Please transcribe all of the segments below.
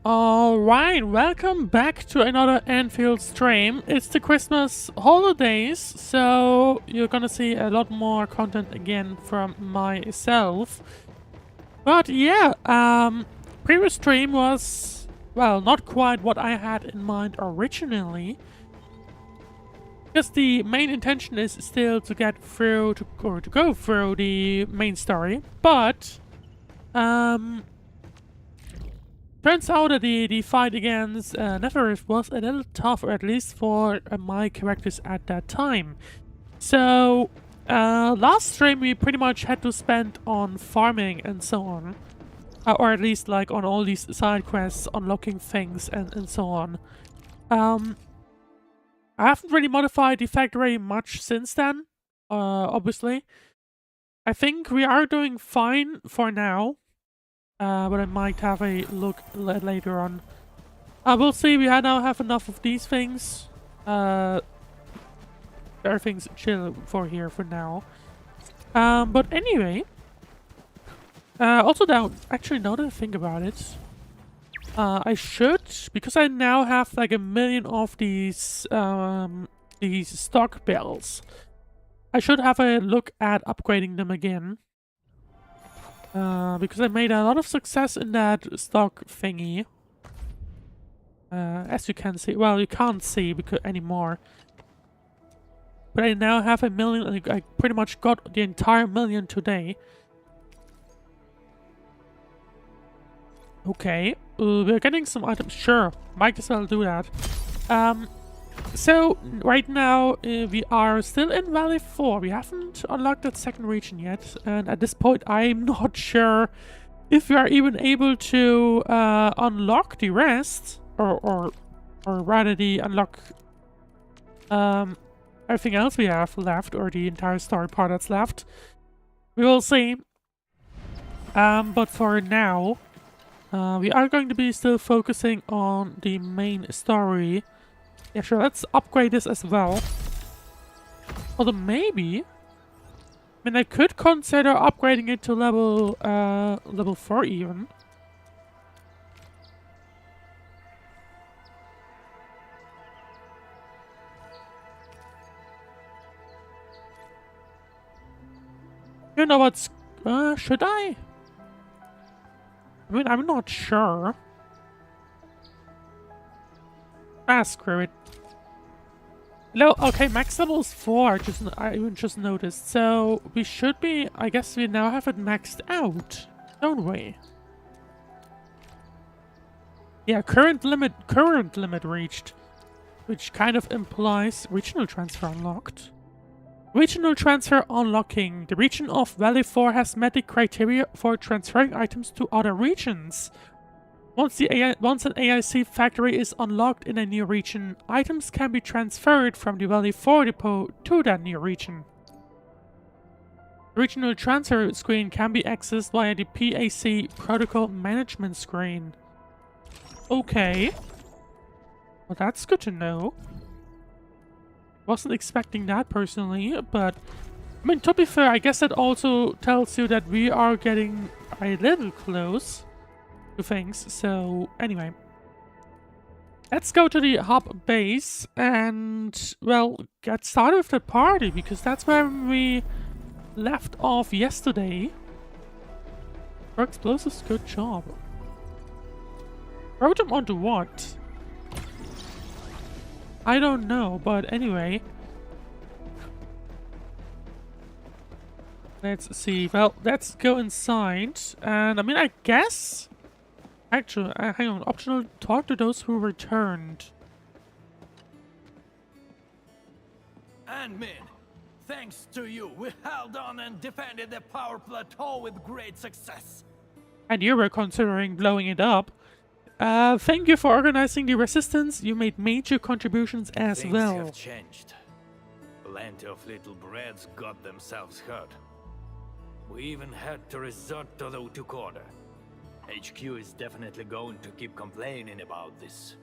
Alright, welcome back to another Endfield stream. It's the Christmas holidays, so you're gonna see a lot more content again from myself. But yeah, previous stream was, well, not quite what I had in mind originally. Because the main intention is still to get through, to go through the main story, but, turns out that the fight against Nefarith was a little tough, or at least for my characters at that time. So, last stream we pretty much had to spend on farming and so on. Or at least like on all these side quests, unlocking things and so on. I haven't really modified the factory much since then, obviously. I think we are doing fine for now. But I might have a look later on. We'll see. We now have enough of these things. Everything's chill for here for now. But anyway. Also now that I think about it, I should, because I now have like 1,000,000 of these stock bells. I should have a look at upgrading them again. Because I made a lot of success in that stock thingy. As you can see, well, you can't see because anymore. But I now have 1,000,000. I pretty much got the entire 1,000,000 today. Okay, we're getting some items. Sure, might as well do that. So right now we are still in Valley 4. We haven't unlocked that second region yet, and at this point I'm not sure if we are even able to unlock the rest, or rather unlock everything else we have left, or the entire story part that's left. We will see. But for now, we are going to be still focusing on the main story. Yeah, sure, let's upgrade this as well. Although maybe, I mean, I could consider upgrading it to level 4 even. You know what's, should I? I mean, I'm not sure. Screw it. No, okay, max level is 4, I even just noticed. So, we should be, I guess we now have it maxed out, don't we? Yeah, current limit reached. Which kind of implies regional transfer unlocked. Regional transfer unlocking. The region of Valley 4 has met the criteria for transferring items to other regions. Once an AIC factory is unlocked in a new region, items can be transferred from the Valley 4 depot to that new region. The regional transfer screen can be accessed via the PAC protocol management screen. Okay. Well, that's good to know. Wasn't expecting that personally, but I mean, to be fair, I guess that also tells you that we are getting a little close to things. So anyway, let's go to the hub base and, well, get started with the party, because that's where we left off yesterday. For explosives, good job. Throw them onto what? I don't know, but anyway. Let's see. Well, let's go inside. And I mean, I guess... Actually, hang on. Optional, talk to those who returned. And men, thanks to you, we held on and defended the power plateau with great success. And you were considering blowing it up. Thank you for organizing the resistance. You made major contributions as well. Things have changed. Plenty of little brats got themselves hurt. We even had to resort to the took order. HQ is definitely going to keep complaining about this.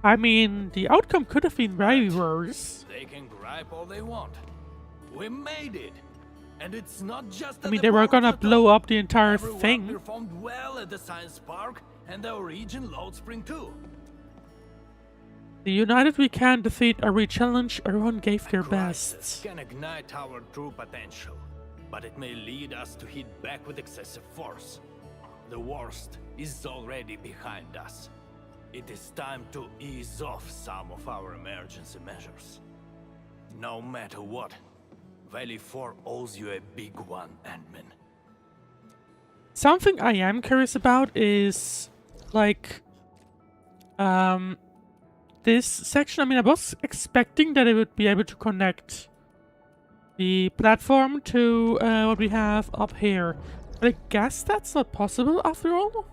I mean, the outcome could have been very worse. They can gripe all they want. We made it. And it's not just I mean, they were gonna blow up the entire thing. Performed well at the science park, And our region Lord Spring too. The united we can defeat a re-challenge. Everyone gave their Crisis best. can ignite our true potential, but it may lead us to hit back with excessive force. The worst is already behind us. It is time to ease off some of our emergency measures. No matter what, Valley 4 owes you a big one, Endman. Something I am curious about is, like, this section. I mean, I was expecting that it would be able to connect the platform to what we have up here. But I guess that's not possible after all.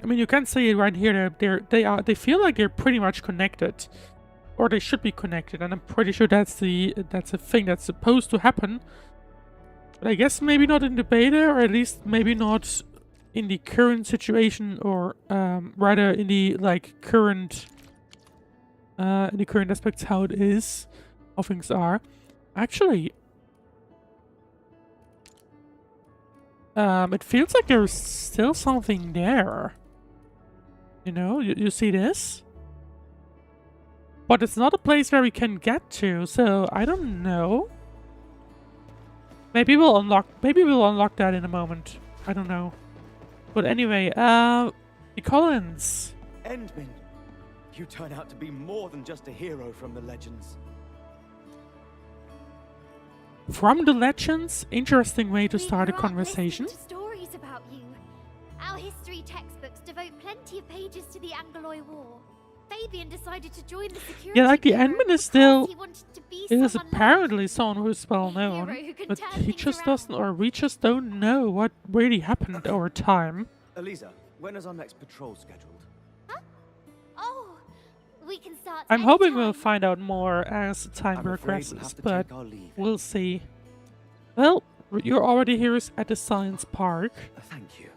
I mean, you can see it right here. They feel like they're pretty much connected, or they should be connected, and I'm pretty sure that's a thing that's supposed to happen. But I guess maybe not in the beta, or at least maybe not in the current situation, or rather in the current aspects, how it is, how things are. Actually, it feels like there's still something there. You know, you see this? But it's not a place where we can get to, so I don't know. Maybe we'll unlock that in a moment. I don't know. But anyway, the Collins. Endman, you turn out to be more than just a hero from the legends. From the legends? Interesting way to start a conversation. Stories about you. Our history textbooks devote plenty of pages to the Angloy War. Fabian decided to join the security. Yeah, like the Bureau Endman is still is someone apparently someone who's well known, but he just doesn't, or we just don't know what really happened over time. Eliza, when is our next patrol scheduled? Huh? Oh, we can start. I'm hoping anytime. we'll find out more as time I'm afraid we'll progresses, have to but take our leave. we'll see. Well, you're already here at the science park. Thank you.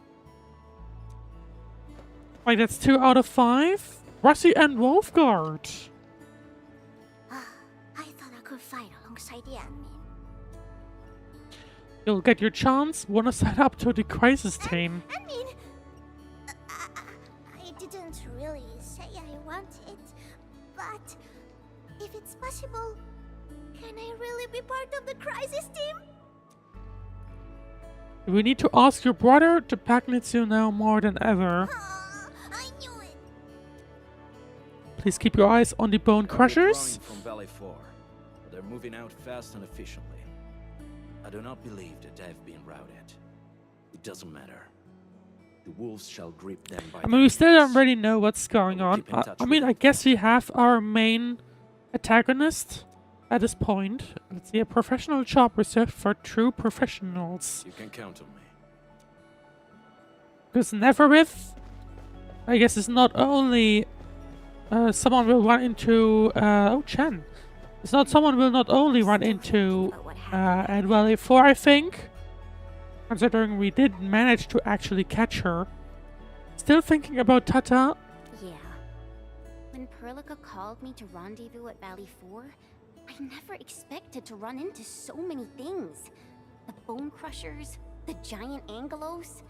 Wait, that's 2 out of 5? Rusty and Wolfguard. I thought I could fight alongside the admin. You'll get your chance. Wanna sign up to the crisis team? I didn't really say I want it, but if it's possible, can I really be part of the crisis team? We need to ask your brother. The pack needs you now more than ever. I knew it. Please keep your eyes on the bone crushers. From Valley 4, but they're moving out fast and efficiently. I do not believe that they've been routed. It doesn't matter. The wolves shall grip them by I mean, we still the don't really know what's going on. keep in touch I mean, with I guess we have our main antagonist at this point. Let's see, a professional job reserved for true professionals. You can count on me. Because Nefarith, I guess, is not only someone will run into. Oh, Chen. It's not someone will not only run into at Valley 4, I think. Considering we did manage to actually catch her. Still thinking about Tata. Yeah. When Perlica called me to rendezvous at Valley 4, I never expected to run into so many things. The Bone Crushers, the giant Angelos,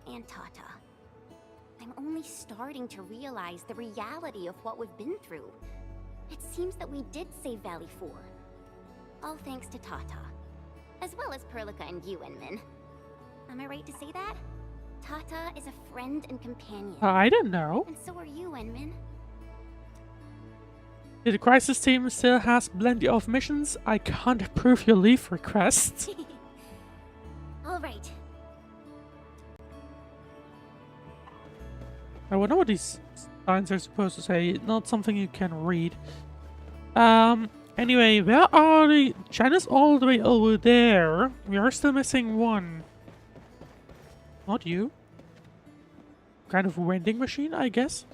and Tata. I'm only starting to realize the reality of what we've been through. It seems that we did save Valley 4. All thanks to Tata. As well as Perlica and you, Enman. Am I right to say that? Tata is a friend and companion. I don't know. And so are you, Enman. The crisis team still has plenty of missions. I can't approve your leave request. All right. I wonder what these signs are supposed to say. Not something you can read. Anyway, where are the... Chen is all the way over there. We are still missing one. Not you. Kind of vending machine, I guess.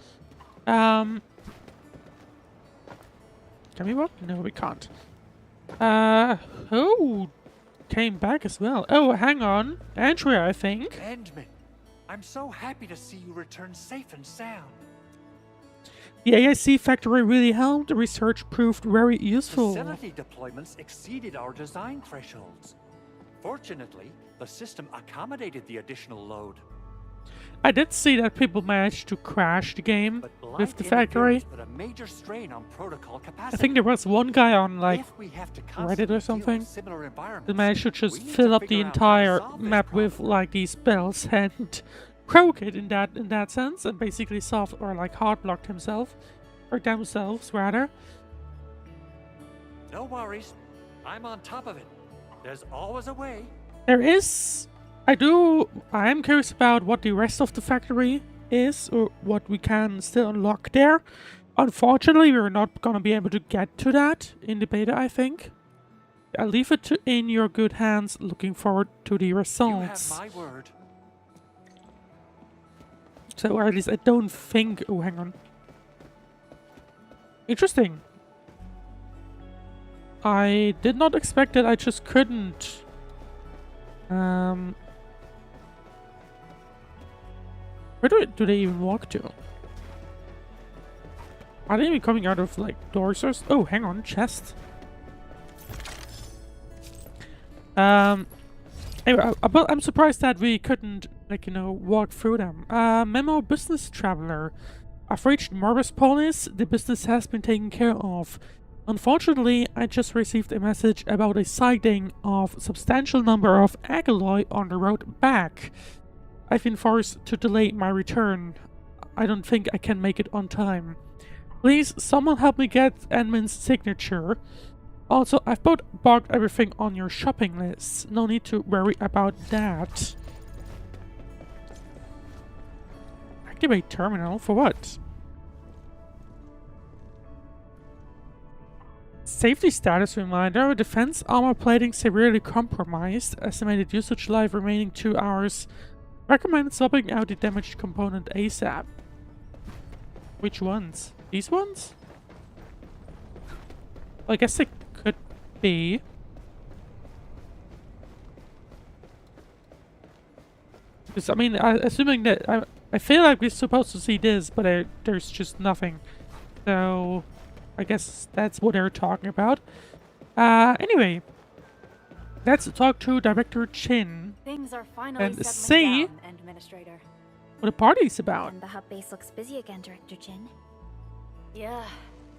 Can we walk? No, we can't. Oh, came back as well. Oh, hang on. Andrea, I think. Endman, I'm so happy to see you return safe and sound. The AIC factory really helped. The research proved very useful. Facility deployments exceeded our design thresholds. Fortunately, the system accommodated the additional load. I did see that people managed to crash the game But with blind the factory. interference put a major strain on protocol capacity. I think there was one guy on like If we have to Reddit constantly or deal with something similar environments, that managed to we just need fill to up the figure out how to entire solve this map with problem. like these spells and broke it in that sense, and basically solved or like hard blocked himself or themselves rather. No worries. I'm on top of it. There's always a way. There is. I am curious about what the rest of the factory is, or what we can still unlock there. Unfortunately, we're not gonna be able to get to that in the beta, I think. I'll leave it in your good hands. Looking forward to the You have results. my word. So, or at least I don't think... Oh, hang on. Interesting. I did not expect that I just couldn't... Where do they even walk to? Are they even coming out of, like, doors or... Oh, hang on. Chest. Anyway, I'm surprised that we couldn't, like, you know, walk through them. Memo business traveler. I've reached Morbus Polis. The business has been taken care of. Unfortunately, I just received a message about a sighting of substantial number of Agaloy on the road back. I've been forced to delay my return. I don't think I can make it on time. Please, someone help me get Edmund's signature. Also, I've booked everything on your shopping list. No need to worry about that. Activate terminal? For what? Safety status reminder. Defense armor plating severely compromised. Estimated usage life remaining 2 hours. Recommend swapping out the damaged component ASAP. Which ones? These ones? Well, I guess they could be. Because, I mean, assuming that... I feel like we're supposed to see this, but there's just nothing. So, I guess that's what they're talking about. Anyway. Let's talk to Director Chin. Things are finally And settling see down, Administrator. what the party's about. And the hub base looks busy again, Director Chin. Yeah,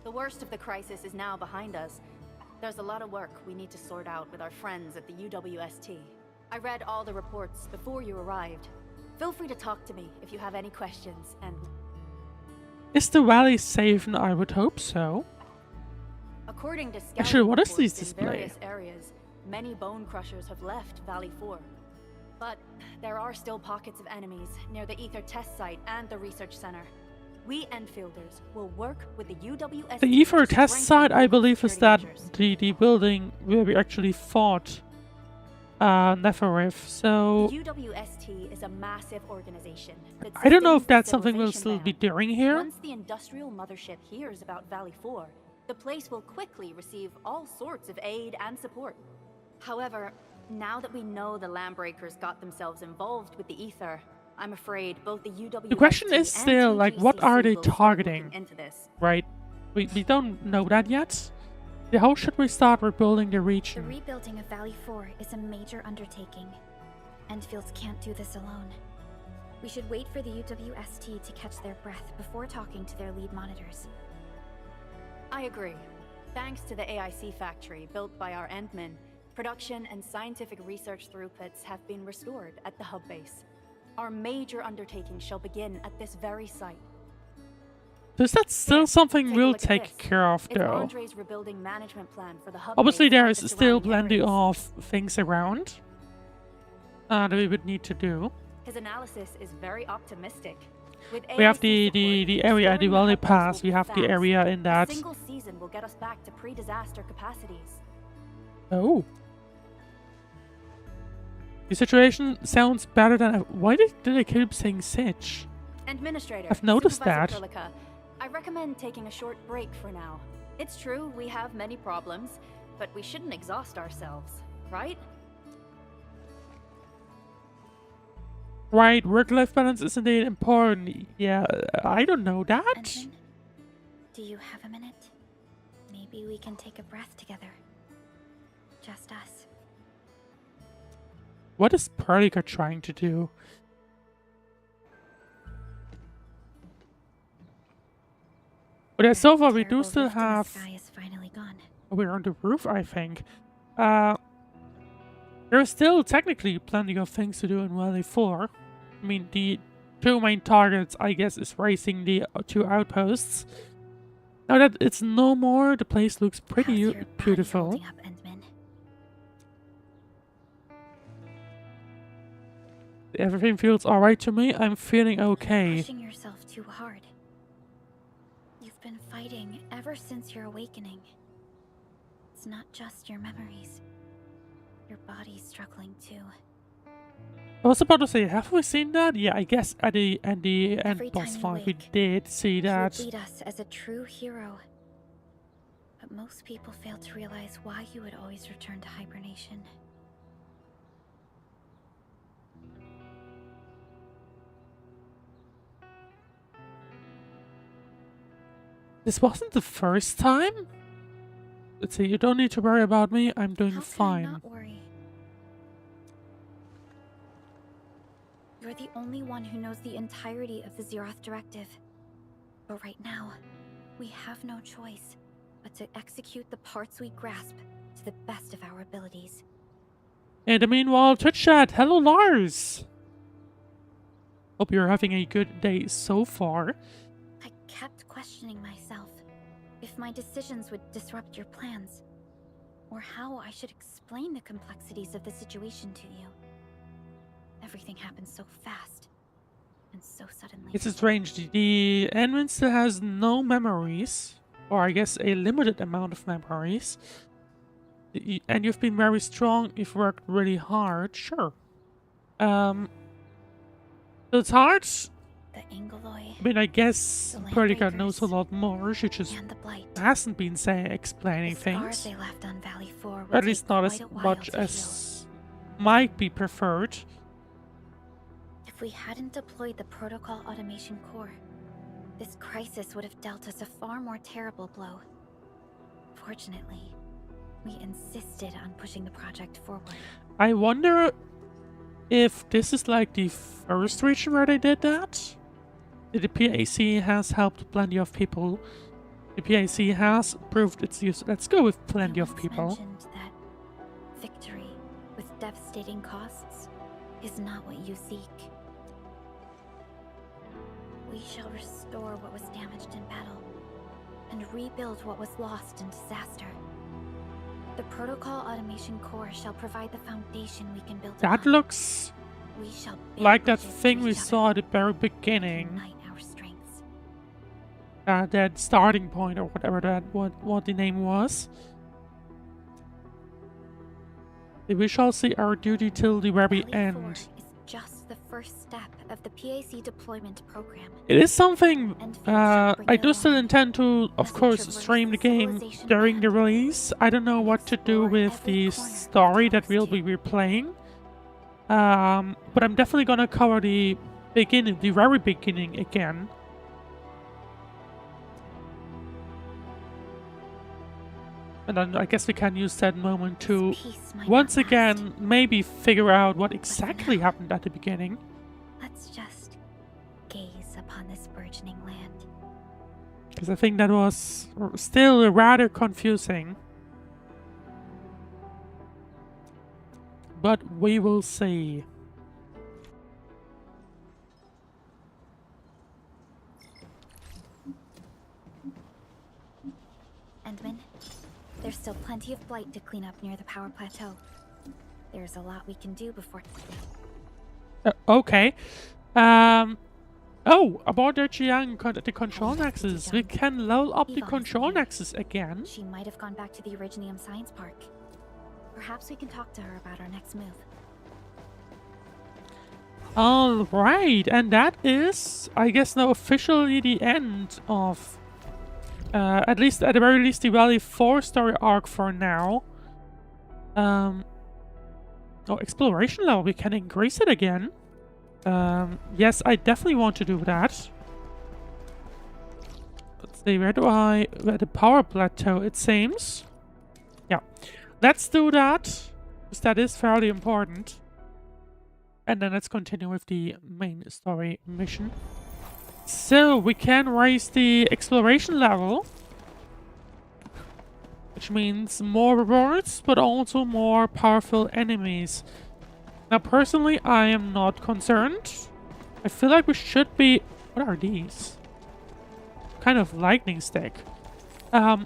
the worst of the crisis is now behind us. There's a lot of work we need to sort out with our friends at the UWST. I read all the reports before you arrived. Feel free to talk to me if you have any questions, and... Is the valley safe? I would hope so. According to scouting Actually, what is reports this in display? various areas, many bone crushers have left Valley 4. But there are still pockets of enemies near the Ether test site and the research center. We Enfielders will work with the UWST. The Ether to test strengthen site, I local believe, is that security measures. the building where we actually fought Nefarith. So The UWST is a massive organization. that I don't know if sustains the that's something we'll civilization still be ban. doing here. Once the industrial mothership hears about Valley 4, the place will quickly receive all sorts of aid and support. However, now that we know the Landbreakers got themselves involved with the Ether, I'm afraid both the UWST The question is and still, like, what are they TGCC will start targeting? looking into this. Right? We don't know that yet. How should we start rebuilding the The region? rebuilding of Valley 4 is a major undertaking. Endfields can't do this alone. We should wait for the UWST to catch their breath before talking to their lead monitors. I agree. Thanks to the AIC factory built by our Endmen, production and scientific research throughputs have been restored at the hub base. Our major undertaking shall begin at this very site. So is that still Here, something take a we'll look at take this. care of, It's though? Andre's rebuilding management plan for the hub Obviously, base there and is the still surrounding plenty areas. of things around that we would need to do. His analysis is very optimistic. With We have AIC the support, area at the restoring Valley hub base Pass. will We be have the fast. area in A that. single season will get us back to pre-disaster capacities. Oh. The situation sounds better than... Why did they keep saying Sitch? Administrator, I've noticed Supervisor that. Perlica, I recommend taking a short break for now. It's true, we have many problems, but we shouldn't exhaust ourselves, right? Right, work-life balance is indeed important. Yeah, I don't know that. Ensign, do you have a minute? Maybe we can take a breath together. Just us. What is Perlica trying to do? But yeah, so far we do terrible still rift in the have... sky is finally gone. We're on the roof, I think. There's still technically plenty of things to do in Valley 4. I mean, the 2 main targets, I guess, is raising the 2 outposts. Now that it's no more, the place looks pretty How's your body beautiful. holding up, Endman? Everything feels alright to me. I'm feeling okay. Pushing yourself too hard. You've been fighting ever since your awakening. It's not just your memories. Your body's struggling too. I was about to say, have we seen that? Yeah, I guess at the end Every boss time you fight we wake, did see You that. would lead us as a true hero. But most people fail to realize why you would always return to hibernation. This wasn't the first time? Let's see, you don't need to worry about me. I'm doing How can I fine. not worry? You're the only one who knows the entirety of the Zeroth Directive. But right now, we have no choice but to execute the parts we grasp to the best of our abilities. In the meanwhile, Twitch chat, hello Lars! Hope you're having a good day so far. I kept questioning myself if my decisions would disrupt your plans, or how I should explain the complexities of the situation to you. Everything happened so fast, and so suddenly. It's strange, the Endman still has no memories, or I guess a limited amount of memories. And you've been very strong, you've worked really hard, sure. So it's hard. The Angoloi, I mean, I guess the Perdica knows a Landbreakers, lot more, she just and the Blight. hasn't been explaining The scars things. they left on Valley 4 will At least take not quite as a while much to heal. as might be preferred. If we hadn't deployed the Protocol Automation Core, this crisis would have dealt us a far more terrible blow. Fortunately, we insisted on pushing the project forward. I wonder if this is like the first region where they did that? The PAC has helped plenty of people. The PAC has proved its use. Let's go with plenty You of once people. mentioned that victory with devastating costs is not what you seek. We shall restore what was damaged in battle and rebuild what was lost in disaster. The Protocol Automation Core shall provide the foundation we can build That upon. looks We shall build like that bridges to thing we each saw other at the very and beginning. unite our strengths. That starting point or whatever what the name was. We shall see our duty till the very Valley 4 end. is just the first step of the PAC deployment program. It is something Endfield shall bring I it do still along intend to, of as we course, traverse stream the the game civilization during the map release. I don't know what to do explore with every the corner of story that Talos we'll 2. be replaying. But I'm definitely gonna cover the beginning, the very beginning again. And then I guess we can use that moment to This peace might once not last. again maybe figure out what exactly now- happened at the beginning. Let's just gaze upon this burgeoning land. Because I think that was still rather confusing. But we will see. Endman, there's still plenty of blight to clean up near the power plateau. There's a lot we can do before. Okay. Oh, about the Jiang the control nexus. We can level up the Yvonne's control here. nexus again. She might have gone back to the Originium Science Park. Perhaps we can talk to her about our next move. Alright, and that is, I guess, now officially the end of, at least, at the very least, the Valley 4 story arc for now. Oh, exploration level, we can increase it again. Yes, I definitely want to do that. Let's see, where the power plateau, it seems. Yeah, let's do that, because that is fairly important. And then let's continue with the main story mission. So we can raise the exploration level, which means more rewards, but also more powerful enemies. Now, personally, I am not concerned. I feel like we should be... What are these? Kind of lightning stick. No,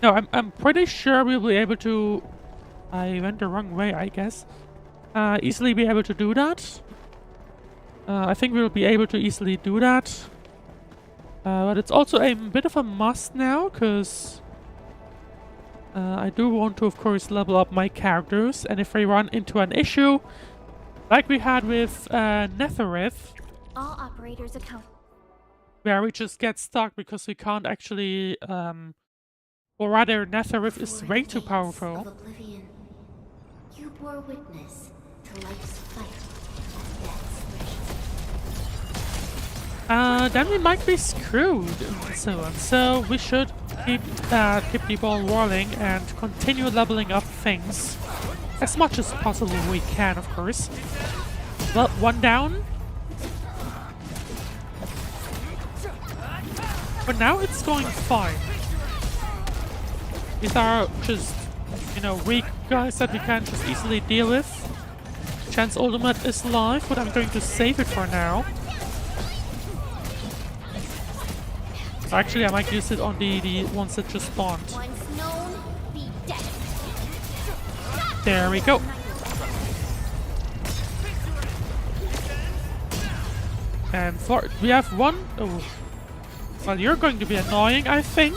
I'm pretty sure we'll be able to... I went the wrong way, I guess. Easily be able to do that. I think we'll be able to easily do that. But it's also a bit of a must now, because I do want to, of course, level up my characters. And if we run into an issue, like we had with Nefarith, All operators account. where we just get stuck because we can't actually, or rather, Nefarith is way too powerful. Of oblivion, you bore witness to life's fight at death's threshold. Then we might be screwed and so on. So we should keep the ball rolling and continue leveling up things as much as possible we can, of course. Well, one down. For now, it's going fine. These are just, you know, weak guys that we can just easily deal with. Chance ultimate is live, but I'm going to save it for now. Actually, I might use it on the ones that just spawned. Once known, be dead. There we go. And we have one. Oh, well, you're going to be annoying, I think.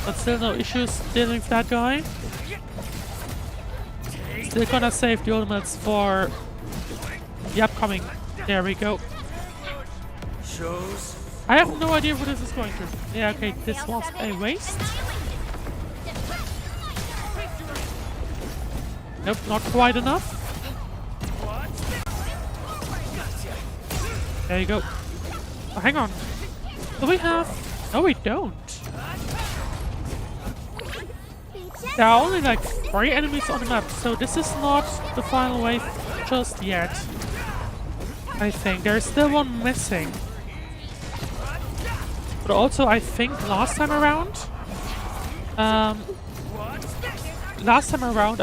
But still no issues dealing with that guy. Still gonna save the ultimates for the upcoming. There we go. I have no idea what this is going to. Yeah, okay, this was a waste. Nope, not quite enough. There you go. Oh, hang on. Do we have... No, we don't. There are only like 3 enemies on the map, so this is not the final wave just yet. I think there's still one missing. But also, I think last time around, I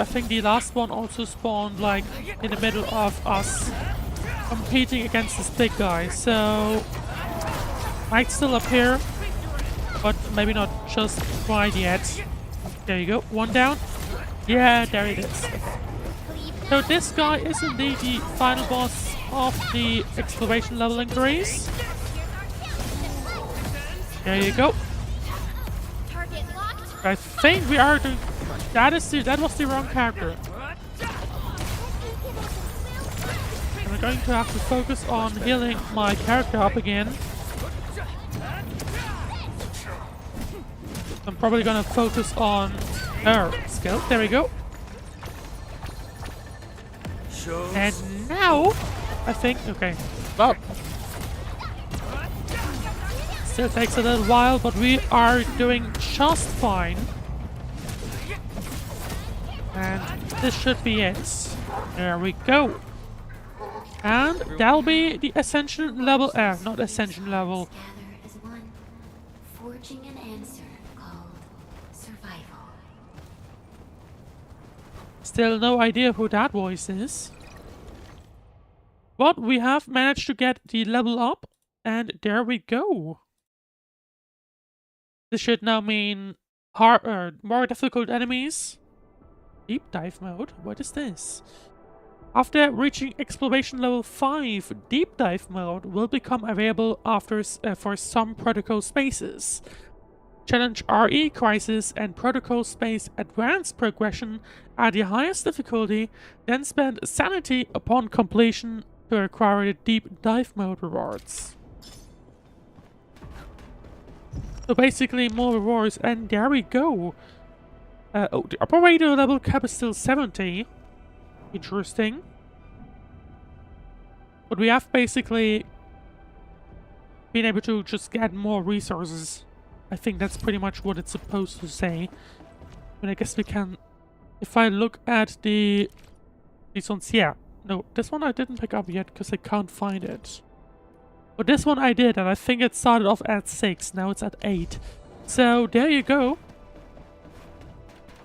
think the last one also spawned like in the middle of us competing against this big guy. So might still appear, but maybe not just quite yet. There you go, one down. Yeah, there it is. So this guy is indeed the final boss of the exploration level increase. There you go. I think we are doing... That was the wrong character. And we're going to have to focus on healing my character up again. I'm probably gonna focus on her skill. There we go. And now, I think... Okay. Well... Still takes a little while, but we are doing just fine. And this should be it. There we go. And that'll be the ascension level. Not ascension level. Gather as one, forging an answer called survival. Still no idea who that voice is. But we have managed to get the level up, and there we go. This should now mean more difficult enemies. Deep dive mode? What is this? After reaching exploration level 5, deep dive mode will become available for some protocol spaces. Challenge RE Crisis and Protocol Space Advanced Progression at the highest difficulty, then spend Sanity upon completion to acquire the deep dive mode rewards. So basically more rewards, and there we go. Oh, the operator level cap is still 70. Interesting. But we have basically been able to just get more resources. I think that's pretty much what it's supposed to say. But I guess we can... If I look at these ones, yeah. No, this one I didn't pick up yet because I can't find it. But this one I did, and I think it started off at 6. Now it's at 8. So there you go.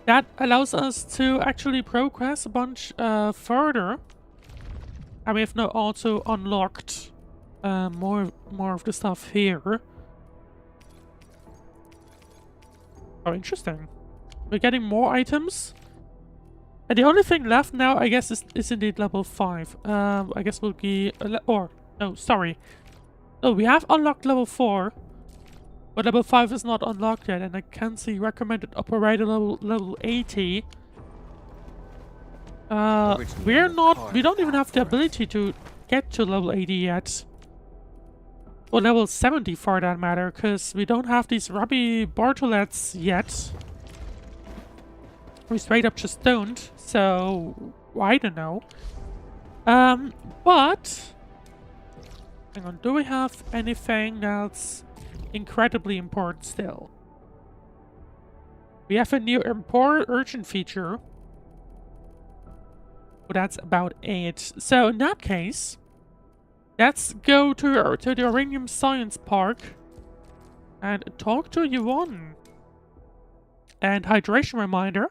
That allows us to actually progress a bunch further. And we have now also unlocked more of the stuff here. Oh, interesting. We're getting more items. And the only thing left now, I guess, is indeed level 5. I guess we'll be... no, sorry. No, we have unlocked level 4. But level 5 is not unlocked yet. And I can see recommended operator level 80. We don't even have the ability to get to level 80 yet. Or level 70 for that matter, because we don't have these Rabbi Bartolets yet. We straight up just don't, so I don't know. But hang on, do we have anything that's incredibly important still? We have a new import urgent feature. But that's about it. So in that case, let's go to the Uranium Science Park and talk to Yuan. And hydration reminder.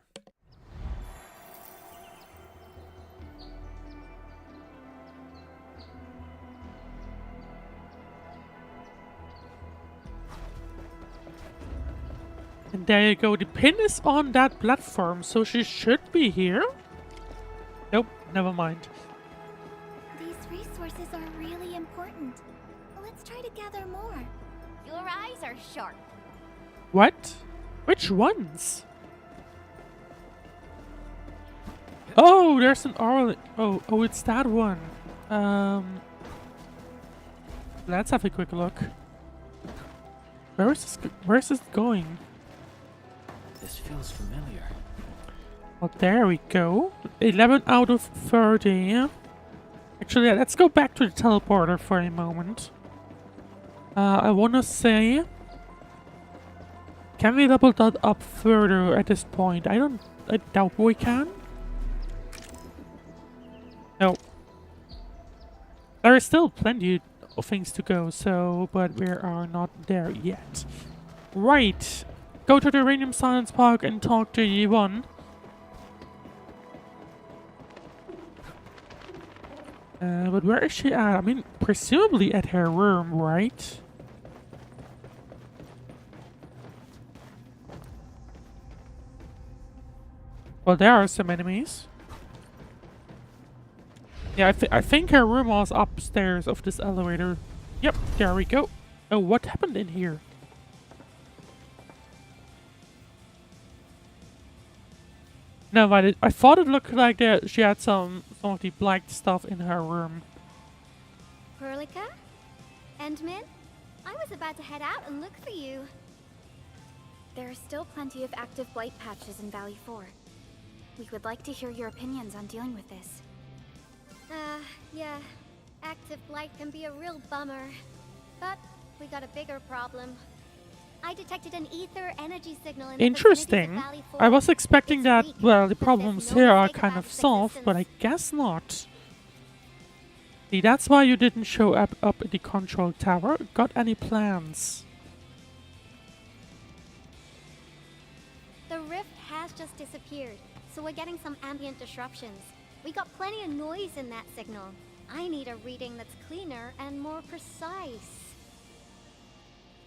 And there you go. The pin is on that platform, so she should be here. Nope, never mind. These resources are really important. Let's try to gather more. Your eyes are sharp. What? Which ones? Oh, there's an oral. Oh, it's that one. Let's have a quick look. Where is this going? This feels familiar. Well, there we go. 11 out of 30. Actually, let's go back to the teleporter for a moment. I want to say... Can we level that up further at this point? I doubt we can. No. There is still plenty of things to go, so... But we are not there yet. Right. Go to the Uranium Science Park and talk to Yuan. But where is she at? I mean, presumably at her room, right? Well, there are some enemies. Yeah, I think her room was upstairs of this elevator. Yep, there we go. Oh, what happened in here? No, but I thought it looked like that she had some of the black stuff in her room. Perlica? Endman? I was about to head out and look for you. There are still plenty of active blight patches in Valley 4. We would like to hear your opinions on dealing with this. Yeah. Active blight can be a real bummer. But we got a bigger problem. I detected an ether energy signal in the Interesting. vicinity of Valley 4. I was expecting It's that, weak, well, the but there's problems no here are mistake kind about of its solved, but I existence. guess not. See, that's why you didn't show up at the control tower. Got any plans? The rift has just disappeared, so we're getting some ambient disruptions. We got plenty of noise in that signal. I need a reading that's cleaner and more precise.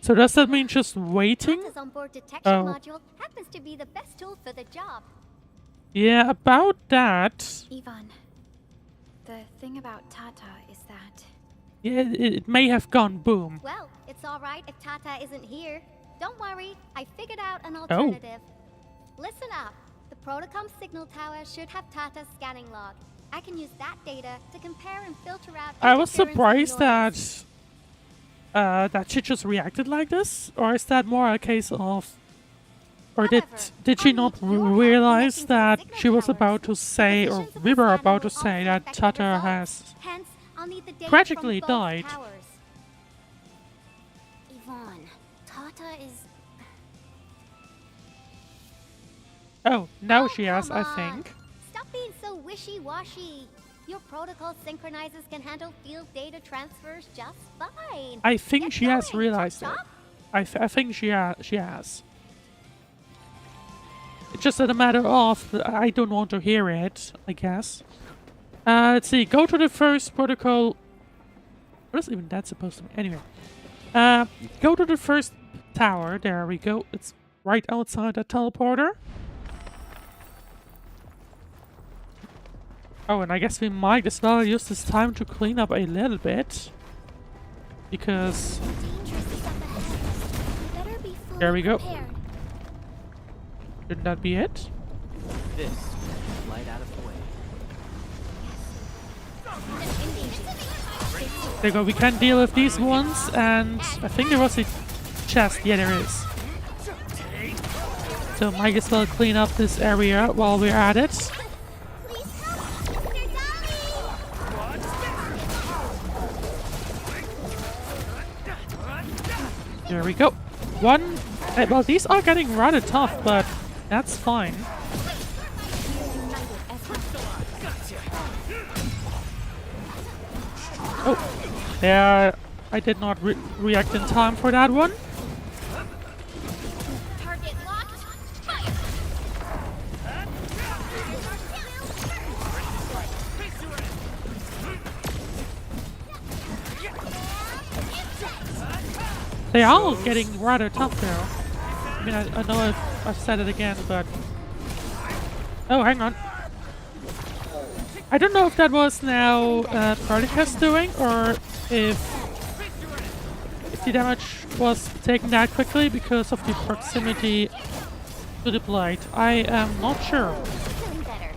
So does that mean just waiting? Tata's onboard detection Oh. module happens to be the best tool for the job. Yeah, about that. Ivan, the thing about Tata is that... Yeah, it may have gone boom. Well, it's alright if Tata isn't here. Don't worry, I figured out Oh. an alternative. Listen up. The Protocom signal tower should have Tata's scanning log. I can use that data to compare and filter out I was interference and surprised noise. that she just reacted like this, or is that more a case of, or However, did she I not need your help realize connecting to the that signal she was towers. about to The say, or positions of we the were scanner about to will say also that affect the Tata results. has Hence, I'll need the data tragically from both died. towers. Yvonne, Tata is... Oh, now Oh, she has, come I on. think. Stop being so wishy-washy. Your protocol synchronizers can handle field data transfers just fine. I think Get she has going, realized it. Chop-chop. I think she has. It's just a matter of I don't want to hear it, I guess. Let's see. Go to the first protocol. What is even that supposed to mean? Anyway. Go to the first tower. There we go. It's right outside that teleporter. Oh, and I guess we might as well use this time to clean up a little bit. Because... There we go. Shouldn't that be it? This light out of the way. There you go, we can deal with these ones, and I think there was a chest. Yeah, there is. So might as well clean up this area while we're at it. There we go. One. Well, these are getting rather tough, but that's fine. Oh, there. I did not react in time for that one. Target locked. Fire. They are all getting rather tough there. I mean, I know I've said it again, but... Oh, hang on. I don't know if that was now Perdica's doing, or if the damage was taken that quickly because of the proximity to the blade. I am not sure. Feeling better.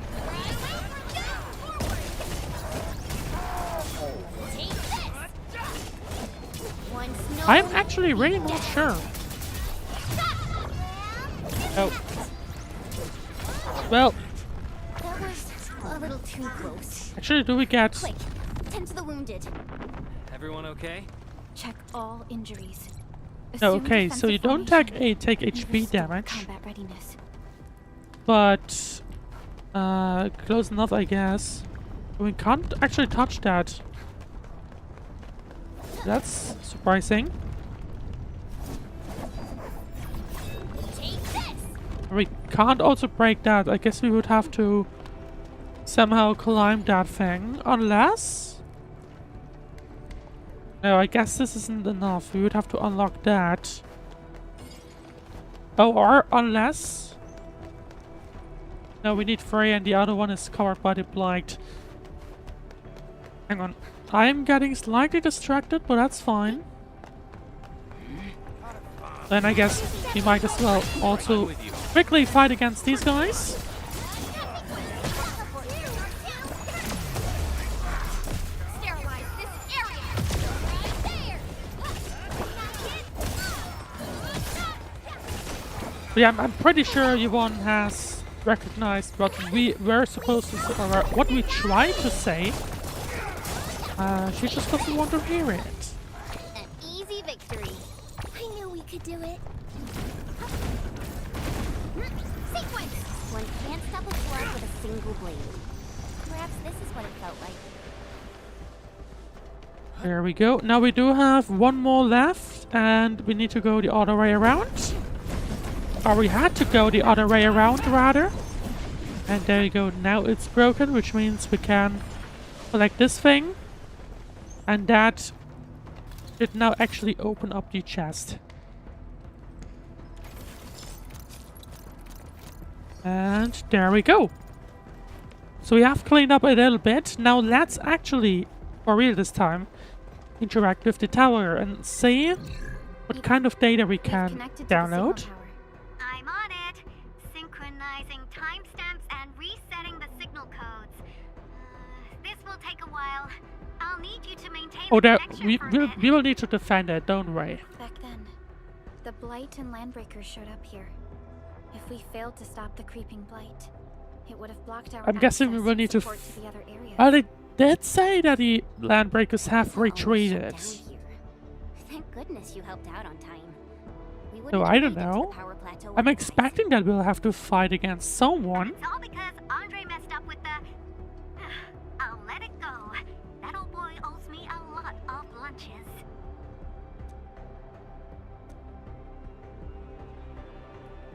Take this. One snow. I'm actually really not sure. Oh. Well, That was a little too close. actually, do we get... Quick, tend to the wounded. Everyone okay? Check all injuries. No, Assume okay, so you defensive don't formation. take Never HP stop damage, Combat readiness. but close enough, I guess. We can't actually touch that. That's surprising. Take this. We can't also break that. I guess we would have to somehow climb that thing, unless... No, I guess this isn't enough. We would have to unlock that. Oh, or unless... No, we need Freya and the other one is covered by the blight. Hang on. I'm getting slightly distracted, but that's fine. Then I guess we might as well also quickly fight against these guys. Sterilize this area. Right there. But yeah, I'm pretty sure Yvonne has recognized what we were supposed to say, or what we tried to say. She just doesn't want to hear it. An easy victory. I knew we could do it. Sequence! One can't stop a flood with a single blade. Perhaps this is what it felt like. There we go. Now we do have one more left, and we need to go the other way around. Or we had to go the other way around, rather. And there you go. Now it's broken, which means we can collect this thing. And that should now actually open up the chest. And there we go. So we have cleaned up a little bit. Now let's actually, for real this time, interact with the tower and see what kind of data we can download. I'm on it. Synchronizing timestamps and resetting the signal codes. This will take a while. I'll need you to maintain Oh, the there, connection we will need to defend it, don't worry. Back then, the Blight and Landbreakers showed up here. If we failed to stop the creeping Blight, it would have blocked our I'm guessing we access will and need to support to the other areas. Well, they did say that the Landbreakers have All shut retreated. down here. Thank goodness you helped out on time. We So wouldn't I have don't made it to the know. power plateau I'm otherwise. expecting that we'll have to fight against someone. It's all because Andre messed up with the... I'll let it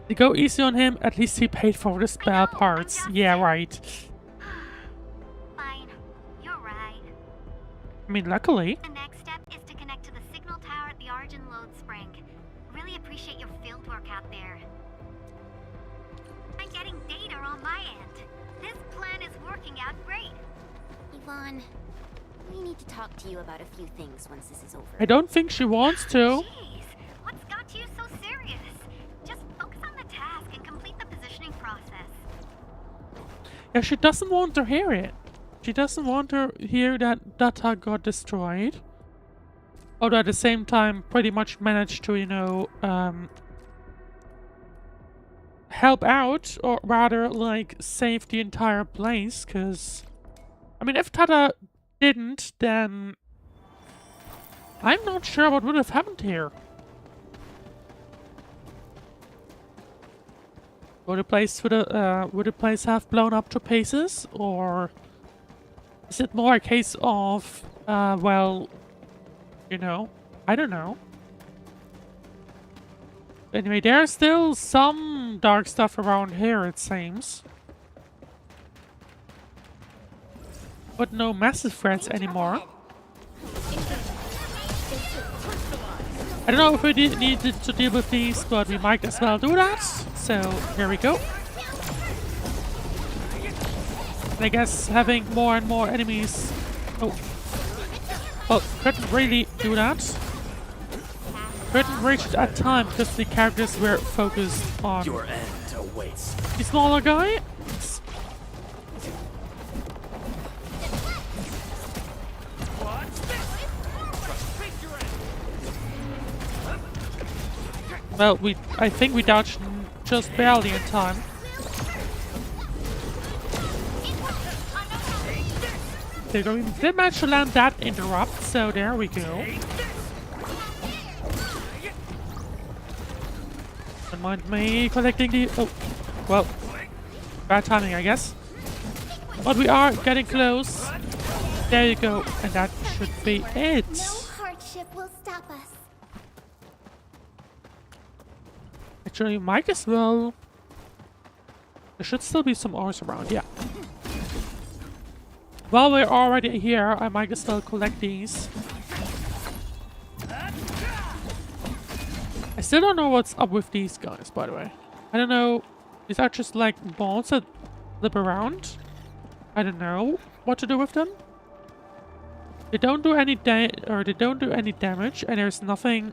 They go easy on him, at least he paid for the spare parts. Yeah, right. Fine. You're right. I mean, luckily. The next step is to connect to the signal tower at the Argent Load Spring. Really appreciate your field work out there. I'm getting data on my end. This plan is working out great. Yvonne, we need to talk to you about a few things once this is over. I don't think she wants to. Jeez, what's got you so serious? Just focus on the task and complete the positioning process. Yeah, she doesn't want to hear it. She doesn't want to hear that data got destroyed. Although at the same time, pretty much managed to, you know, help out, or rather, like, save the entire place, because... I mean, if Tata didn't, then... I'm not sure what would have happened here. Would the place have blown up to pieces, or... Is it more a case of, well... You know, I don't know. Anyway, there's still some dark stuff around here, it seems. But no massive threats anymore. I don't know if we needed to deal with these, but we might as well do that. So, here we go. I guess having more and more enemies... Oh. Well, couldn't really do that. Couldn't reach it at time because the characters were focused on Your end awaits. the smaller guy. Well, I think we dodged just barely in time. There we go. We did manage to land that interrupt, so there we go. Don't mind me collecting the... Oh, well, bad timing, I guess. But we are getting close. There you go, and that should be it. No hardship will stop us. Actually, might as well... There should still be some ores around, yeah. While we're already here, I might as well collect these. I still don't know what's up with these guys, by the way. I don't know. These are just like balls that flip around. I don't know what to do with them. They don't do any damage, and there's nothing.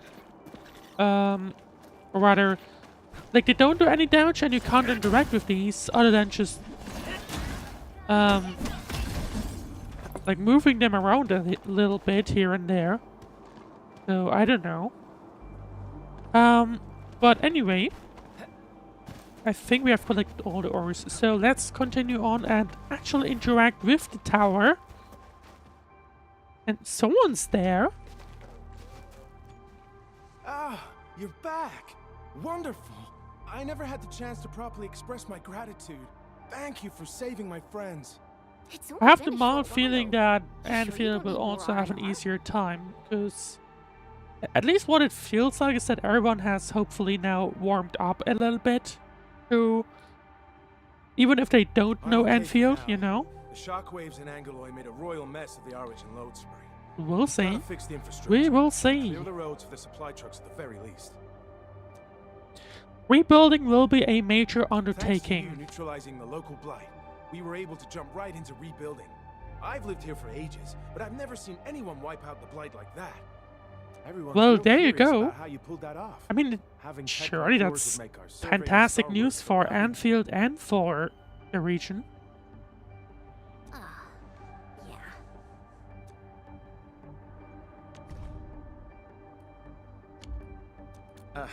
Or rather, like they don't do any damage, and you can't interact with these other than just like moving them around a little bit here and there. So I don't know. But anyway, I think we have collected all the ores. So let's continue on and actually interact with the tower. And someone's there. Ah, you're back. Wonderful. I never had the chance to properly express my gratitude. Thank you for saving my friends. I have the mild feeling that Endfield will also have an easier time, because at least what it feels like is that everyone has hopefully now warmed up a little bit to, even if they don't know Endfield, you know. The shockwaves in Angaloy made a royal mess of the Origin Load Spring. We'll see. Gotta fix the infrastructure. We will see. Clear the roads for the supply trucks at the very least. Rebuilding will be a major undertaking. Thanks to you neutralizing the local blight, we were able to jump right into rebuilding. I've lived here for ages, but I've never seen anyone wipe out the blight like that. Everyone's well, real there you curious go. about how you pulled that off. I mean, Having surely tech that's would make our survey and fantastic Star news Wars for go down. Endfield and for the region. Yeah.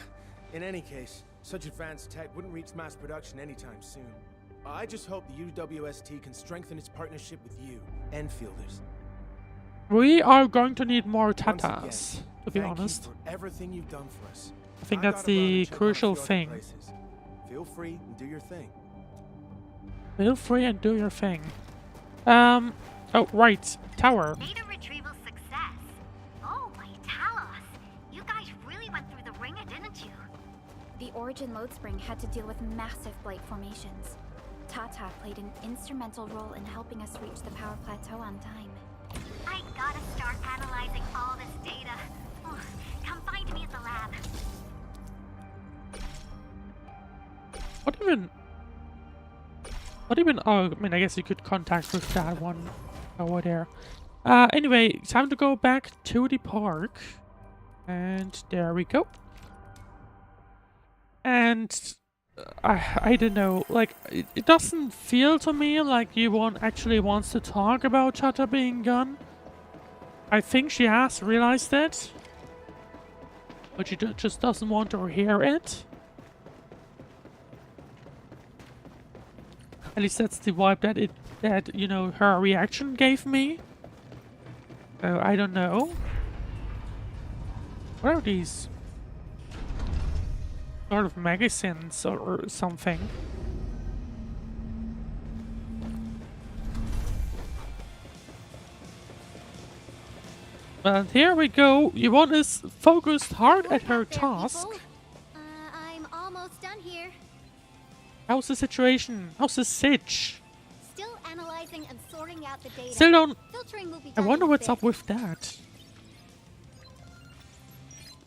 In any case, such advanced tech wouldn't reach mass production anytime soon. I just hope the UWST can strengthen its partnership with you, Enfielders. We are going to need more Once again, tatas, to be thank honest. you for everything you've done for us. I think I that's gotta run and the check out a crucial few other thing. places. Feel free and do your thing. Feel free and do your thing. Oh, right. Tower. Data retrieval success. Oh, my Talos. You guys really went through the ringer, didn't you? The Origin load spring had to deal with massive blight formations. Tata played an instrumental role in helping us reach the power plateau on time. I gotta start analyzing all this data. Ugh, come find me at the lab. What even? Oh, I mean, I guess you could contact with that one over there. Anyway, time to go back to the park. And there we go. And I don't know, like, it doesn't feel to me like Yvonne actually wants to talk about Tata being gone. I think she has realized that. But she just doesn't want to hear it. At least that's the vibe that you know, her reaction gave me. So I don't know. What are these? Sort of magazines or something. And here we go. Yvonne is focused hard at her task. I'm almost done here. How's the situation? How's the sitch? Still analyzing and sorting out the data. Still don't... Filtering will be I done wonder in a what's bit. up with that.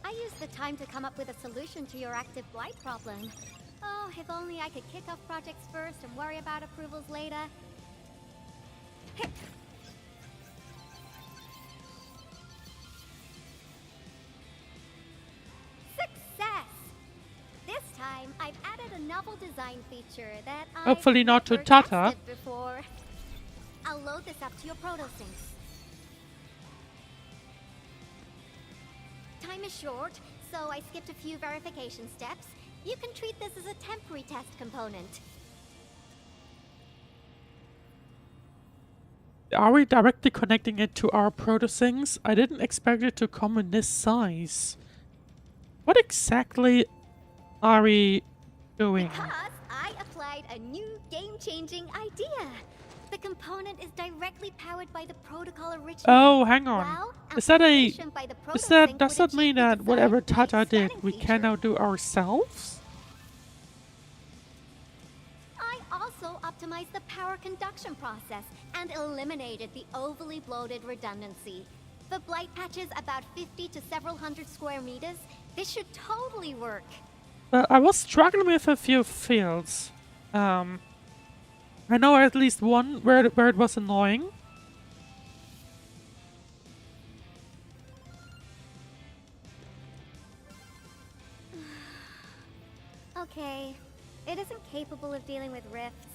I used the time to come up with a solution to your active blight problem. Oh, if only I could kick off projects first and worry about approvals later. Success! This time, I've added a novel design feature that Hopefully not to never Tata. tested before. I'll load this up to your protosyncs. Time is short, so I skipped a few verification steps. You can treat this as a temporary test component. Are we directly connecting it to our protosyncs? I didn't expect it to come in this size. What exactly are we doing? Because I applied a new game-changing idea. The component is directly powered by the protocol original. Oh, hang on. While Is that a... application by the Does protosync that would mean achieve the that whatever desired Tata did, scanning we feature. can now do ourselves? I also optimized the power conduction process and eliminated the overly bloated redundancy. For blight patches about 50 to several hundred square meters, this should totally work. Well, I was struggling with a few fields. I know at least one where it was annoying. Okay, it isn't capable of dealing with rifts,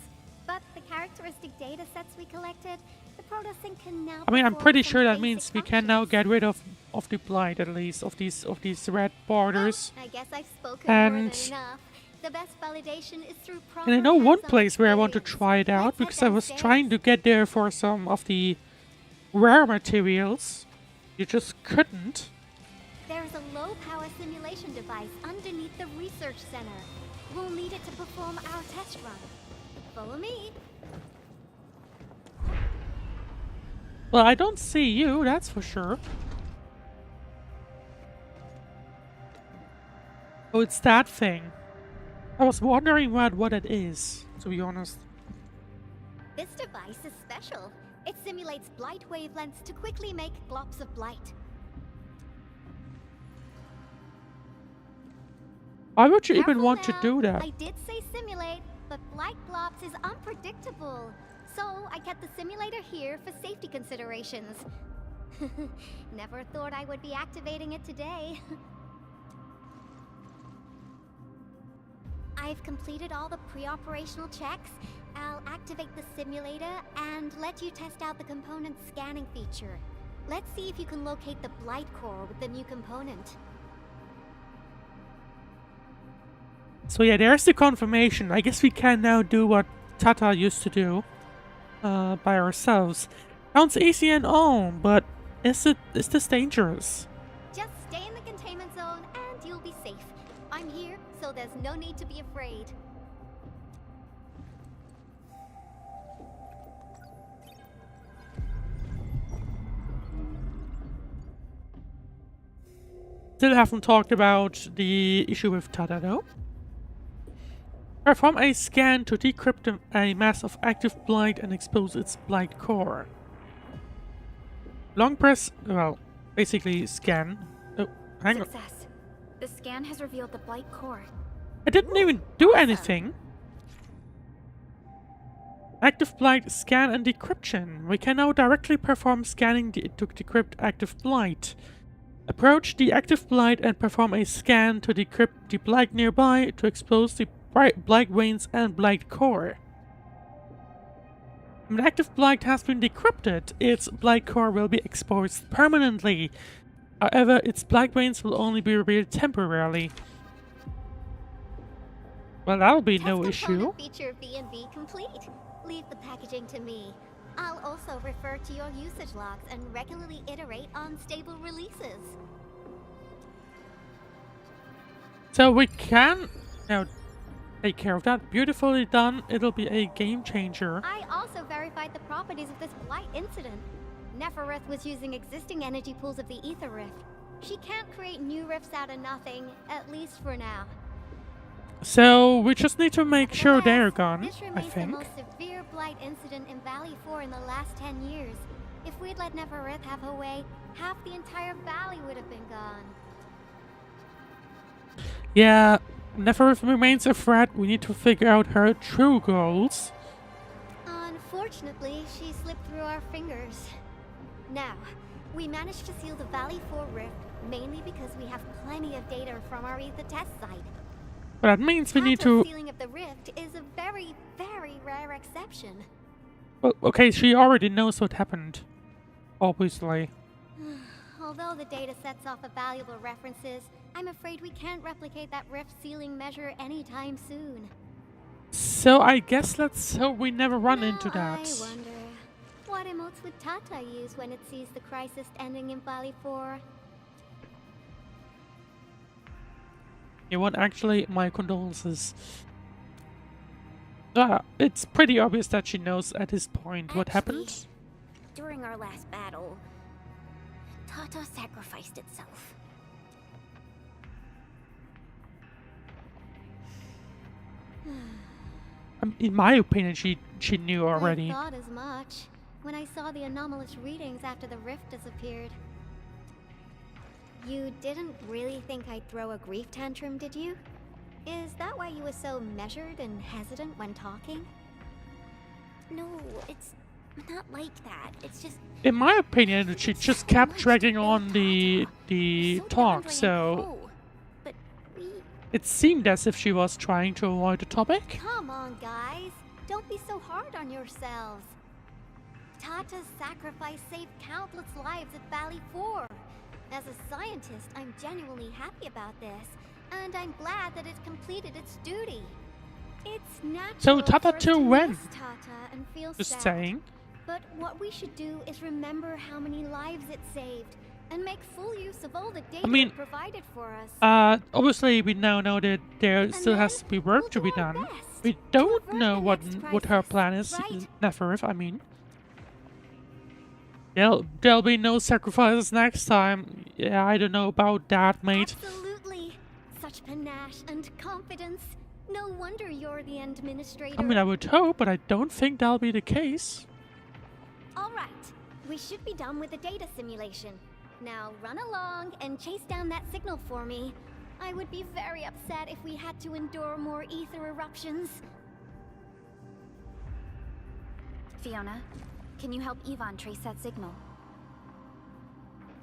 but the characteristic data sets we collected, the protosync can now. I mean, I'm perform pretty some sure that basic means we can now functions. get rid of the blight, at least of these red borders. I guess I've spoken And- more than enough. The best validation is through proper And I know one hands-on place where I want to experience. try it out Let's head because I was downstairs. trying to get there for some of the rare materials. You just couldn't. There's a low-power simulation device underneath the research center. We'll need it to perform our test run. Follow me. Well, I don't see you, that's for sure. Oh, it's that thing. I was wondering what it is, to be honest. This device is special. It simulates blight wavelengths to quickly make globs of blight. Why would you even Careful want to now. do that? I did say simulate, but blight globs is unpredictable. So I kept the simulator here for safety considerations. Never thought I would be activating it today. I've completed all the pre-operational checks. I'll activate the simulator and let you test out the component scanning feature. Let's see if you can locate the blight core with the new component. So yeah, there's the confirmation. I guess we can now do what Tata used to do by ourselves. Sounds easy and all, but is this dangerous? Just stay in the containment zone and you'll be safe. I'm here, so there's no need to be afraid. Still haven't talked about the issue with Tata though. Perform a scan to decrypt a mass of active blight and expose its blight core. Long press, well, basically scan. Oh, hang on. Success. The scan has revealed the blight core. I didn't even do anything. Active blight scan and decryption. We can now directly perform scanning to decrypt active blight. Approach the active blight and perform a scan to decrypt the blight nearby to expose the blight veins and blight core. When active blight has been decrypted, its blight core will be exposed permanently. However, its blight veins will only be revealed temporarily. Well, that'll be no issue. Feature B&B complete. Leave the packaging to me. I'll also refer to your usage logs and regularly iterate on stable releases. So we can now take care of that. Beautifully done. It'll be a game changer. I also verified the properties of this blight incident. Nefarith was using existing energy pools of the Ether Rift. She can't create new rifts out of nothing, at least for now. So we just need to make sure they're gone, This I remains the think. most severe blight incident in Valley 4 in the last 10 years. If we'd let Nefarith have her way, half the entire valley would have been gone. Yeah, Nefarith remains a threat. We need to figure out her true goals. Unfortunately, she slipped through our fingers. Now, we managed to seal the Valley 4 rift mainly because we have plenty of data from our Ether test site. But that means we need Tata's to... sealing of the rift is a very, very rare exception. Well, okay, she already knows what happened. Obviously. Although the data sets off of valuable references, I'm afraid we can't replicate that rift sealing measure anytime soon. So I guess let's hope we never run into that. I wonder, what emotes would Tata use when it sees the crisis ending in Valley 4? You want actually my condolences. It's pretty obvious that she knows at this point what happened. During our last battle, Tata sacrificed itself. In my opinion, she knew already. I thought as much when I saw the anomalous readings after the rift disappeared. You didn't really think I'd throw a grief tantrum, did you? Is that why you were so measured and hesitant when talking? No, it's not like that. It's just... In my opinion, she just kept dragging on the talk, so But we... it seemed as if she was trying to avoid the topic. Come on, guys. Don't be so hard on yourselves. Tata's sacrifice saved countless lives at Valley 4. As a scientist, I'm genuinely happy about this, and I'm glad that it completed its duty. It's natural So Tata for us too to when? miss Tata and feel Just sad. saying. But what we should do is remember how many lives it saved, and make full use of all the data mean, it provided for us. Obviously we now know that there still has to be work to be done. We don't know what her plan is, Nefarith, I mean. There'll be no sacrifices next time. Yeah, I don't know about that, mate. Absolutely. Such panache and confidence. No wonder you're the administrator. I mean, I would hope, but I don't think that'll be the case. All right. We should be done with the data simulation. Now run along and chase down that signal for me. I would be very upset if we had to endure more ether eruptions. Fiona, can you help Yvonne trace that signal?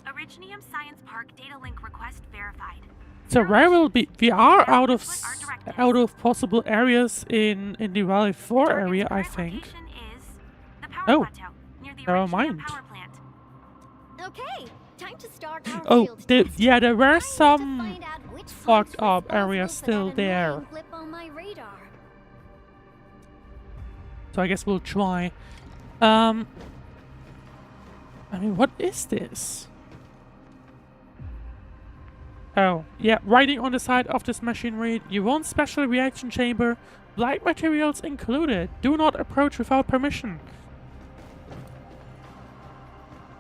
Originium Science Park data link request verified. So where will be? We are out of possible areas in the Valley 4 area, I think. The power Oh, plateau near the never Originium mind. power plant. Okay, time to start our Oh, field test. yeah, there were I need to some find out which fucked fronts up areas responsible still for that there. annoying blip on my radar. So I guess we'll try. I mean, what is this? Oh, yeah, writing on the side of this machinery, you want special reaction chamber, blight materials included. Do not approach without permission.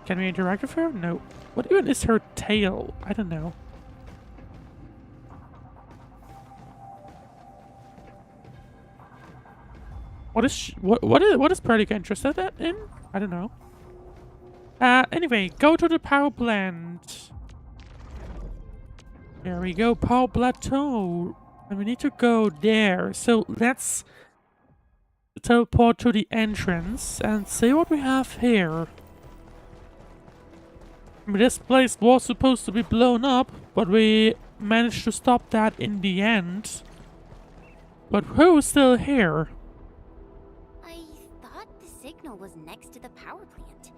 Can we interact with her? No. What even is her tail? I don't know. What is Perlica interested in? I don't know. Anyway, go to the power plant. There we go, power plateau. And we need to go there. So let's teleport to the entrance and see what we have here. I mean, this place was supposed to be blown up, but we managed to stop that in the end. But who's still here? I thought the signal was next to the power plant.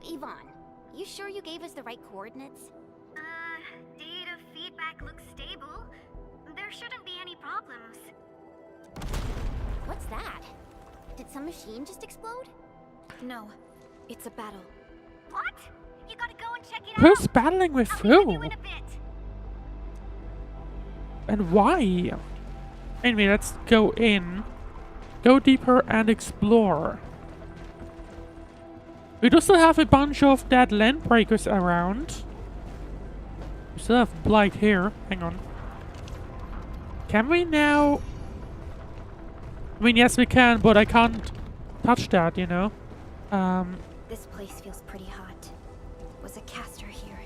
Yvonne, you sure you gave us the right coordinates? Data feedback looks stable. There shouldn't be any problems. What's that? Did some machine just explode? No, it's a battle. What? You gotta go and check it out. Who's battling with I'll be with who? you in a bit. And why? Anyway, let's go in. Go deeper and explore. We do still have a bunch of dead land breakers around. We still have Blight here. Hang on. Can we now... I mean, yes we can, but I can't touch that, you know? This place feels pretty hot. Was a caster here?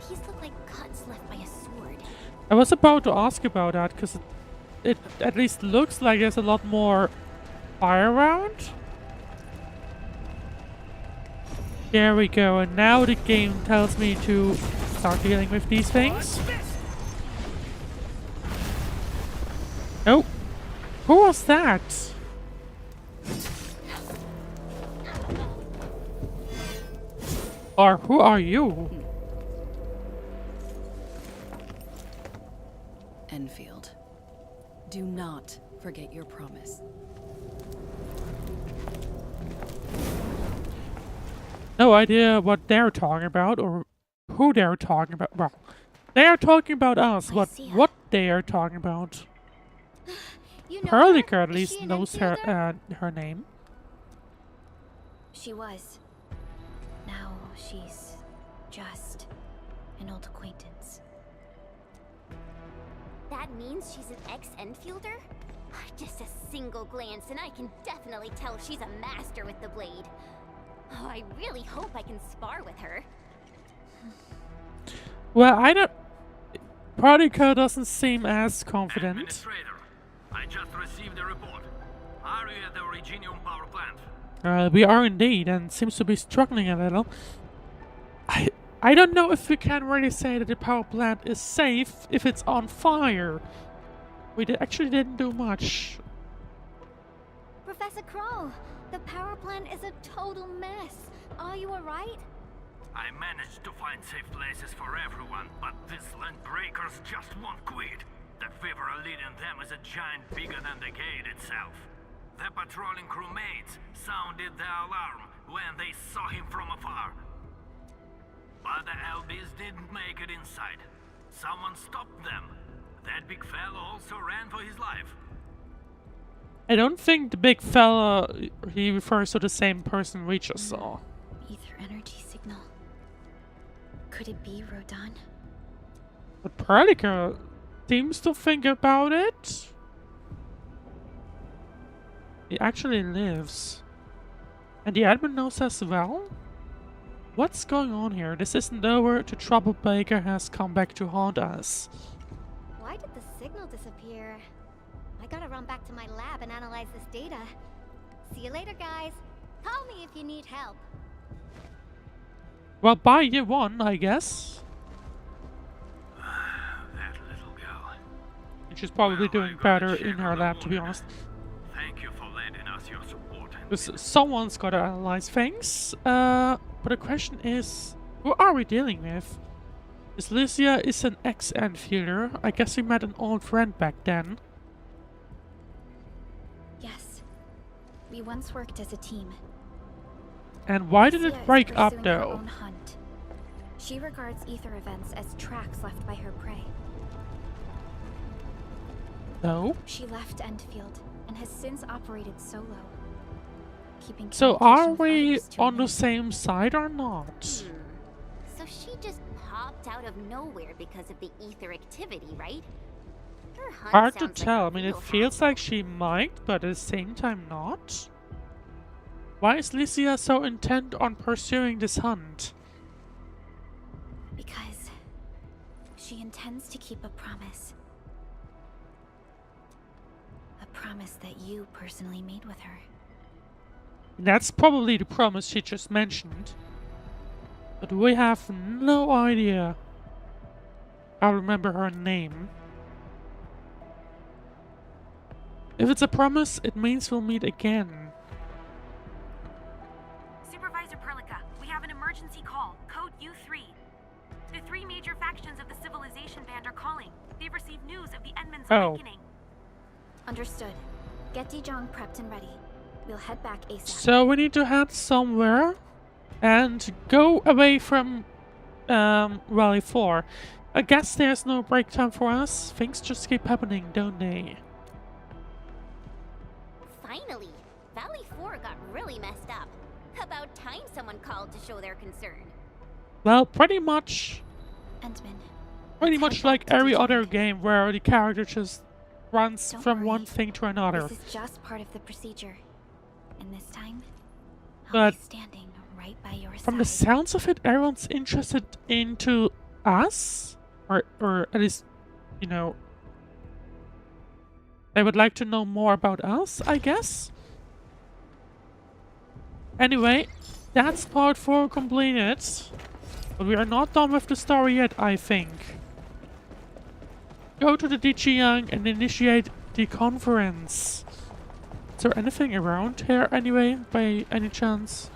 These look like cuts left by a sword. I was about to ask about that, because it at least looks like there's a lot more fire around. There we go, and now the game tells me to start dealing with these things. Oh! Who was that? Or who are you? Endfield, do not forget your promise. No idea what they're talking about or who they're talking about. Well, they are talking about us, but what they are talking about. You know Perlica her? at Is least she an knows Enfielder? her name. She was. Now she's just an old acquaintance. That means she's an ex-Enfielder? Just a single glance and I can definitely tell she's a master with the blade. Oh, I really hope I can spar with her. Well, I don't... Perlica doesn't seem as confident. Administrator, I just received a report. Are you at the Reginium power plant? We are indeed, and seems to be struggling a little. I don't know if we can really say that the power plant is safe if it's on fire. We actually didn't do much. Professor Crow, the power plant is a total mess. Are you alright? I managed to find safe places for everyone, but these land breakers just won't quit. The fever leading them is a giant bigger than the gate itself. The patrolling crewmates sounded the alarm when they saw him from afar. But the LBs didn't make it inside. Someone stopped them. That big fellow also ran for his life. I don't think the big fella, he refers to the same person we just saw. Ether energy signal. Could it be Rodan? But Perlica seems to think about it. He actually lives. And the admin knows as well? What's going on here? This isn't over. The troublemaker has come back to haunt us. Why did the signal disappear? I gotta run back to my lab and analyze this data. See you later, guys. Call me if you need help. Well, by year one, I guess. That little girl. And she's probably doing better in her lab, to be honest. Thank you for lending us your support. Because someone's gotta analyze things. But the question is, who are we dealing with? This Lycia is an ex-Enfielder. I guess we met an old friend back then. Yes. We once worked as a team. And why did Lycia it is break up pursuing her though? own hunt. She regards ether events as tracks left by her prey. No? She left Endfield and has since operated solo. Keeping So are communication with we others to on the remain. same side or not? So she just popped out of nowhere because of the ether activity, right? Her hunt Hard to sounds like tell. a I mean, it real feels hassle. like she might, but at the same time not. Why is Lycia so intent on pursuing this hunt? Because she intends to keep a promise. A promise that you personally made with her. That's probably the promise she just mentioned. But we have no idea. I'll remember her name. If it's a promise, it means we'll meet again. Supervisor Perlica, we have an emergency call. Code U3. The 3 major factions of the Civilization Band are calling. They've received news of the Endman's awakening. Understood. Get Dijong prepped and ready. We'll head back ASAP. So we need to head somewhere and go away from Rally 4. I guess there's no break time for us. Things just keep happening, don't they? Finally, Valley 4 got really messed up. About time someone called to show their concern. Well, pretty much Endman. Pretty much like every other game where the character just runs Don't from worry. one thing to another. This is just part of the procedure. And this time, I'll But be standing right by your from the side. sounds of it, everyone's interested into us, or at least, you know, they would like to know more about us, I guess. Anyway, that's part 4 completed, but we are not done with the story yet, I think. Go to the Dijiang and initiate the conference. Is there anything around here anyway, by any chance?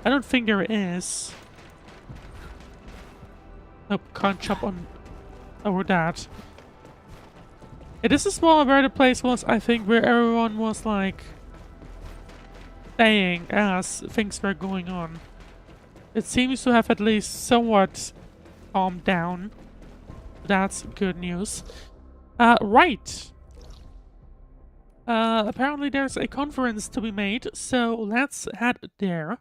I don't think there is. Nope, can't jump on over that. This is more where the place was, I think, where everyone was like staying as things were going on. It seems to have at least somewhat calmed down. That's good news. Right. Apparently there's a conference to be made, so let's head there.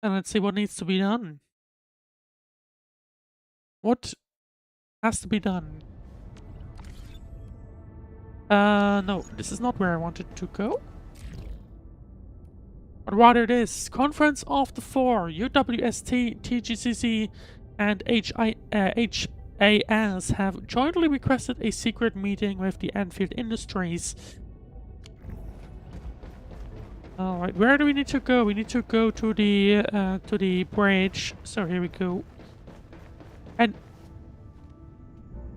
And let's see what needs to be done. What has to be done? No, this is not where I wanted to go. But rather it is Conference of the Four, UWST, TGCC, and HAS have jointly requested a secret meeting with the Endfield Industries. Alright, where do we need to go? We need to go to the bridge. So here we go. And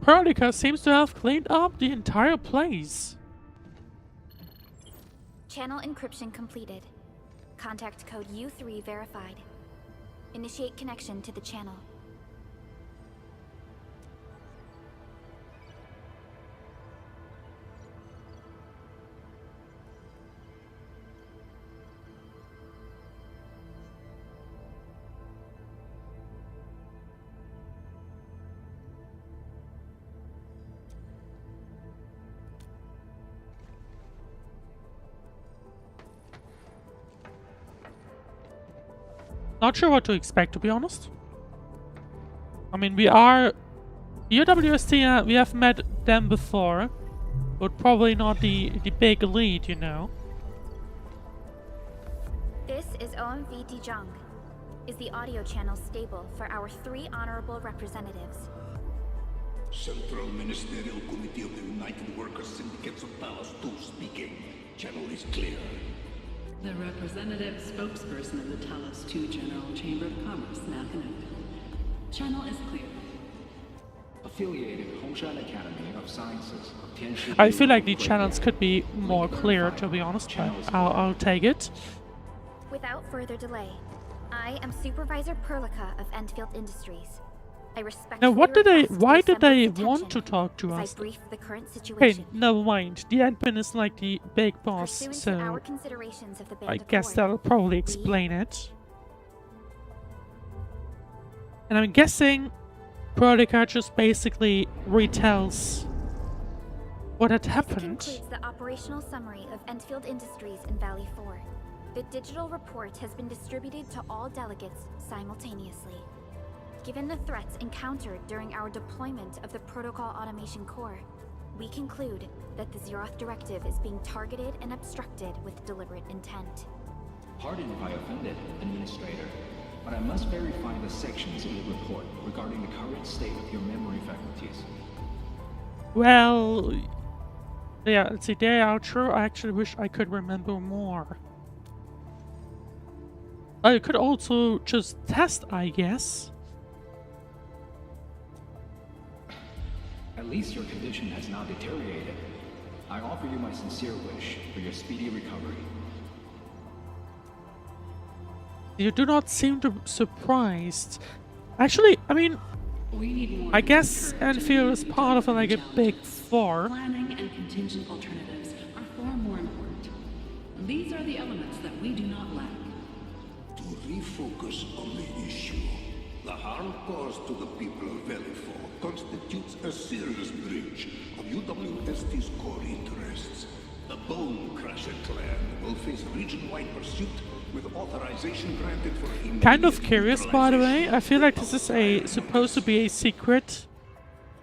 Perlica seems to have cleaned up the entire place. Channel encryption completed. Contact code U3 verified. Initiate connection to the channel. Not sure what to expect, to be honest. I mean, we are UWST. We have met them before, but probably not the big lead, you know. This is OMV Dijong. Is the audio channel stable for our 3 honorable representatives? Central Ministerial Committee of the United Workers Syndicates of Talos 2 speaking. Channel is clear. The representative spokesperson of the Talos 2 General Chamber of Commerce now connected. Channel is clear. Affiliated Hongshan Academy of Sciences. I feel like the channels could be more clear, to be honest, but I'll take it. Without further delay, I am Supervisor Perlica of Endfield Industries. I respectfully Now, why did they assemble want attention to talk to as us? I brief the current Hey, situation. never mind. The admin is like the big boss, Pursuant so to our considerations of the Band I of guess Four, that'll probably explain it. And I'm guessing Perlica just basically retells what had happened. This concludes the operational summary of Endfield Industries in Valley 4. The digital report has been distributed to all delegates simultaneously. Given the threats encountered during our deployment of the Protocol Automation Core, we conclude that the Zeroth Directive is being targeted and obstructed with deliberate intent. Pardon if I offended, Administrator, but I must verify the sections in the report regarding the current state of your memory faculties. Well, yeah, let's see, they are true. I actually wish I could remember more. I could also just test, I guess. At least your condition has not deteriorated. I offer you my sincere wish for your speedy recovery. You do not seem to be surprised. Actually, I mean, I guess Endfield is part of like a big four. Planning and contingent alternatives are far more important. These are the elements that we do not lack. To refocus on the issue, the harm caused to the people of Valley 4 constitutes a serious breach of UWST's core interests. The Bone Crusher clan will face region-wide pursuit with authorization granted for immediate Kind of curious, by the way. I feel like this is supposed to be a secret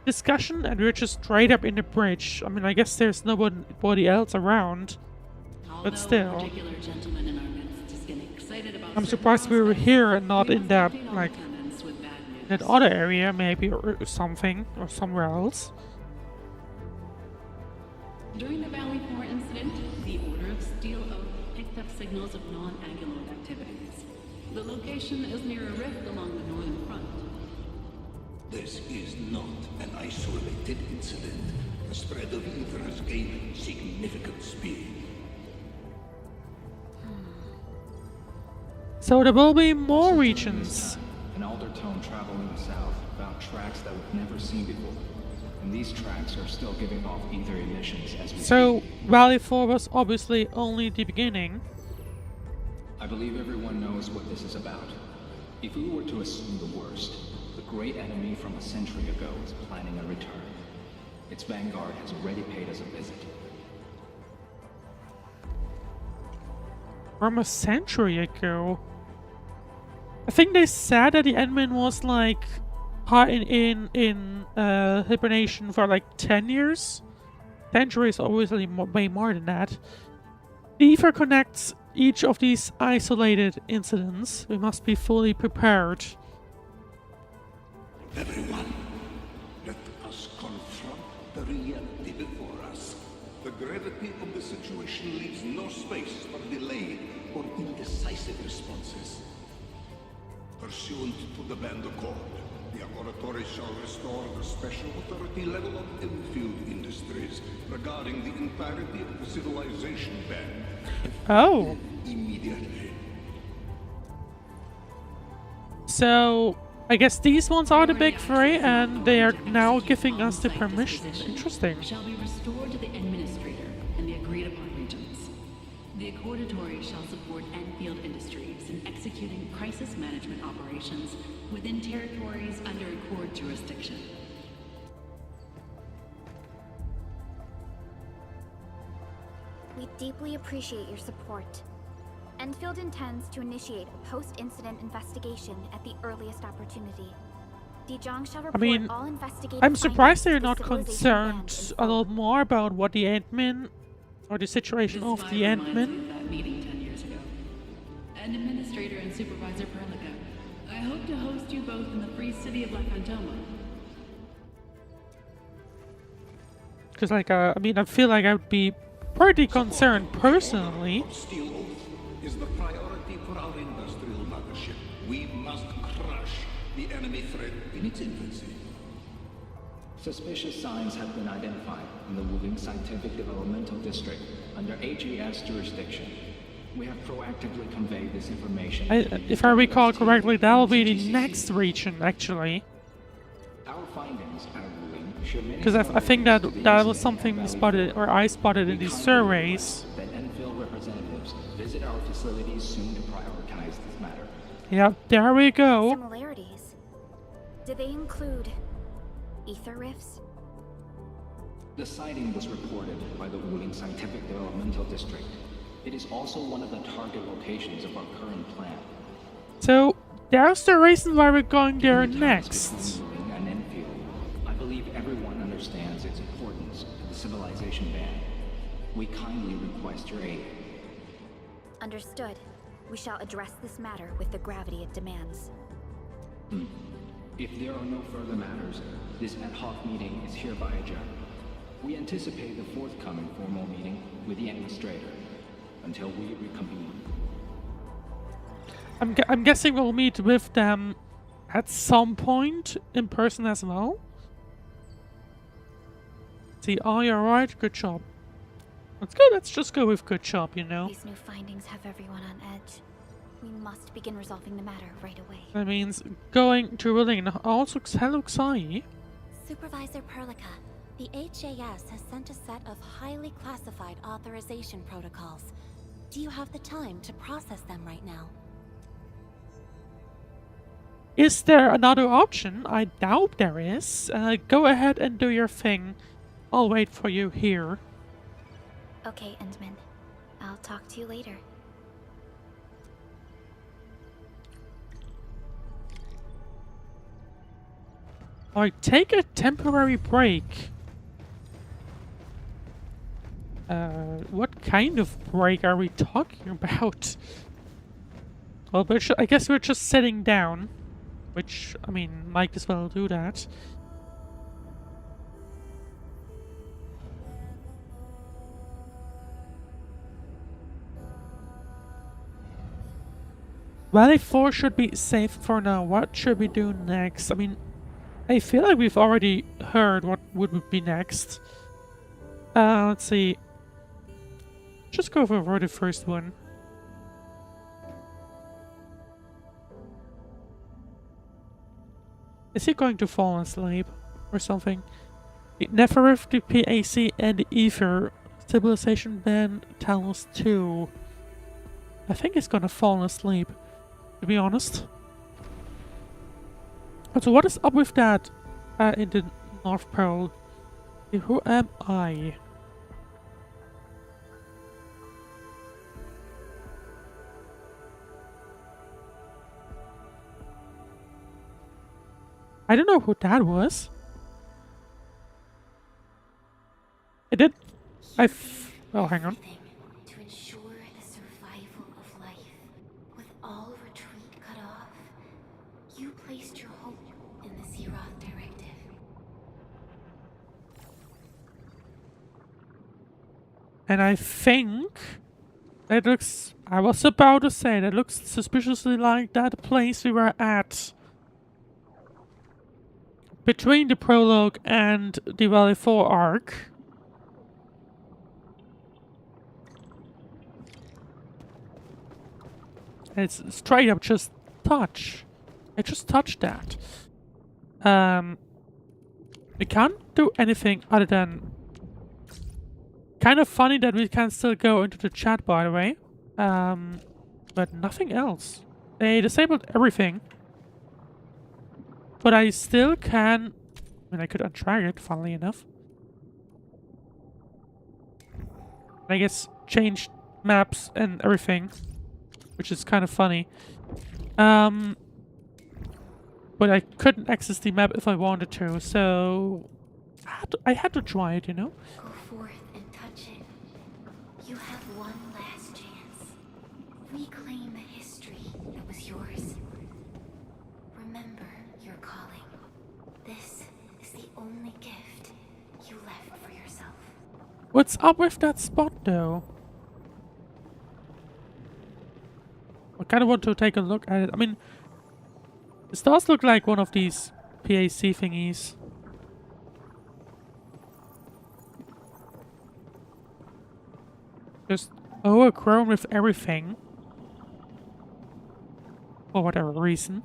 discussion, and we're just straight up in the bridge. I mean, I guess there's nobody else around, but still. I'm surprised we were here and not in that, like, that other area, maybe, or something, or somewhere else. During the Valley 4 incident, the Order of Steel Oak picked up signals of non-Anguloid activities. The location is near a rift along the northern front. This is not an isolated incident. The spread of ether has gained significant speed. So there will be more regions. An Aldertone traveling south found tracks that we've never seen before. And these tracks are still giving off ether emissions as we So speak. Valley 4 was obviously only the beginning. I believe everyone knows what this is about. If we were to assume the worst, the great enemy from a century ago is planning a return. Its vanguard has already paid us a visit. From a century ago. I think they said that the Endman was like in hibernation for like 10 years. Centuries is obviously way more than that. The ether connects each of these isolated incidents. We must be fully prepared. Everyone, let us confront the reality before us. The gravity of the situation leaves no space for delayed or indecisive responses. Pursuant to the Band Accord, the Laboratory shall restore the special authority level of Endfield Industries regarding the entirety of the civilization band. Oh. Immediately. So, I guess these ones are the big three, and they are now giving us the permission. Interesting. Shall be restored to the Administrator and the agreed-upon regions. The Accordatory shall support Endfield Industries in executing crisis management operations within territories under Accord jurisdiction. We deeply appreciate your support. Endfield intends to initiate a post-incident investigation at the earliest opportunity. Dejong shall report all investigative I'm surprised they're findings not to the Civilization concerned a lot more about what the admin, or the situation of the admin. That meeting 10 years ago. And Administrator and Supervisor Perlica, I hope to host you both in the free city of La Fantoma. Because, like, I mean, I feel like I would be pretty concerned personally. Steel Oath is the priority for our industrial mothership. We must crush the enemy threat in its infancy. Suspicious signs have been identified in the Wuling Scientific Developmental District under AGS jurisdiction. We have proactively conveyed this information. If I recall correctly, that will be the next region, actually. Our findings at Wuling show many Because I think that was something we spotted, or I spotted in these surveys. that Endfield representatives visit our facilities soon to prioritize this matter. Yeah, there we go. Similarities. Do they include ether rifts? The sighting was reported by the Wuling Scientific Developmental District. It is also one of the target locations of our current plan. So, there's the reason why we're going there In the times next. between Wuling and Endfield, I believe everyone understands its importance to the civilization band. We kindly request your aid. Understood. We shall address this matter with the gravity it demands. If there are no further matters, this ad hoc meeting is hereby adjourned. We anticipate the forthcoming formal meeting with the administrator until we reconvene. I'm guessing we'll meet with them at some point in person as well. See, oh, you're right. Good job. Let's go. Let's just go with good job, you know. These new findings have everyone on edge. We must begin resolving the matter right away. That means going to Wuling and also hello, Xai. Supervisor Perlica, the HAS has sent a set of highly classified authorization protocols. Do you have the time to process them right now? Is there another option? I doubt there is. Go ahead and do your thing. I'll wait for you here. Okay, Endman. I'll talk to you later. Alright, take a temporary break. What kind of break are we talking about? Well, I guess we're just sitting down. Which, I mean, might as well do that. Valley 4 should be safe for now. What should we do next? I mean, I feel like we've already heard what would be next. Let's see. Just go for the first one. Is he going to fall asleep or something? The Nefarith, the PAC, and the Ether Civilization Band tell us too. I think he's gonna fall asleep, to be honest. So what is up with that in the North Pole? Who am I? I don't know who that was. It did. Well, hang on. To ensure the survival of life, with all retreat cut off, you placed your hope in the Zeroth Directive. And I think that looks. I was about to say that looks suspiciously like that place we were at. Between the prologue and the Valley 4 arc. It's straight up just touch. I just touched that. We can't do anything other than... Kind of funny that we can still go into the chat, by the way. But nothing else. They disabled everything. But I still can... I mean, I could untrack it, funnily enough. I guess change maps and everything. Which is kind of funny. But I couldn't access the map if I wanted to, so... I had to try it, you know? Go forth and touch it. You have one last chance. Reclaim the history that was yours. Remember your calling. This is the only gift you left for yourself. What's up with that spot, though? I kind of want to take a look at it. I mean, this does look like one of these PAC thingies. Just overgrown with everything. For whatever reason.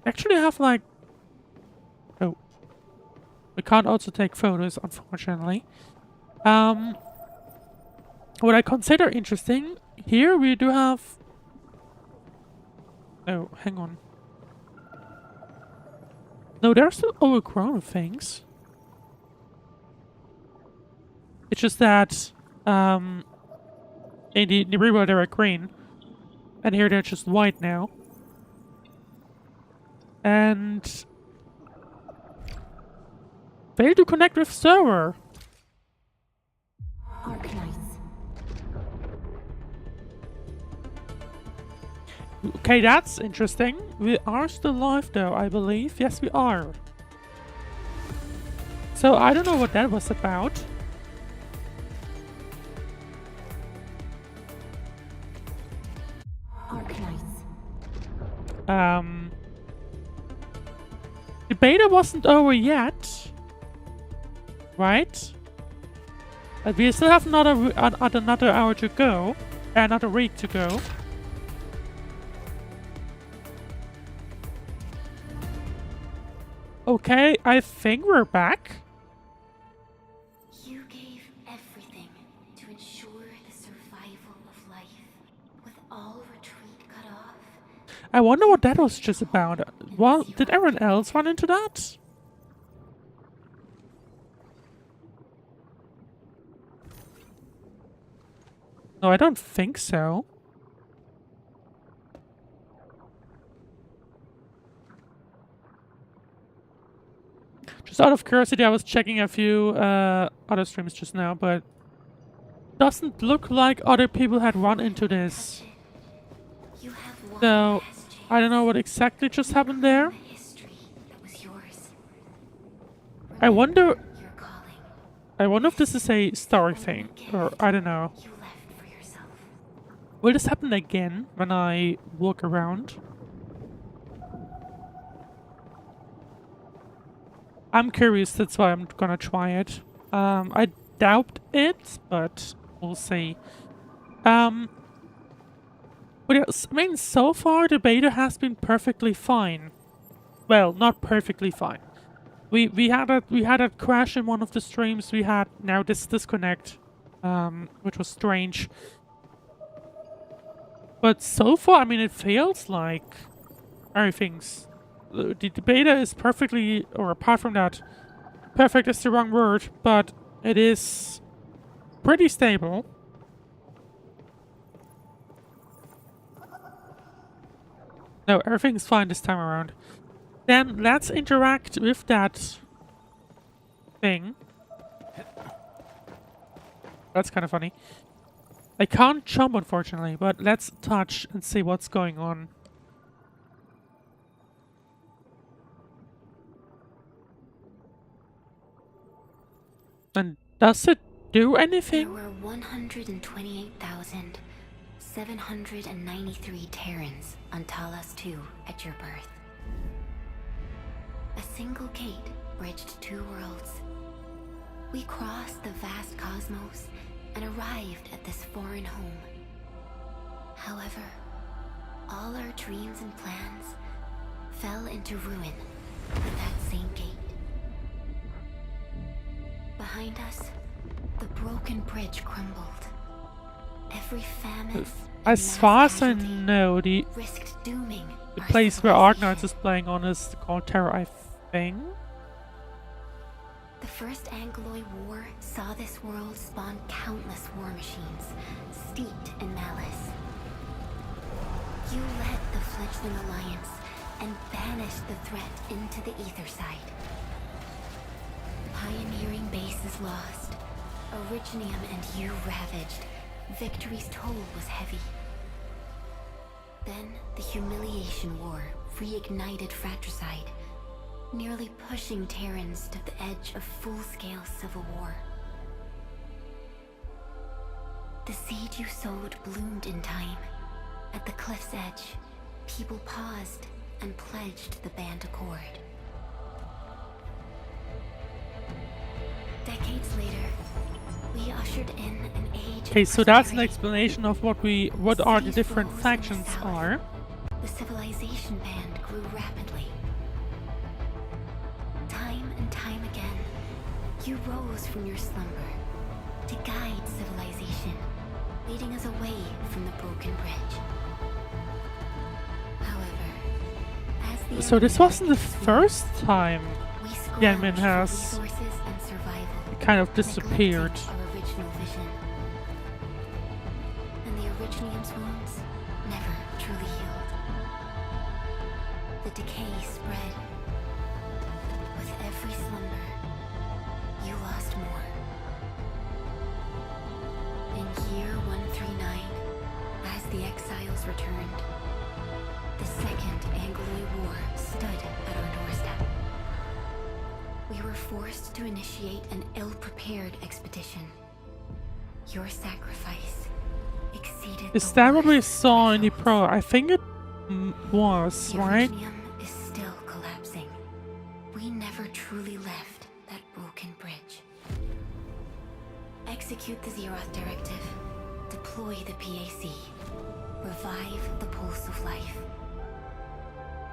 Actually have like... Oh. We can't also take photos, unfortunately. What I consider interesting, here we do have... Oh, hang on. No, they're still overgrown things. It's just that, In the real world they were green. And here they're just white now. And... fail to connect with server. Arknights. Okay, that's interesting. We are still alive though, I believe. Yes, we are. So I don't know what that was about. Arknights. The beta wasn't over yet. Right? But we still have another hour to go. Another week to go. Okay, I think we're back. You gave everything to ensure the survival of life. With all retreat cut off. I wonder what that was just about. Well, did everyone else run into that? No, I don't think so. Just out of curiosity, I was checking a few other streams just now, but doesn't look like other people had run into this. So, I don't know what exactly just happened there. I wonder if this is a story thing, or I don't know. Will this happen again when I walk around? I'm curious, that's why I'm gonna try it. I doubt it, but we'll see. But yes, I mean, so far the beta has been perfectly fine. Well, not perfectly fine. We had a crash in one of the streams. We had now this disconnect, which was strange. But so far, I mean, it feels like everything's... The beta is perfectly, or apart from that, perfect is the wrong word, but it is pretty stable. No, everything's fine this time around. Then let's interact with that thing. That's kind of funny. I can't jump, unfortunately, but let's touch and see what's going on. And does it do anything? There were 128,793 Terrans on Talos 2 at your birth. A single gate bridged two worlds. We crossed the vast cosmos and arrived at this foreign home. However, all our dreams and plans fell into ruin at that same gate. Behind us, the broken bridge crumbled. Every famine, as far as I know, the place where Arknights is playing on is called Terra, I think. The First Angloid War saw this world spawn countless war machines, steeped in malice. You led the fledgling alliance and banished the threat into the ether side. Pioneering base is lost. Originium and you ravaged. Victory's toll was heavy. Then the Humiliation War reignited fratricide, nearly pushing Terrans to the edge of full-scale civil war. The seed you sowed bloomed in time. At the cliff's edge, people paused and pledged the Band Accord. Decades later, we ushered in an age. Okay, so that's an explanation of what are the different factions are. The civilization band grew rapidly. Time and time again, you rose from your slumber to guide civilization, leading us away from the broken bridge. However, as the So this wasn't the first time the admin has kind of disappeared. our original vision. And Endman's wounds never truly healed. The decay spread. With every slumber, you lost more. In year 139, as the exiles returned, the Second Anglo War stood at our doorstep. We were forced to initiate an ill-prepared expedition. Your sacrifice exceeded. Is that what we saw in the pro? I think it was, the right? Iridium is still collapsing. We never truly left that broken bridge. Execute the Zeroth Directive. Deploy the PAC. Revive the pulse of life.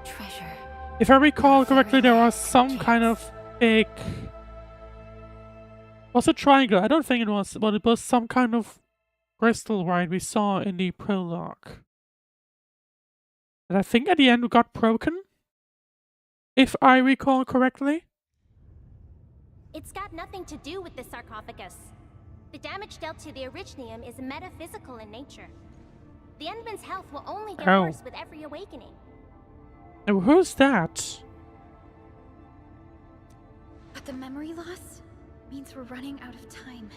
Treasure. If I recall correctly, there was some kind of big... Was it triangle? I don't think it was, but it was some kind of crystal, right, we saw in the prologue. And I think at the end it got broken? If I recall correctly? It's got nothing to do with the sarcophagus. The damage dealt to the Iridium is metaphysical in nature. The Endman's health will only get worse with every awakening. Now, who's that? But the memory loss means we're running out of time.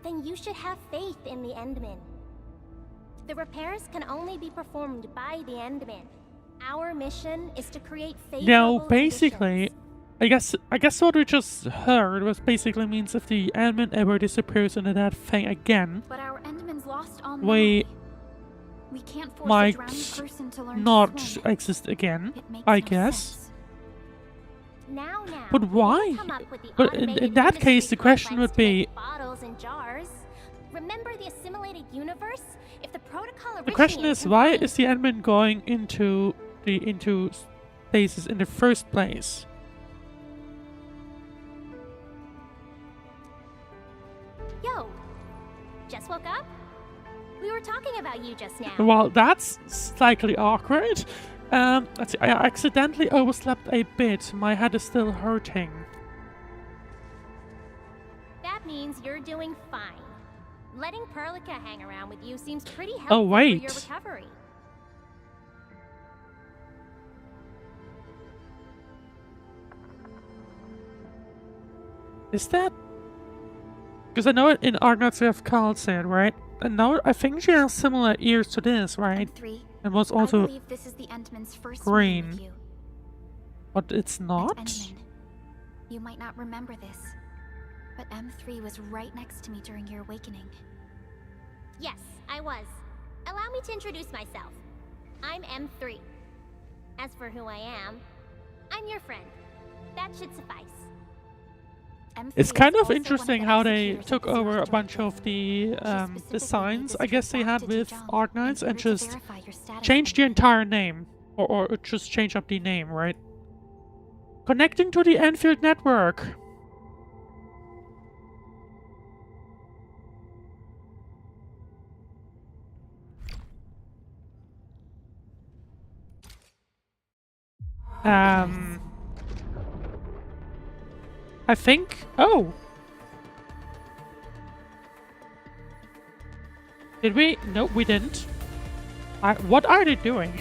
Then you should have faith in the Endman. The repairs can only be performed by the Endman. Our mission is to create favorable Now, basically, I guess what we just heard was basically means if the Endman ever disappears into that thing again, But our Endman's lost all we can't force might a drowning person to learn not to swim. exist again, It makes I no guess. sense. Now, But why? But in that case, the question would be, bottles and jars. Remember the assimilated universe? If the protocol the question originated is, why is the Endman going into stasis in the first place? Yo, just woke up? We were talking about you just now. Well, that's slightly awkward. Let's see, I accidentally overslept a bit. My head is still hurting. That means you're doing fine. Letting Perlica hang around with you seems pretty helpful for wait. your recovery. Is that... Because I know in Arknights we have Kal'Tsin, right? And now I think she has similar ears to this, right? And was I also believe this is the Endman's first green. meeting with you. But it's not? Endman, you might not remember this, but M3 was right next to me during your awakening. Yes, I was. Allow me to introduce myself. I'm M3. As for who I am, I'm your friend. That should suffice. It's kind of interesting how they took over a bunch of the designs I guess they had with Arknights and just changed the entire name. Or just change up the name, right? Connecting to the Endfield network. I think... Oh! Did we? No, we didn't. What are they doing?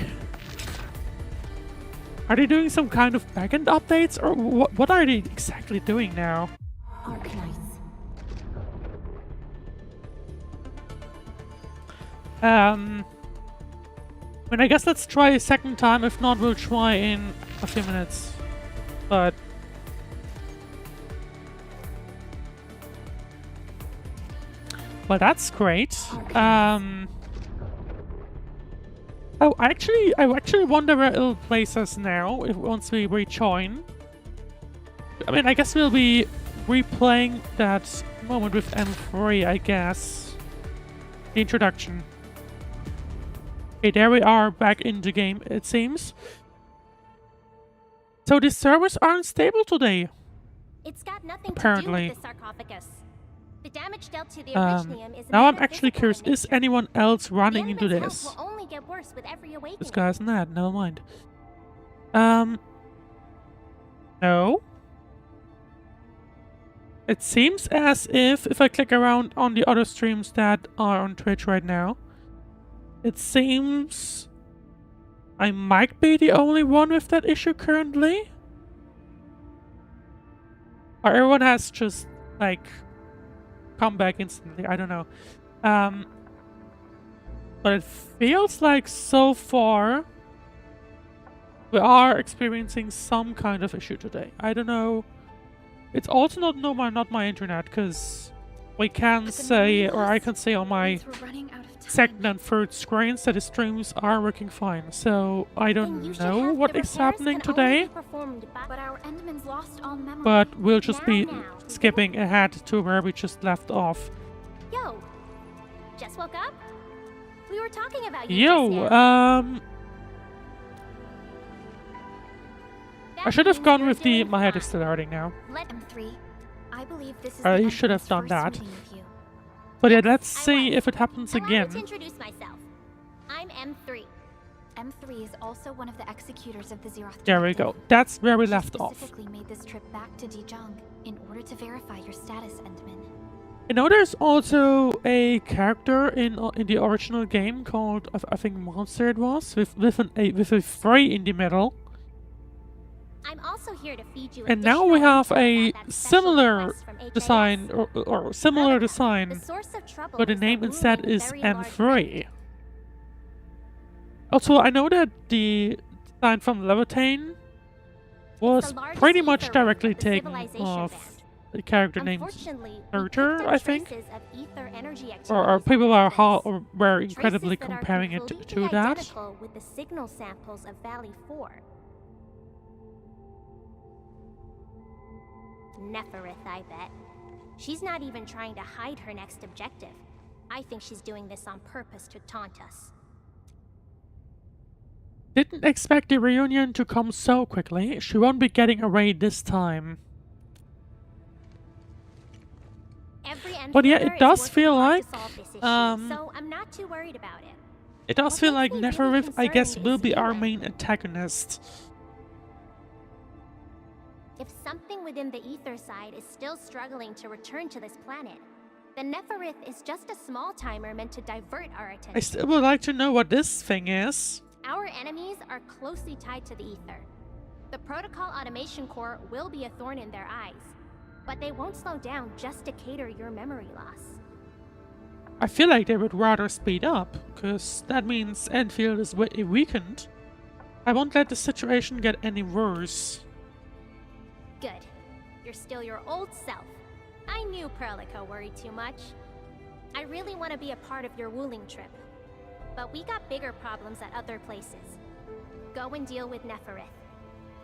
Are they doing some kind of backend updates? Or what are they exactly doing now? Arknights. I guess let's try a second time. If not, we'll try in a few minutes. But... Well, that's great. Oh, I actually wonder where it'll place us now once we rejoin. I mean, I guess we'll be replaying that moment with M3, I guess. The introduction. Okay, there we are back in the game, it seems. So the servers aren't stable today. It's got nothing Apparently. to do with the sarcophagus. The damage dealt to the Iridium is Now I'm actually curious, is anyone else running into this? will only get worse with every awakening. This guy's not, never mind. No. It seems as if I click around on the other streams that are on Twitch right now, It seems I might be the only one with that issue currently. Or everyone has just, like, come back instantly. I don't know. But it feels like so far we are experiencing some kind of issue today. I don't know. It's also not my internet, because we can say, or I can say on my second and third screens that the streams are working fine. So I don't know what is happening today. But our Endmans lost all memory. But we'll just be skipping ahead to where we just left off. Yo, just woke up? We were talking about you Yo, just now. I should have gone with the. My head is still hurting now. Let M3. I believe this is I should have done that. But yeah, let's see if it happens Allow me again. to introduce myself. I'm M3. M3 is also one of the executors of the Zeroth. There we go. That's where we left off. Specifically made this trip back to Dijiang in order to verify your status, Endman. You know, there's also a character in the original game called I think Monster it was with a 3 in the middle. I'm also here to feed you. And now we have a similar design or similar design, but the name instead is M3. Also, I know that the design from Levitain was pretty much directly taken off the character named Surtur, I think. Or people were incredibly comparing it to that. With the signal samples of Valley 4. Nefarith, I bet. She's not even trying to hide her next objective. I think she's doing this on purpose to taunt us. Didn't expect the reunion to come so quickly. She won't be getting away this time. But yeah, it does feel like so I'm not too worried about it. It does feel like Nefarith, I guess, will be our main antagonist. If something within the ether side is still struggling to return to this planet, then Nefarith is just a small timer meant to divert our attention. I still would like to know what this thing is. Our enemies are closely tied to the ether. The Protocol Automation Core will be a thorn in their eyes, but they won't slow down just to cater your memory loss. I feel like they would rather speed up, because that means Endfield is weakened. I won't let the situation get any worse. Good. You're still your old self. I knew Perlica worried too much. I really want to be a part of your Wuling trip. But we got bigger problems at other places. Go and deal with Nefarith.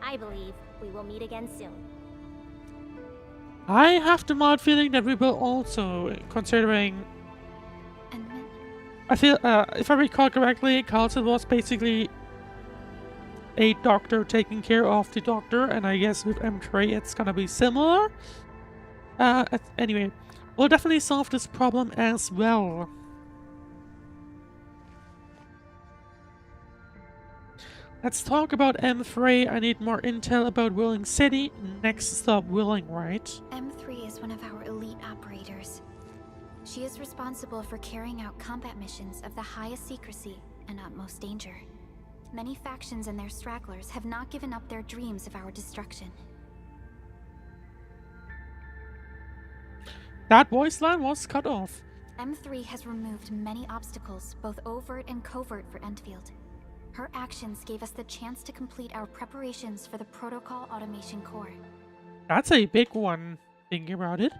I believe we will meet again soon. I have the mild feeling that we will also, considering... I feel, if I recall correctly, Carlton was basically a doctor taking care of the doctor, and I guess with M3 it's gonna be similar. Anyway, we'll definitely solve this problem as well. Let's talk about M3. I need more intel about Wuling City. Next stop, Wuling, right? M3 is one of our elite operators. She is responsible for carrying out combat missions of the highest secrecy and utmost danger. Many factions and their stragglers have not given up their dreams of our destruction. That voice line was cut off. M3 has removed many obstacles, both overt and covert, for Endfield. Her actions gave us the chance to complete our preparations for the Protocol Automation Core. That's a big one, thinking about it.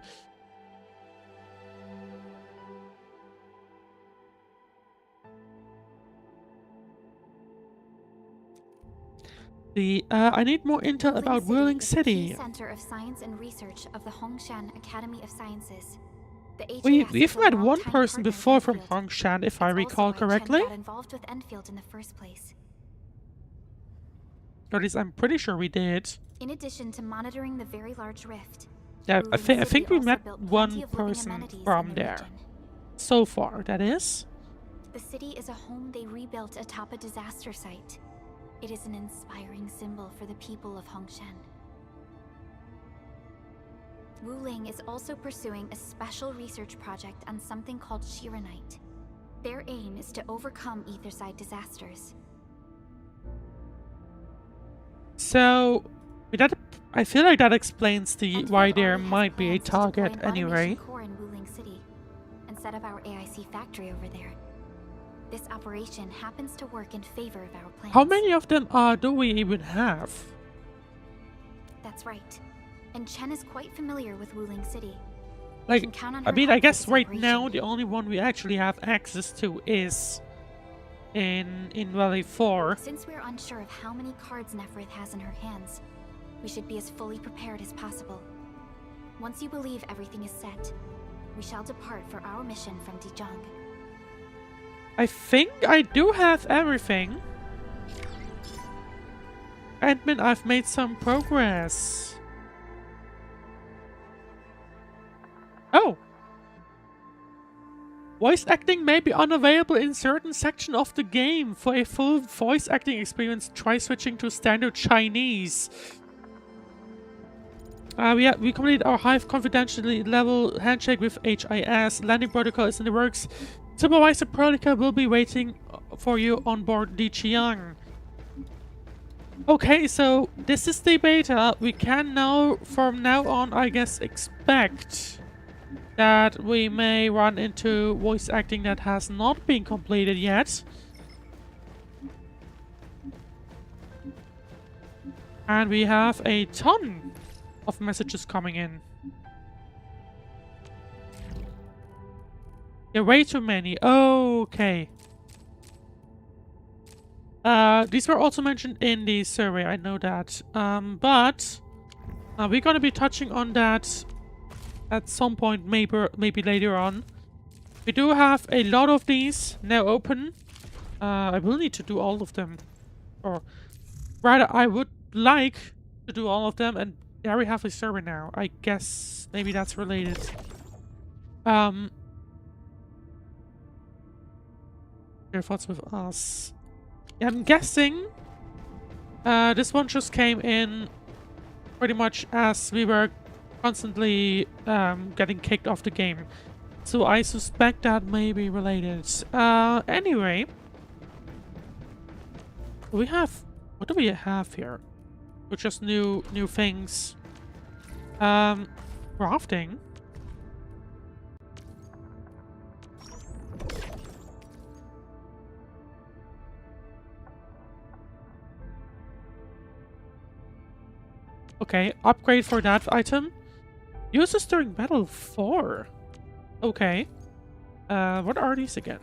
I need more intel about Wuling City. The Center of Science and Research of the Hongshan Academy of Sciences. We've met one person before from Hongshan, if I recall correctly. Got involved with Endfield in the first place. Or at least I'm pretty sure we did. In addition to monitoring the very large rift. Yeah, I think we met one person from there. So far, that is. The city is a home they rebuilt atop a disaster site. It is an inspiring symbol for the people of Hongshan. Wuling is also pursuing a special research project on something called Shiranite. Their aim is to overcome Etherside disasters. So, I feel like that explains the Endfield why there already has might be a plans to deploy target an anyway. automation core in Wuling City, and set up our AIC factory over there. This operation happens to work in favor of our plans. How many of them do we even have? That's right. And Chen is quite familiar with Wuling City. Like, can count on I her mean, help I with guess this right operation. now the only one we actually have access to is in Valley 4. Since we're unsure of how many cards Nefarith has in her hands, we should be as fully prepared as possible. Once you believe everything is set, we shall depart for our mission from Dijong. I think I do have everything. Admin, I've made some progress. Oh! Voice acting may be unavailable in certain sections of the game. For a full voice acting experience, try switching to standard Chinese. We completed our Hive confidentially level handshake with HIS. Landing protocol is in the works. Supervisor Prolica will be waiting for you on board the Chiang. Okay, so this is the beta. We can now, from now on, I guess, expect that we may run into voice acting that has not been completed yet. And we have a ton of messages coming in. There are way too many. Okay. These were also mentioned in the survey, I know that. But we're gonna be touching on that at some point, maybe later on. We do have a lot of these now open. I will need to do all of them. Or rather, I would like to do all of them, and there we have a server now. I guess maybe that's related. Your thoughts with us? Yeah, I'm guessing this one just came in pretty much as we were constantly getting kicked off the game. So I suspect that may be related. Anyway. What do we have here? With just new things. Crafting. Okay, upgrade for that item. Uses during battle 4. Okay. What are these again?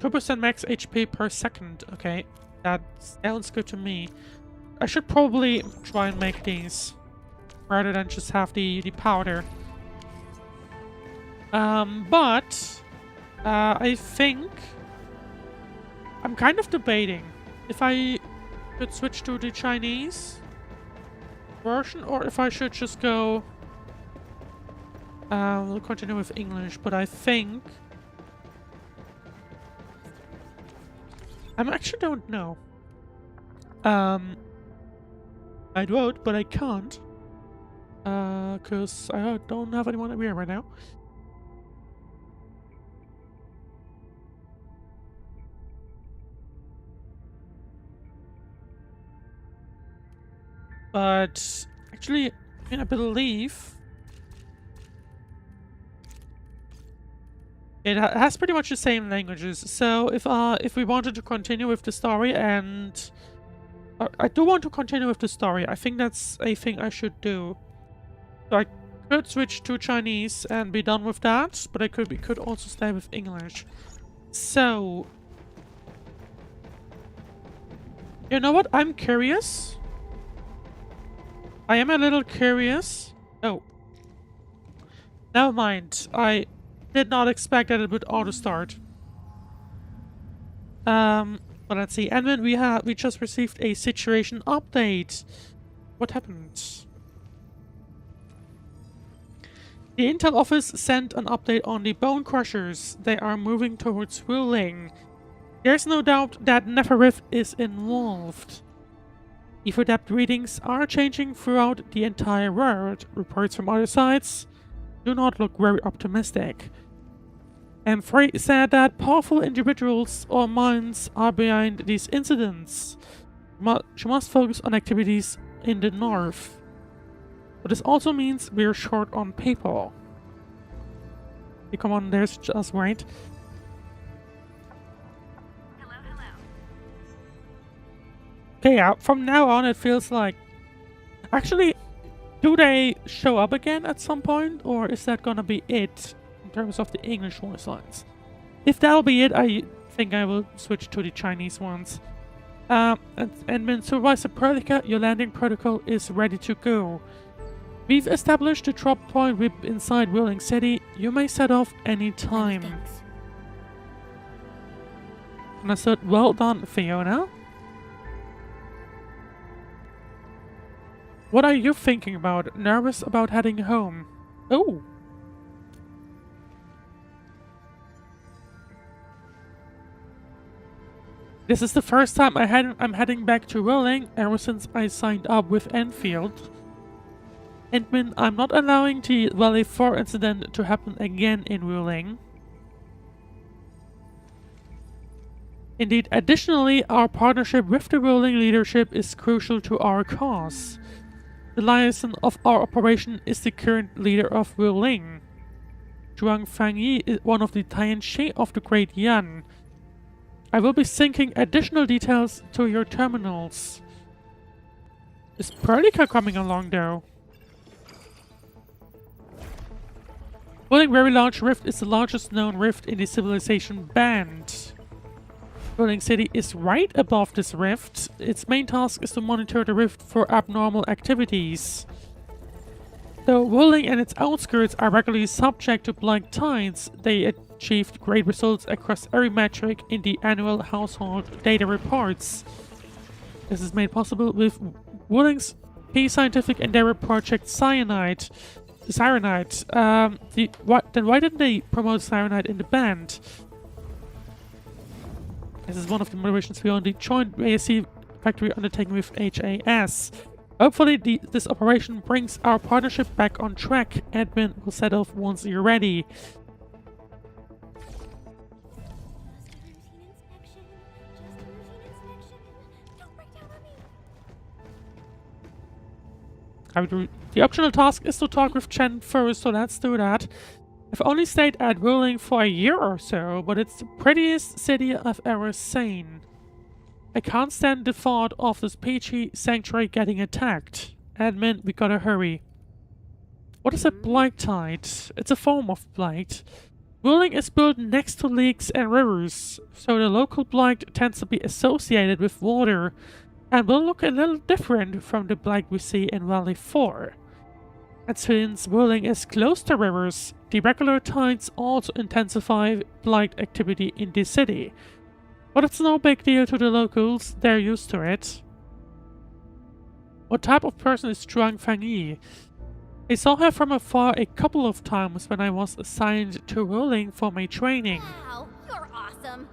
2% max HP per second. Okay, that sounds good to me. I should probably try and make these rather than just have the powder. But I think I'm kind of debating if I could switch to the Chinese version or if I should just go. We'll continue with English, but I think I actually don't know. I'd vote, but I can't. Cause I don't have anyone here right now. But actually, I believe it has pretty much the same languages. So if we wanted to continue with the story, and I do want to continue with the story, I think that's a thing I should do. So I could switch to Chinese and be done with that, but we could also stay with English. So you know what? I'm curious. I am a little curious. Oh. Never mind. I did not expect that it would auto-start. But let's see. And then we just received a situation update. What happened? The Intel office sent an update on the Bone Crushers. They are moving towards Wuling. There's no doubt that Nefarith is involved. Ether depth readings are changing throughout the entire world. Reports from other sites do not look very optimistic. And Frey said that powerful individuals or minds are behind these incidents. She must focus on activities in the north. But this also means we're short on people. Hey, come on, there's just right. Okay, yeah, from now on it feels like... Actually, do they show up again at some point? Or is that gonna be it in terms of the English voice lines? If that'll be it, I think I will switch to the Chinese ones. And Supervisor Perlica, your landing protocol is ready to go. We've established a drop point inside Wuling City. You may set off any time. And I said, well done, Fiona. What are you thinking about? Nervous about heading home? Oh. This is the first time I'm heading back to Wuling ever since I signed up with Endfield. Admin, I'm not allowing the Valley 4 incident to happen again in Wuling. Indeed, additionally, our partnership with the Wuling leadership is crucial to our cause. The liaison of our operation is the current leader of Wuling. Zhuang Fangyi is one of the Tianxi of the Great Yan. I will be syncing additional details to your terminals. Is Perlica coming along though? Wuling Very Large Rift is the largest known rift in the civilization band. Wuling City is right above this rift. Its main task is to monitor the rift for abnormal activities. Though Wuling and its outskirts are regularly subject to black tides, they achieved great results across every metric in the annual household data reports. This is made possible with Wuling's key scientific endeavor project Cyanide. Then why didn't they promote Cyanide in the band? This is one of the motivations beyond the joint ASC factory undertaking with HAS. Hopefully this operation brings our partnership back on track. Admin will set off once you're ready. The optional task is to talk with Chen first, so let's do that. I've only stayed at Wuling for a year or so, but it's the prettiest city I've ever seen. I can't stand the thought of this peachy sanctuary getting attacked. Admin, we gotta hurry. What is a blight tide? It's a form of blight. Wuling is built next to lakes and rivers, so the local blight tends to be associated with water and will look a little different from the blight we see in Valley 4. And since Wuling is close to rivers, the regular tides also intensify blight activity in the city. But it's no big deal to the locals, they're used to it. What type of person is Zhuang Fangyi? I saw her from afar a couple of times when I was assigned to Wuling for my training. Wow, you're awesome.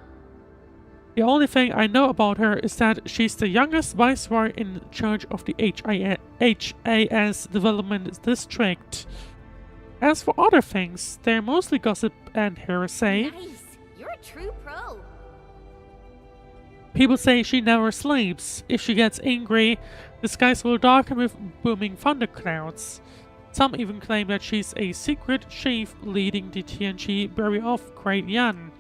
The only thing I know about her is that she's the youngest viceroy in charge of the HAS Development District. As for other things, they're mostly gossip and hearsay. Nice, you're a true pro. People say she never sleeps. If she gets angry, the skies will darken with booming thunderclouds. Some even claim that she's a secret chief leading the Tianqi Bureau of Great Yan.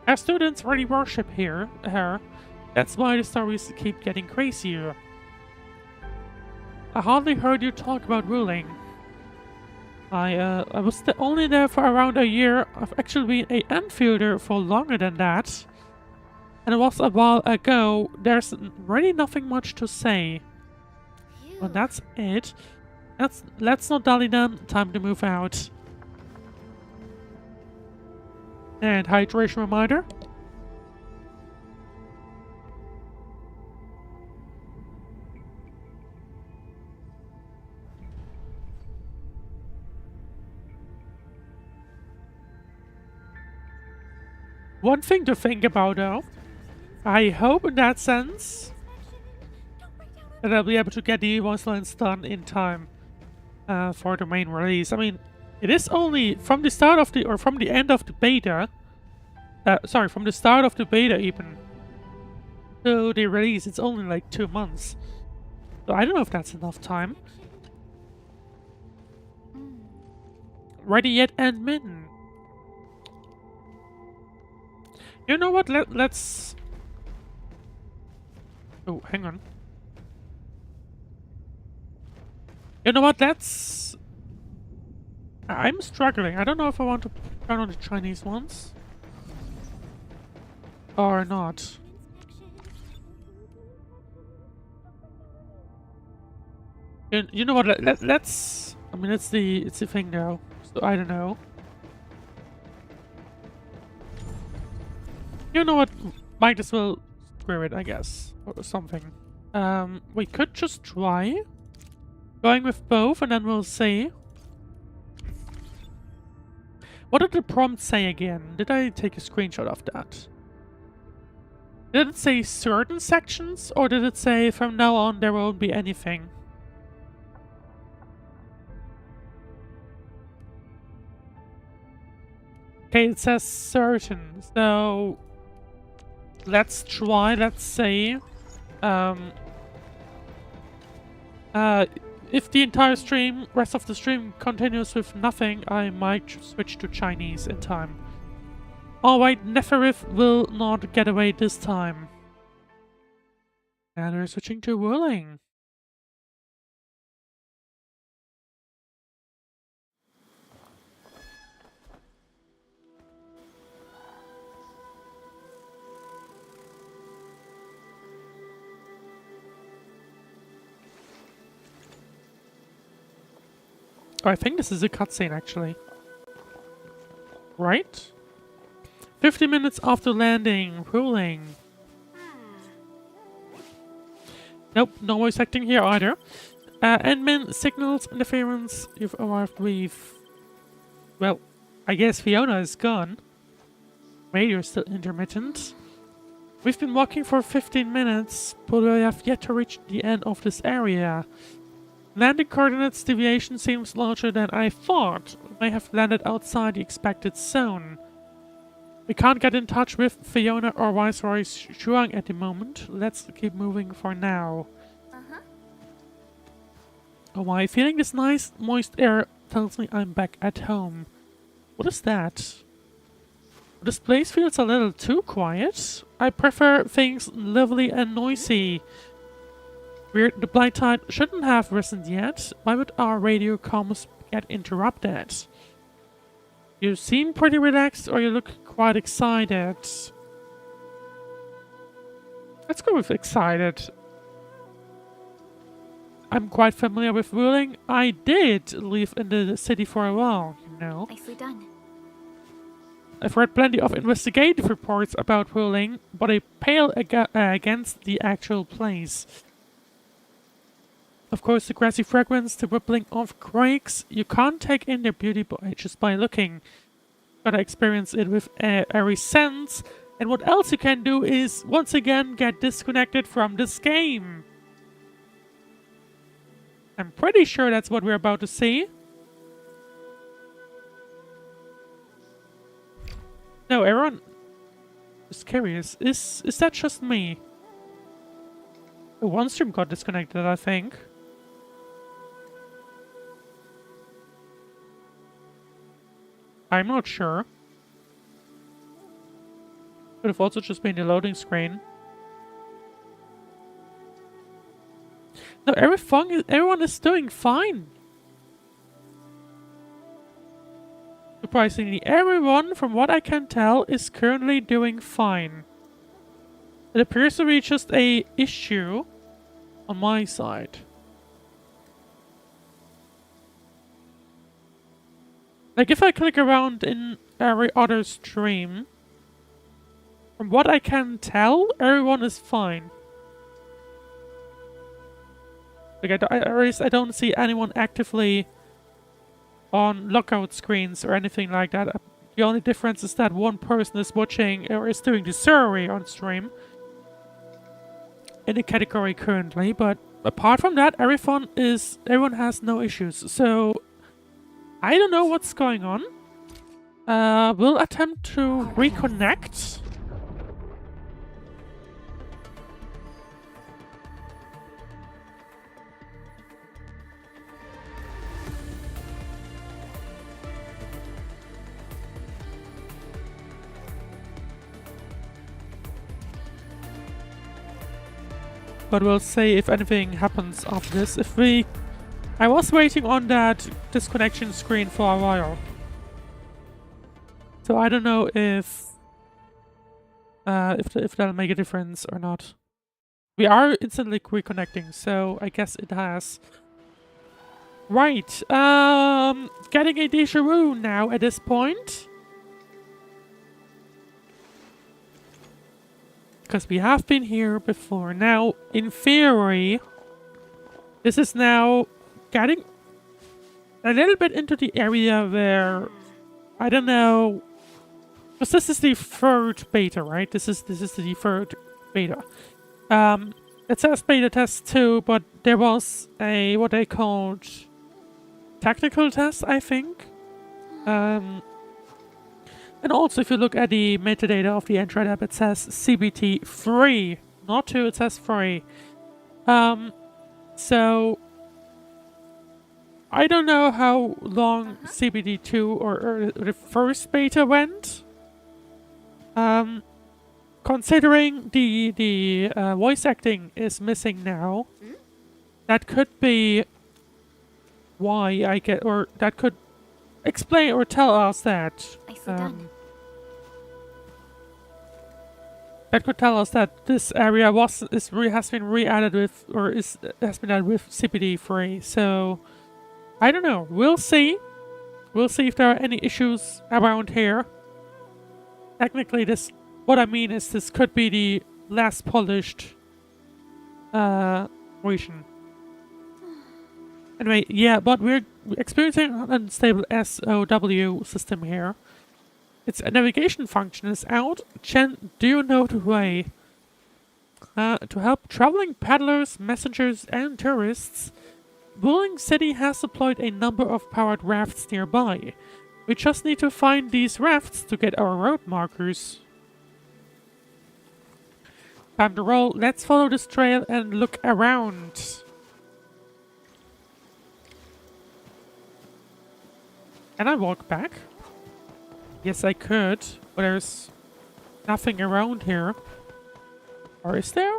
Our students really worship her. That's why the stories keep getting crazier. I hardly heard you talk about Wuling. I was only there for around a year. I've actually been an Enfielder for longer than that. And it was a while ago. There's really nothing much to say. Well, that's it. Let's not dally then. Time to move out. And hydration reminder. One thing to think about though, I hope in that sense that I'll be able to get the voice lines done in time for the main release. I mean, It is only from the start of the, or from the end of the beta. Sorry, from the start of the beta even. To the release, it's only like 2 months. So I don't know if that's enough time. Ready yet, and Min. You know what? Let's. Oh, hang on. You know what? Let's. I'm struggling. I don't know if I want to turn on the Chinese ones or not. You know what? Let's. I mean, it's the thing now. So I don't know. You know what? Might as well screw it, I guess, or something. We could just try going with both, and then we'll see. What did the prompt say again? Did I take a screenshot of that? Did it say certain sections, or did it say from now on there won't be anything? Okay, it says certain, so let's try, let's say, if the entire stream, rest of the stream continues with nothing, I might switch to Chinese in time. Alright, Nefarith will not get away this time. And we're switching to Wuling. Oh, I think this is a cutscene, actually. Right? 50 minutes after landing, Wuling. Nope, no voice acting here either. Admin signals interference. You've arrived with... Well, I guess Fiona is gone. Radio is still intermittent. We've been walking for 15 minutes, but we have yet to reach the end of this area. Landing coordinates deviation seems larger than I thought. We may have landed outside the expected zone. We can't get in touch with Fiona or Viceroy Zhuang at the moment. Let's keep moving for now. Oh my, feeling this nice, moist air tells me I'm back at home. What is that? This place feels a little too quiet. I prefer things lively and noisy. Weird, the blight tide shouldn't have risen yet. Why would our radio comms get interrupted? You seem pretty relaxed, or you look quite excited. Let's go with excited. I'm quite familiar with Wuling. I did live in the city for a while, you know. Nicely done. I've read plenty of investigative reports about Wuling, but they pale against the actual place. Of course, the grassy fragrance, the rippling of creeks, you can't take in their beauty just by looking. Gotta experience it with every sense, and what else you can do is, once again, get disconnected from this game. I'm pretty sure that's what we're about to see. No, everyone is curious. Is that just me? One stream got disconnected, I think. I'm not sure. Could have also just been the loading screen. No, everyone is doing fine. Surprisingly, everyone, from what I can tell, is currently doing fine. It appears to be just a issue on my side. Like, if I click around in every other stream, from what I can tell, everyone is fine. Like, I don't see anyone actively on lockout screens or anything like that. The only difference is that one person is watching or is doing the survey on stream in the category currently, but apart from that, everyone has no issues. So I don't know what's going on. We'll attempt to reconnect. But we'll see if anything happens after this. I was waiting on that disconnection screen for a while. So I don't know if that'll make a difference or not. We are instantly reconnecting, so I guess it has. Right, getting a déjà vu now at this point. Because we have been here before. Now, in theory, this is now getting a little bit into the area where, I don't know, because this is the third beta, right? This is the third beta. It says beta test 2, but there was a what they called technical test, I think. And also, if you look at the metadata of the Android app, it says CBT 3, not 2. It says 3. So I don't know how long CBT 2 or the first beta went. Considering the voice acting is missing now, that could be why I get, or that could explain or tell us that. That could tell us that this area has been re-added with, or has been added with CBT 3. So I don't know. We'll see. We'll see if there are any issues around here. Technically, what I mean is this could be the less polished region. Anyway, yeah, but we're experiencing an unstable SOW system here. Its navigation function is out. Chen, do you know the way? To help traveling paddlers, messengers, and tourists, Wuling City has deployed a number of powered rafts nearby. We just need to find these rafts to get our road markers. Time to roll. Let's follow this trail and look around. Can I walk back? Yes, I could, but there's nothing around here. Or is there?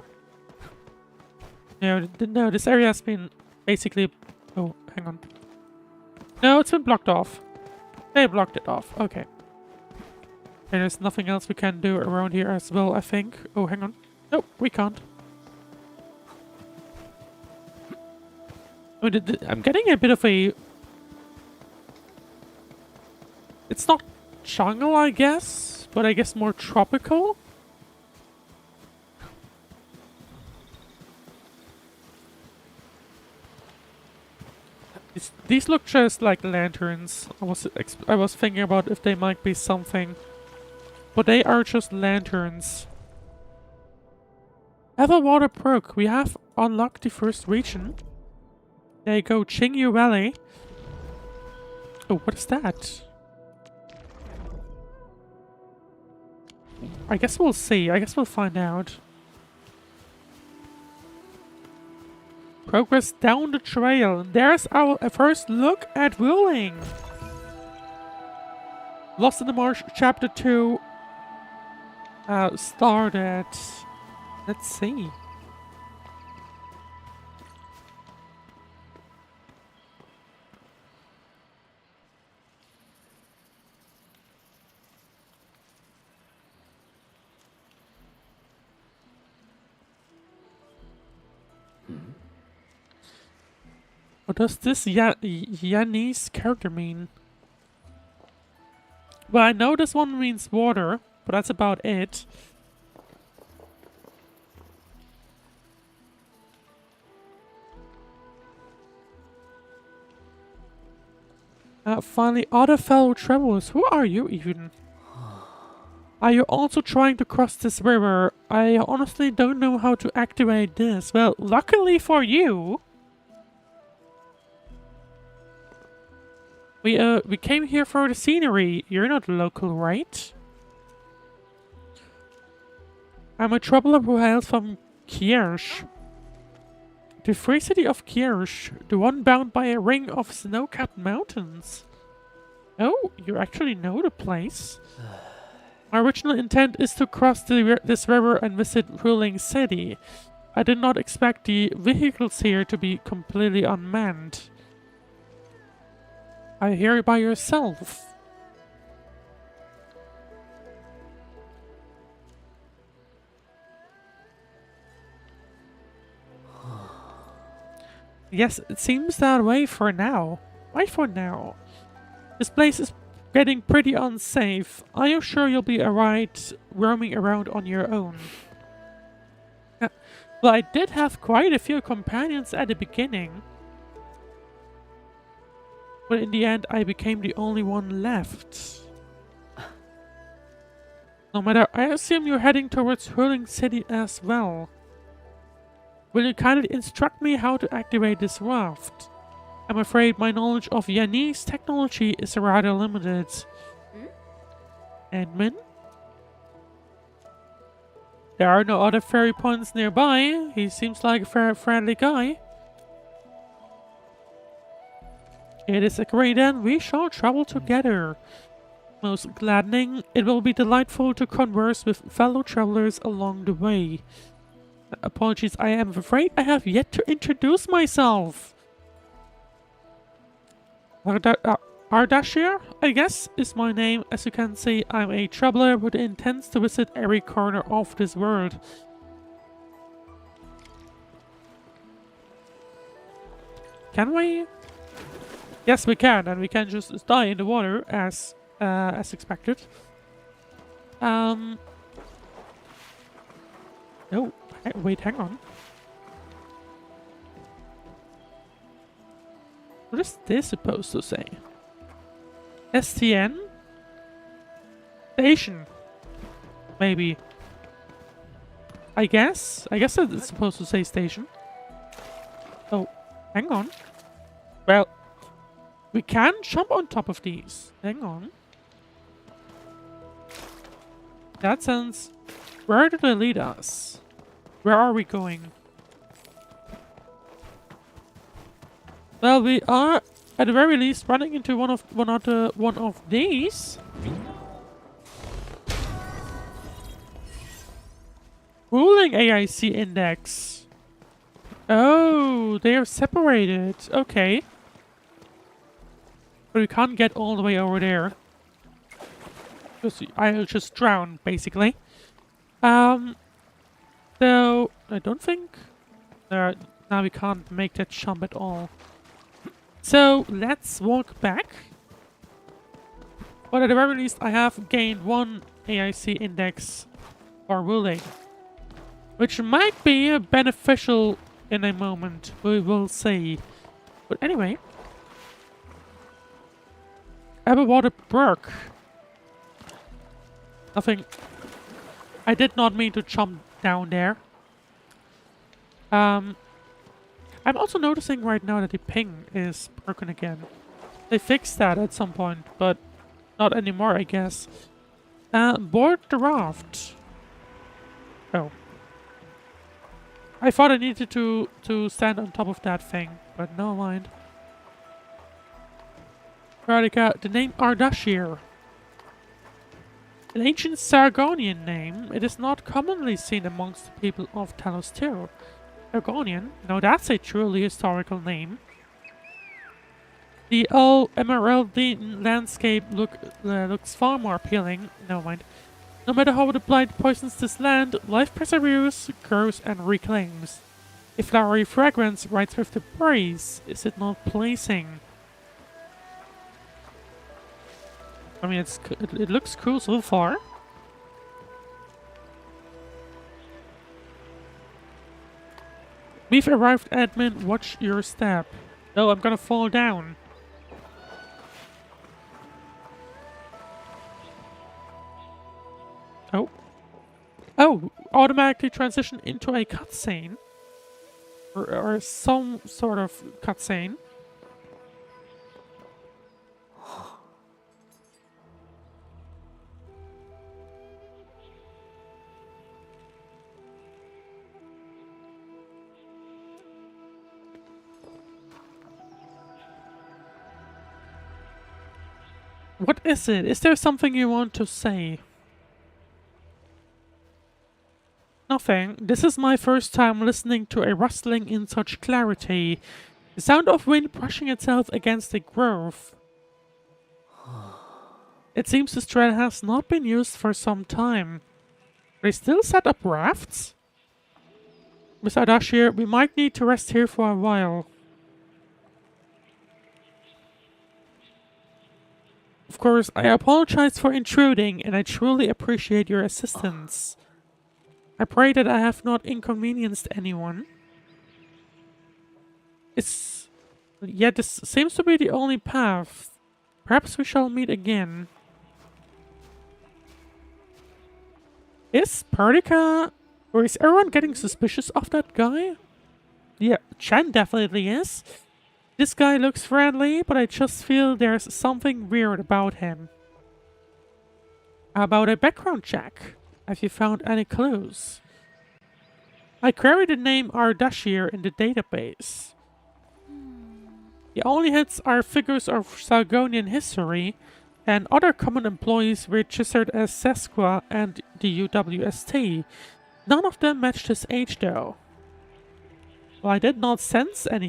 No, this area has been basically... Oh, hang on. No, it's been blocked off. They blocked it off. Okay. And there's nothing else we can do around here as well, I think. Oh, hang on. Nope, we can't. Oh, I'm getting a bit of a... It's not jungle, I guess, but I guess more tropical. These look just like lanterns. I was thinking about if they might be something, but they are just lanterns. Everwater perk. We have unlocked the first region. There you go, Qingyu Valley. Oh, what is that? I guess we'll see. I guess we'll find out. Progress down the trail. There's our first look at Wuling. Lost in the Marsh Chapter 2 started. Let's see. What does this Yanni's character mean? Well, I know this one means water, but that's about it. Finally, other fellow travelers. Who are you even? Are you also trying to cross this river? I honestly don't know how to activate this. Well, luckily for you... We came here for the scenery. You're not local, right? I'm a traveler who hails from Kierzh. The free city of Kierzh, the one bound by a ring of snow-capped mountains. Oh, you actually know the place. My original intent is to cross this river and visit Wuling City. I did not expect the vehicles here to be completely unmanned. Are you here by yourself? Yes, it seems that way for now. Why for now? This place is getting pretty unsafe. Are you sure you'll be alright roaming around on your own? Well, I did have quite a few companions at the beginning. But in the end, I became the only one left. No matter, I assume you're heading towards Wuling City as well. Will you kindly instruct me how to activate this raft? I'm afraid my knowledge of Yanni's technology is rather limited. Admin? There are no other ferry points nearby. He seems like a very friendly guy. It is agreed then, we shall travel together. Most gladdening, it will be delightful to converse with fellow travelers along the way. Apologies, I am afraid I have yet to introduce myself. Ardashir, I guess, is my name. As you can see, I'm a traveler who intends to visit every corner of this world. Can we? Yes, we can, and we can just die in the water as expected. No, wait, hang on. What is this supposed to say? STN? Station. Maybe. I guess it's supposed to say station. Oh, hang on. Well, we can jump on top of these. Hang on. That sounds... Where do they lead us? Where are we going? Well, we are at the very least running into one of these. Wuling AIC index. Oh, they are separated. Okay. But we can't get all the way over there. I'll just drown, basically. So I don't think now we can't make that jump at all. So let's walk back. But at the very least, I have gained one AIC index for Wuling, which might be beneficial in a moment. We will see. But anyway, Aberwater Brook. Nothing. I did not mean to jump down there. I'm also noticing right now that the ping is broken again. They fixed that at some point, but not anymore, I guess. Board the raft. Oh. I thought I needed to stand on top of that thing, but no mind. Radika, the name Ardashir. An ancient Sargonian name, it is not commonly seen amongst the people of Talos 2. Sargonian? No, that's a truly historical name. The old emeraldine landscape looks far more appealing. No mind. No matter how the blight poisons this land, life perseveres, grows, and reclaims. A flowery fragrance rides with the breeze. Is it not pleasing? I mean, it looks cool so far. We've arrived, admin. Watch your step. No, I'm gonna fall down. Oh. Oh, automatically transition into a cutscene. Or some sort of cutscene. What is it? Is there something you want to say? Nothing. This is my first time listening to a rustling in such clarity. The sound of wind brushing itself against a grove. It seems this trail has not been used for some time. They still set up rafts? Miss Ardashir, we might need to rest here for a while. Of course, I apologize for intruding, and I truly appreciate your assistance. I pray that I have not inconvenienced anyone. Yeah, this seems to be the only path. Perhaps we shall meet again. Is Perdica... or is everyone getting suspicious of that guy? Yeah, Chen definitely is. This guy looks friendly, but I just feel there's something weird about him. How about a background check? Have you found any clues? I queried the name Ardashir in the database. The only hits are figures of Sargonian history, and other common employees registered as Sesqua and the UWST. None of them matched his age though. Well, I did not sense any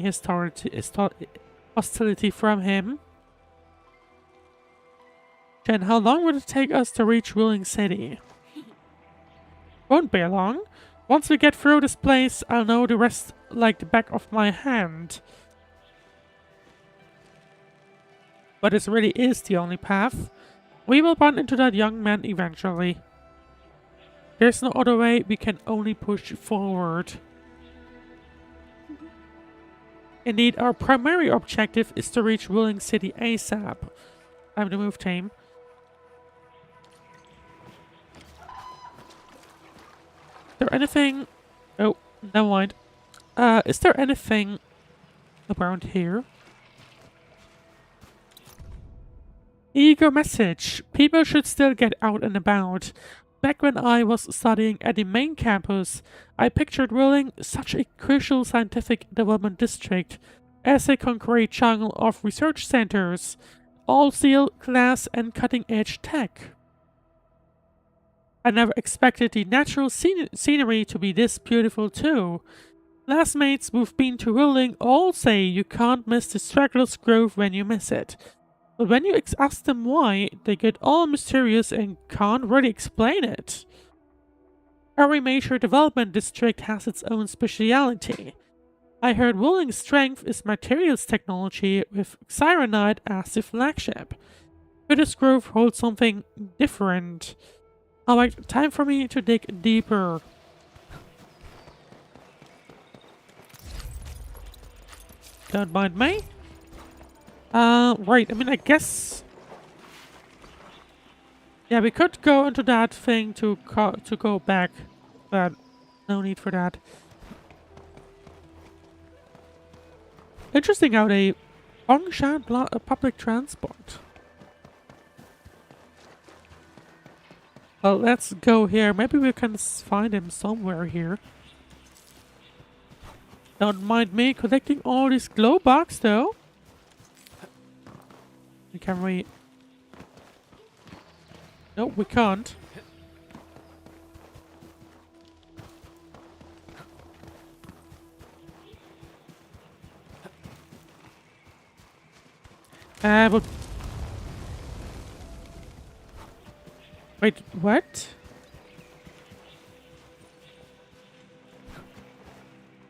hostility from him. Jen, how long would it take us to reach Wuling City? Won't be long. Once we get through this place, I'll know the rest like the back of my hand. But this really is the only path. We will run into that young man eventually. There's no other way, we can only push forward. Indeed, our primary objective is to reach Wuling City ASAP. Time to move, team. Is there anything... Oh, never mind. Is there anything around here? Eager message. People should still get out and about. Back when I was studying at the main campus, I pictured Wuling, such a crucial scientific development district, as a concrete jungle of research centers, all steel, glass, and cutting-edge tech. I never expected the natural scenery to be this beautiful too. Classmates who've been to Wuling all say you can't miss the Straggler's Grove when you miss it. But when you ask them why, they get all mysterious and can't really explain it. Every major development district has its own speciality. I heard Wuling's strength is materials technology with Xyronite as the flagship. But this grove holds something different. Alright, time for me to dig deeper. Don't mind me. Right, I mean, I guess... Yeah, we could go into that thing to go back, but no need for that. Interesting how they function public transport. Well, let's go here. Maybe we can find him somewhere here. Don't mind me collecting all these glow bugs, though. Can we... No, we can't. But... Wait, what?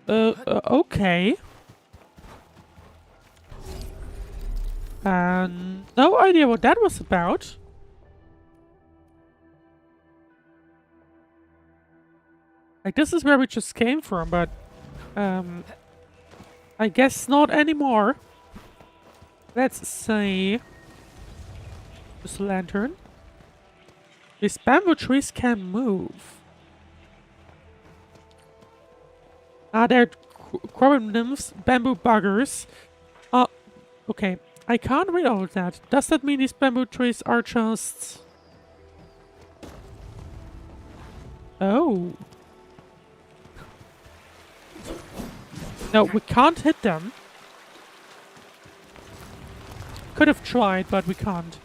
Okay. No idea what that was about. Like, this is where we just came from, but... I guess not anymore. Let's see... This lantern. These bamboo trees can move. Ah, they're quorum nymphs, bamboo buggers. Okay. I can't read all of that. Does that mean these bamboo trees are just... Oh. No, we can't hit them. Could have tried, but we can't.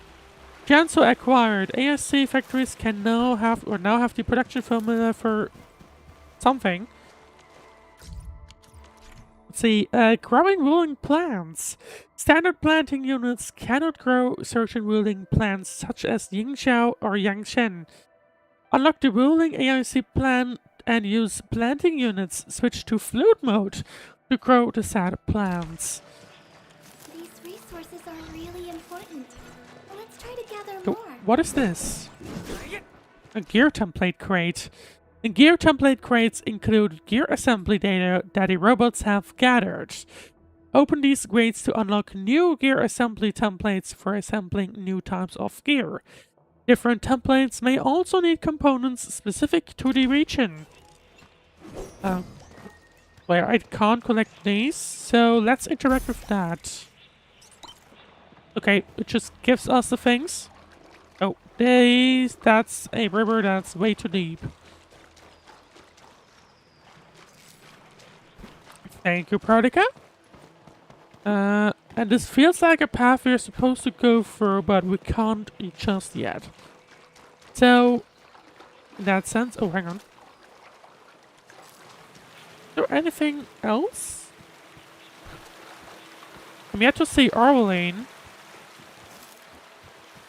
Jiangsu acquired. AIC factories can now have the production formula for something. Let's see. Growing Wuling plants. Standard planting units cannot grow certain Wuling plants such as Yingxiao or Yangshen. Unlock the Wuling AIC plant and use planting units. Switch to flute mode to grow the said plants. These resources are really important. Let's try to gather more. What is this? A gear template crate. The gear template crates include gear assembly data that the robots have gathered. Open these crates to unlock new gear assembly templates for assembling new types of gear. Different templates may also need components specific to the region. Where I can't collect these, so let's interact with that. Okay, it just gives us the things. Oh, that's a river that's way too deep. Thank you, Prodika. And this feels like a path we're supposed to go through, but we can't just yet. So, in that sense... Oh, hang on. Is there anything else? I'm yet to see Wuling.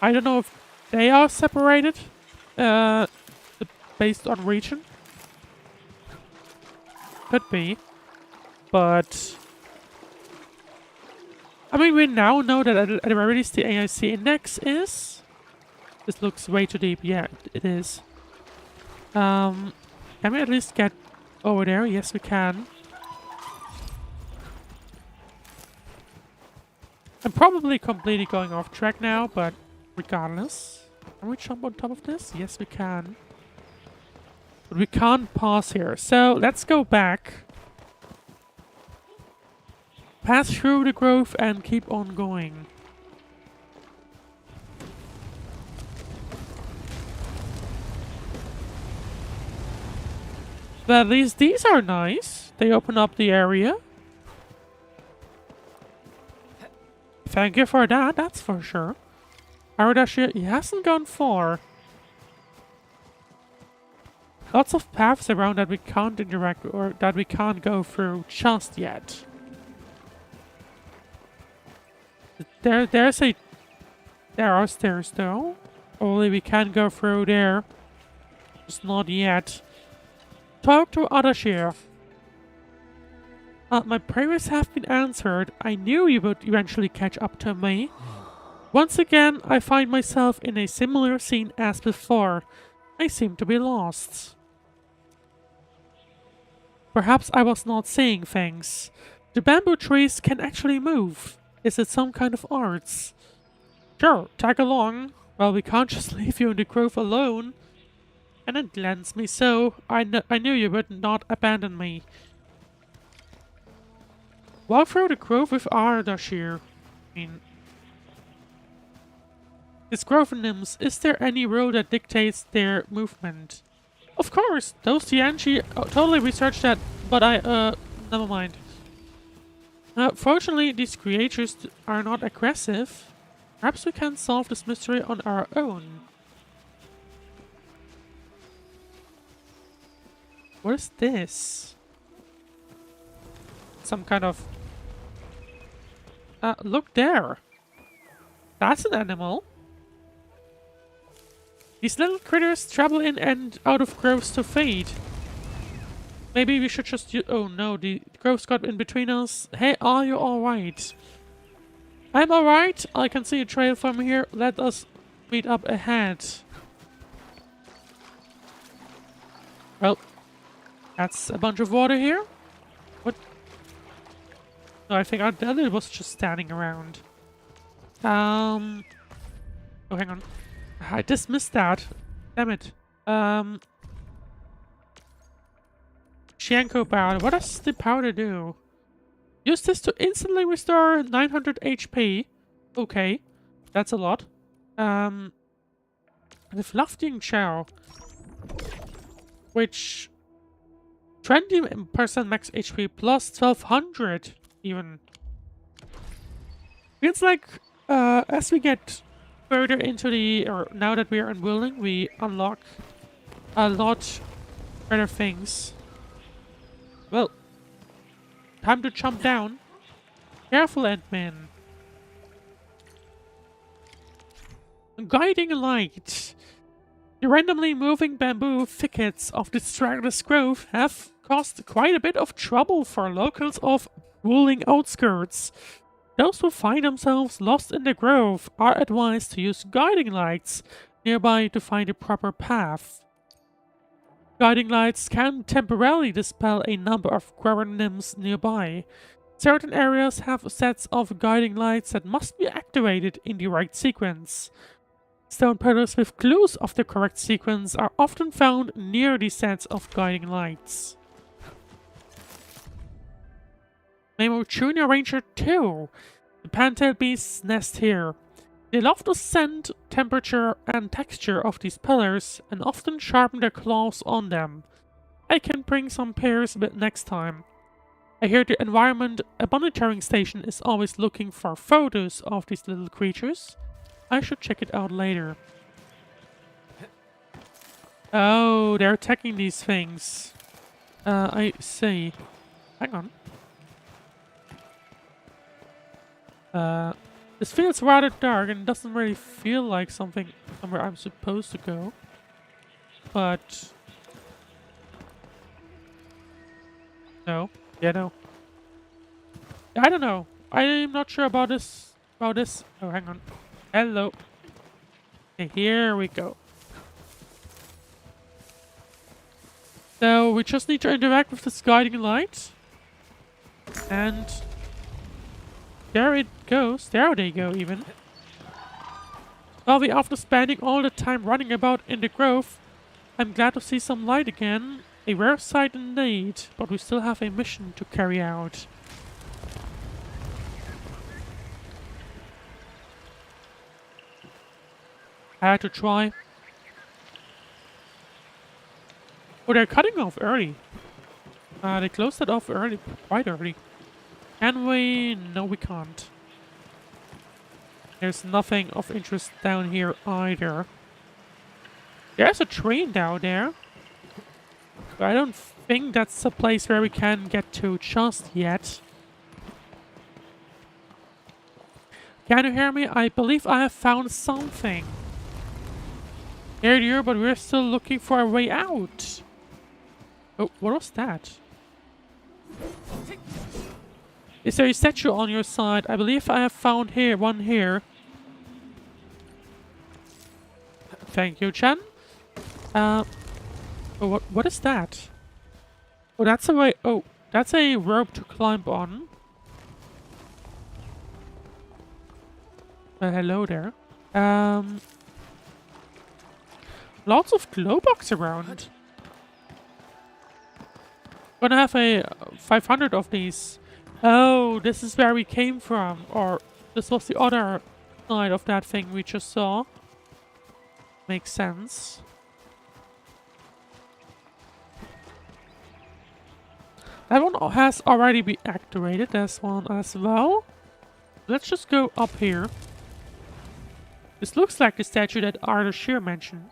I don't know if they are separated, based on region. Could be. But... I mean, we now know that at the very least the AIC index is... This looks way too deep. Yeah, it is. Can we at least get over there? Yes, we can. I'm probably completely going off track now, but regardless. Can we jump on top of this? Yes, we can. But we can't pause here. So, let's go back. Pass through the grove and keep on going. But at least these are nice. They open up the area. Thank you for that, that's for sure. Aradashi, he hasn't gone far. Lots of paths around that we can't interact or that we can't go through just yet. There are stairs though. Only we can go through there. Just not yet. Talk to Adashir. My prayers have been answered. I knew you would eventually catch up to me. Once again, I find myself in a similar scene as before. I seem to be lost. Perhaps I was not seeing things. The bamboo trees can actually move. Is it some kind of arts? Sure, tag along. Well, we can't just leave you in the grove alone. And it lends me so. I knew you would not abandon me. Walk through the grove with Ardashir. These grove nymphs, is there any rule that dictates their movement? Of course! Those Tianchi totally researched that, but never mind. Fortunately, these creatures are not aggressive. Perhaps we can solve this mystery on our own. What is this? Some kind of... look there! That's an animal! These little critters travel in and out of groves to feed. Maybe we should just oh no, the groves got in between us. Hey, are you alright? I'm alright. I can see a trail from here. Let us meet up ahead. Well, that's a bunch of water here. What? No, I think our daddy was just standing around. Oh, hang on. I dismissed that. Damn it. Shanko powder. What does the powder do? Use this to instantly restore 900 HP. Okay. That's a lot. The Fluffing Chow. Which... 20% max HP plus 1200 even. Feels like as we get further into the, or now that we are in Wuling, we unlock a lot better things. Well, time to jump down. Careful, Ant-Man. Guiding light. The randomly moving bamboo thickets of this trackless grove have caused quite a bit of trouble for locals of Wuling outskirts. Those who find themselves lost in the grove are advised to use guiding lights nearby to find the proper path. Guiding lights can temporarily dispel a number of Quaranims nearby. Certain areas have sets of guiding lights that must be activated in the right sequence. Stone pillars with clues of the correct sequence are often found near these sets of guiding lights. Memo Junior Ranger 2. The Pantail beasts nest here. They love the scent, temperature, and texture of these pillars and often sharpen their claws on them. I can bring some pairs with next time. I hear the environment monitoring station is always looking for photos of these little creatures. I should check it out later. Oh, they're attacking these things. I see. Hang on. This feels rather dark and doesn't really feel like somewhere I'm supposed to go. But... no. Yeah, no. I don't know. I'm not sure about this. Oh, hang on. Hello. Okay, here we go. So we just need to interact with this guiding light. And there it goes. There they go even. Well, after spending all the time running about in the grove, I'm glad to see some light again. A rare sight indeed, but we still have a mission to carry out. I had to try. Oh, they're cutting off early. They closed it off early, quite early. Can we? No, we can't. There's nothing of interest down here either. There's a train down there. But I don't think that's a place where we can get to just yet. Can you hear me? I believe I have found something. Here, dear, but we're still looking for a way out. Oh, what was that? Is there a statue on your side? I believe I have found one here. Thank you, Chen. Oh, what is that? Oh, that's a way. Oh, that's a rope to climb on. Hello there. Lots of glow box around. Gonna have a 500 of these. Oh, this is where we came from. Or this was the other side of that thing we just saw. Makes sense. That one has already been activated. This one as well. Let's just go up here. This looks like the statue that Arthur Shear mentioned.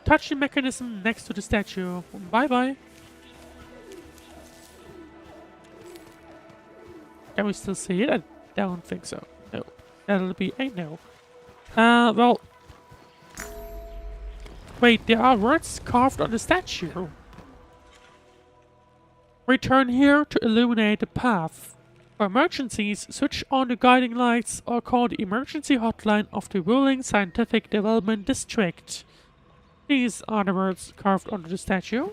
Touch the mechanism next to the statue. Bye-bye. Can we still see it? I don't think so. No. That'll be a no. Well... wait, there are words carved on the statue. Return here to illuminate the path. For emergencies, switch on the guiding lights or call the emergency hotline of the Wuling Scientific Development District. These are the words carved onto the statue.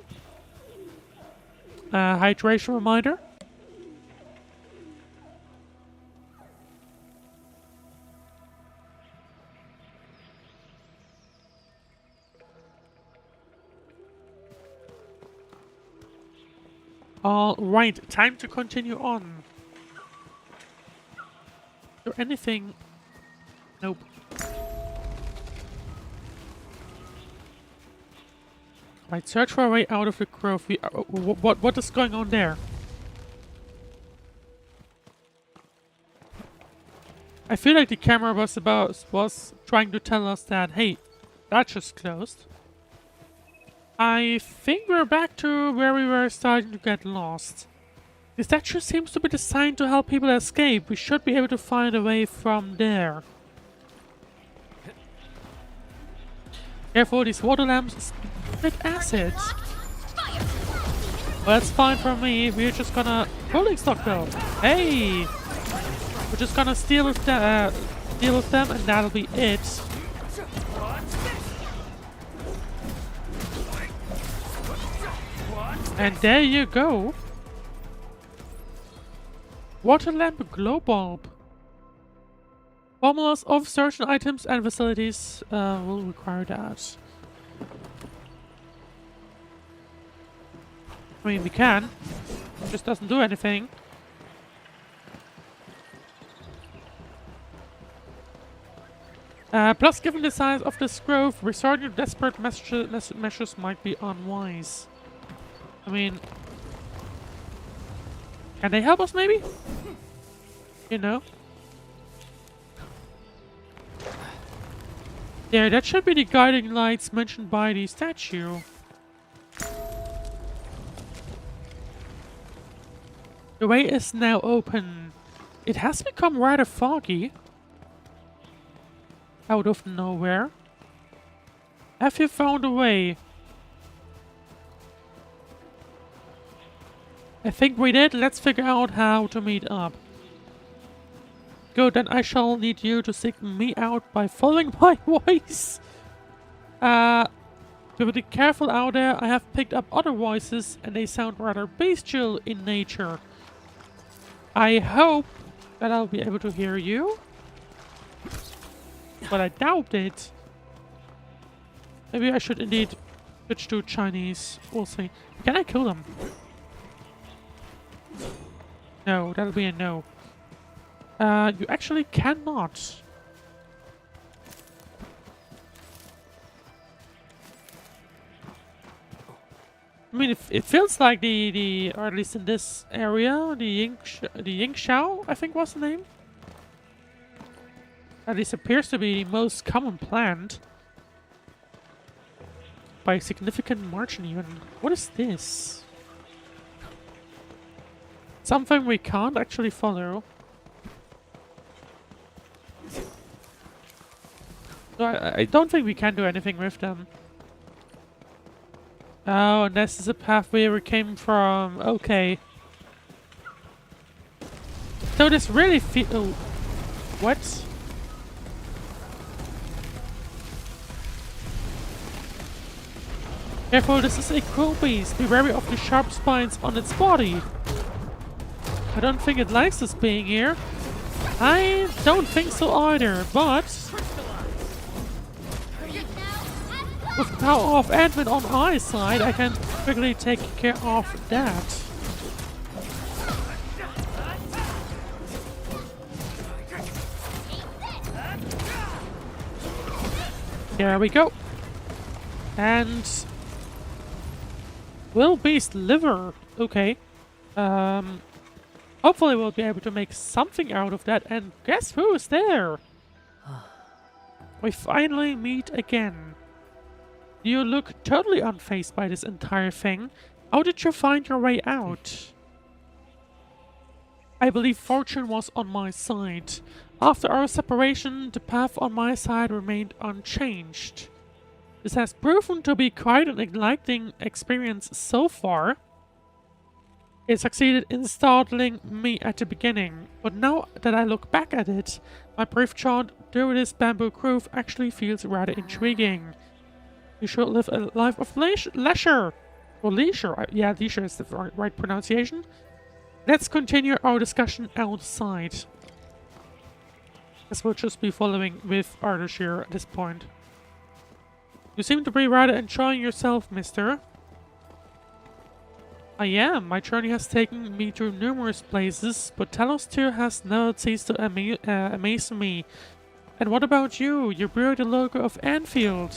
Hydration reminder. Alright, time to continue on. Is there anything? Nope. Right, search for a way out of the grove. What is going on there? I feel like the camera was trying to tell us that, hey, that just closed. I think we're back to where we were starting to get lost. The statue seems to be designed to help people escape. We should be able to find a way from there. Careful, these water lamps spit acid. Well, that's fine for me. We're just gonna... Rolling stock though. Hey! We're just gonna deal with them and that'll be it. And there you go. Water lamp glow bulb. Formulas of certain items and facilities will require that. I mean, we can. It just doesn't do anything. Plus, given the size of this grove, resorting to desperate measures might be unwise. I mean... Can they help us, maybe? You know? There, that should be the guiding lights mentioned by the statue. The way is now open. It has become rather foggy. Out of nowhere. Have you found a way? I think we did. Let's figure out how to meet up. Good, then I shall need you to seek me out by following my voice. Be careful out there. I have picked up other voices and they sound rather bestial in nature. I hope that I'll be able to hear you. But I doubt it. Maybe I should indeed switch to Chinese. We'll see. Can I kill them? No, that'll be a no. You actually cannot. I mean, it feels like or at least in this area, the Yingxiao, I think was the name. At least appears to be the most common plant. By a significant margin even. What is this? Something we can't actually follow. So I don't think we can do anything with them. Oh, and this is a path where we came from. Okay. So this really oh. What? Careful, this is a cruel beast. Be wary of the sharp spines on its body. I don't think it likes us being here. I don't think so either, but... with the power of Advent on my side, I can quickly take care of that. There we go. And... Will Beast liver. Okay. Hopefully we'll be able to make something out of that. And guess who's there? We finally meet again. You look totally unfazed by this entire thing. How did you find your way out? I believe fortune was on my side. After our separation, the path on my side remained unchanged. This has proven to be quite an enlightening experience so far. It succeeded in startling me at the beginning, but now that I look back at it, my brief jaunt through this bamboo grove actually feels rather intriguing. You should live a life of leisure. Or leisure. Yeah, leisure is the right pronunciation. Let's continue our discussion outside. Guess we'll just be following with Ardashir at this point. You seem to be rather enjoying yourself, mister. I am. My journey has taken me to numerous places, but Talos 2 has never ceased to amaze me. And what about you? You bear the logo of Endfield.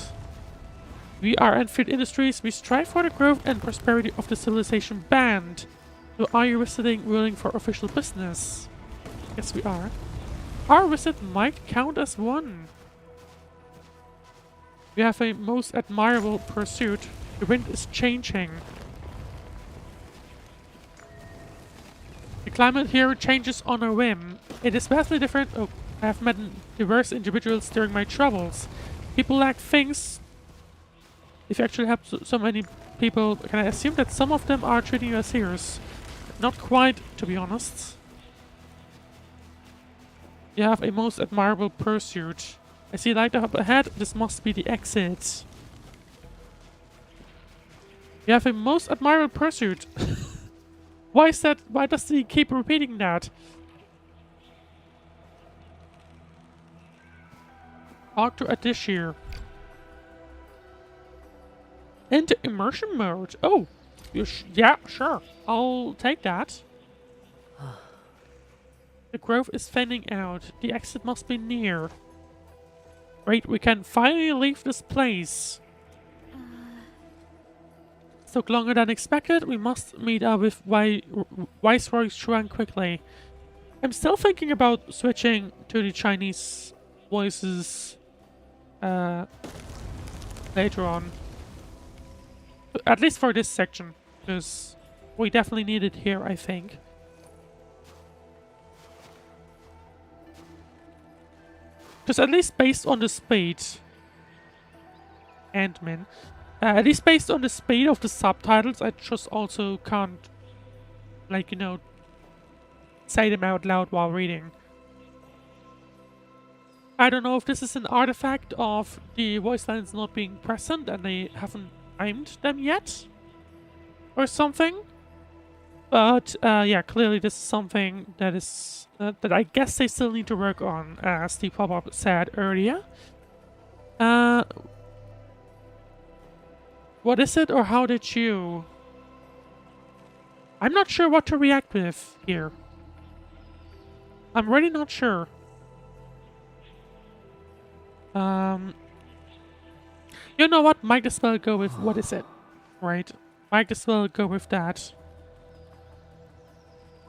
We are Endfield Industries. We strive for the growth and prosperity of the civilization band. So are you visiting Wuling for official business? Yes, we are. Our visit might count as one. We have a most admirable pursuit. The wind is changing. The climate here changes on a whim. It is vastly different. Oh, I have met diverse individuals during my travels. People lack things. If you actually have so many people, can I assume that some of them are treating you as heroes? Not quite, to be honest. You have a most admirable pursuit. I see light up ahead. This must be the exit. You have a most admirable pursuit. Why is that? Why does he keep repeating that? Talk to Adishir. Into immersion mode. Oh, yeah, sure. I'll take that. The grove is fanning out. The exit must be near. Great, we can finally leave this place. Took longer than expected. We must meet up with Viceroy Chuan quickly. I'm still thinking about switching to the Chinese voices later on. At least for this section, because we definitely need it here, I think. Because at least based on the speed, Ant-Man, at least based on the speed of the subtitles, I just also can't, like, you know, say them out loud while reading. I don't know if this is an artifact of the voice lines not being present and they haven't timed them yet, or something. But yeah, clearly this is something that is that I guess they still need to work on, as the pop-up said earlier. What is it, or how did you? I'm not sure what to react with here. I'm really not sure. You know what? Might as well go with what is it, right? Might as well go with that.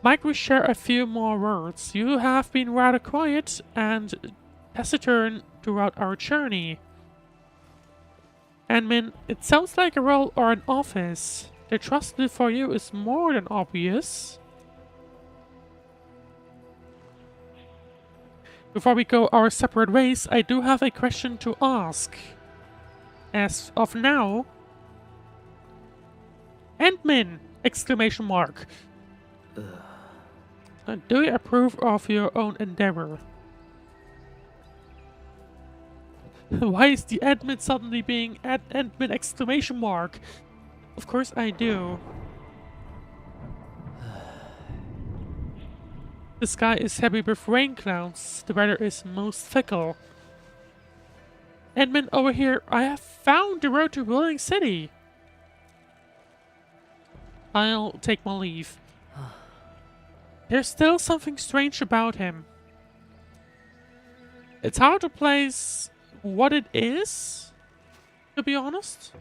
Might we share a few more words? You have been rather quiet and taciturn throughout our journey. Admin, it sounds like a role or an office. The trust for you is more than obvious. Before we go our separate ways, I do have a question to ask. As of now... Admin! Exclamation mark. Do you approve of your own endeavor? Why is the admin suddenly being admin exclamation mark? Of course I do. The sky is heavy with rain clouds. The weather is most fickle. Admin over here, I have found the road to Wuling City. I'll take my leave. There's still something strange about him. It's hard to place what it is, to be honest.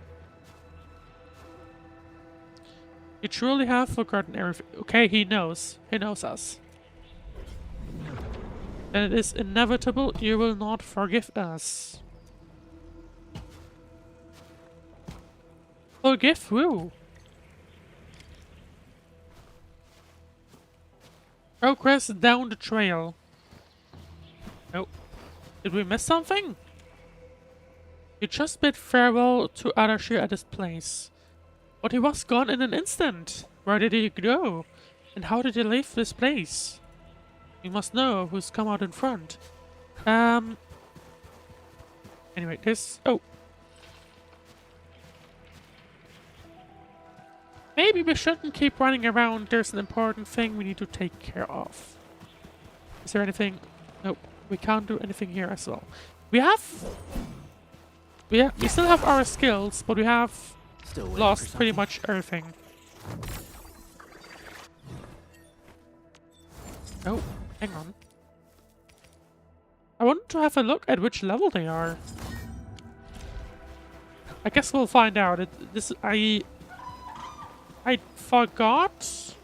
You truly have forgotten everything. Okay, he knows. He knows us. And it is inevitable you will not forgive us. Forgive who? Progress down the trail. Oh. Did we miss something? You just bid farewell to Adashir at this place. But he was gone in an instant. Where did he go? And how did he leave this place? We must know who's come out in front. Anyway, this... Oh. Maybe we shouldn't keep running around. There's an important thing we need to take care of. Is there anything? Nope. We can't do anything here as well. We still have our skills, but we have lost pretty much everything. Oh, hang on. I want to have a look at which level they are. I guess we'll find out. I forgot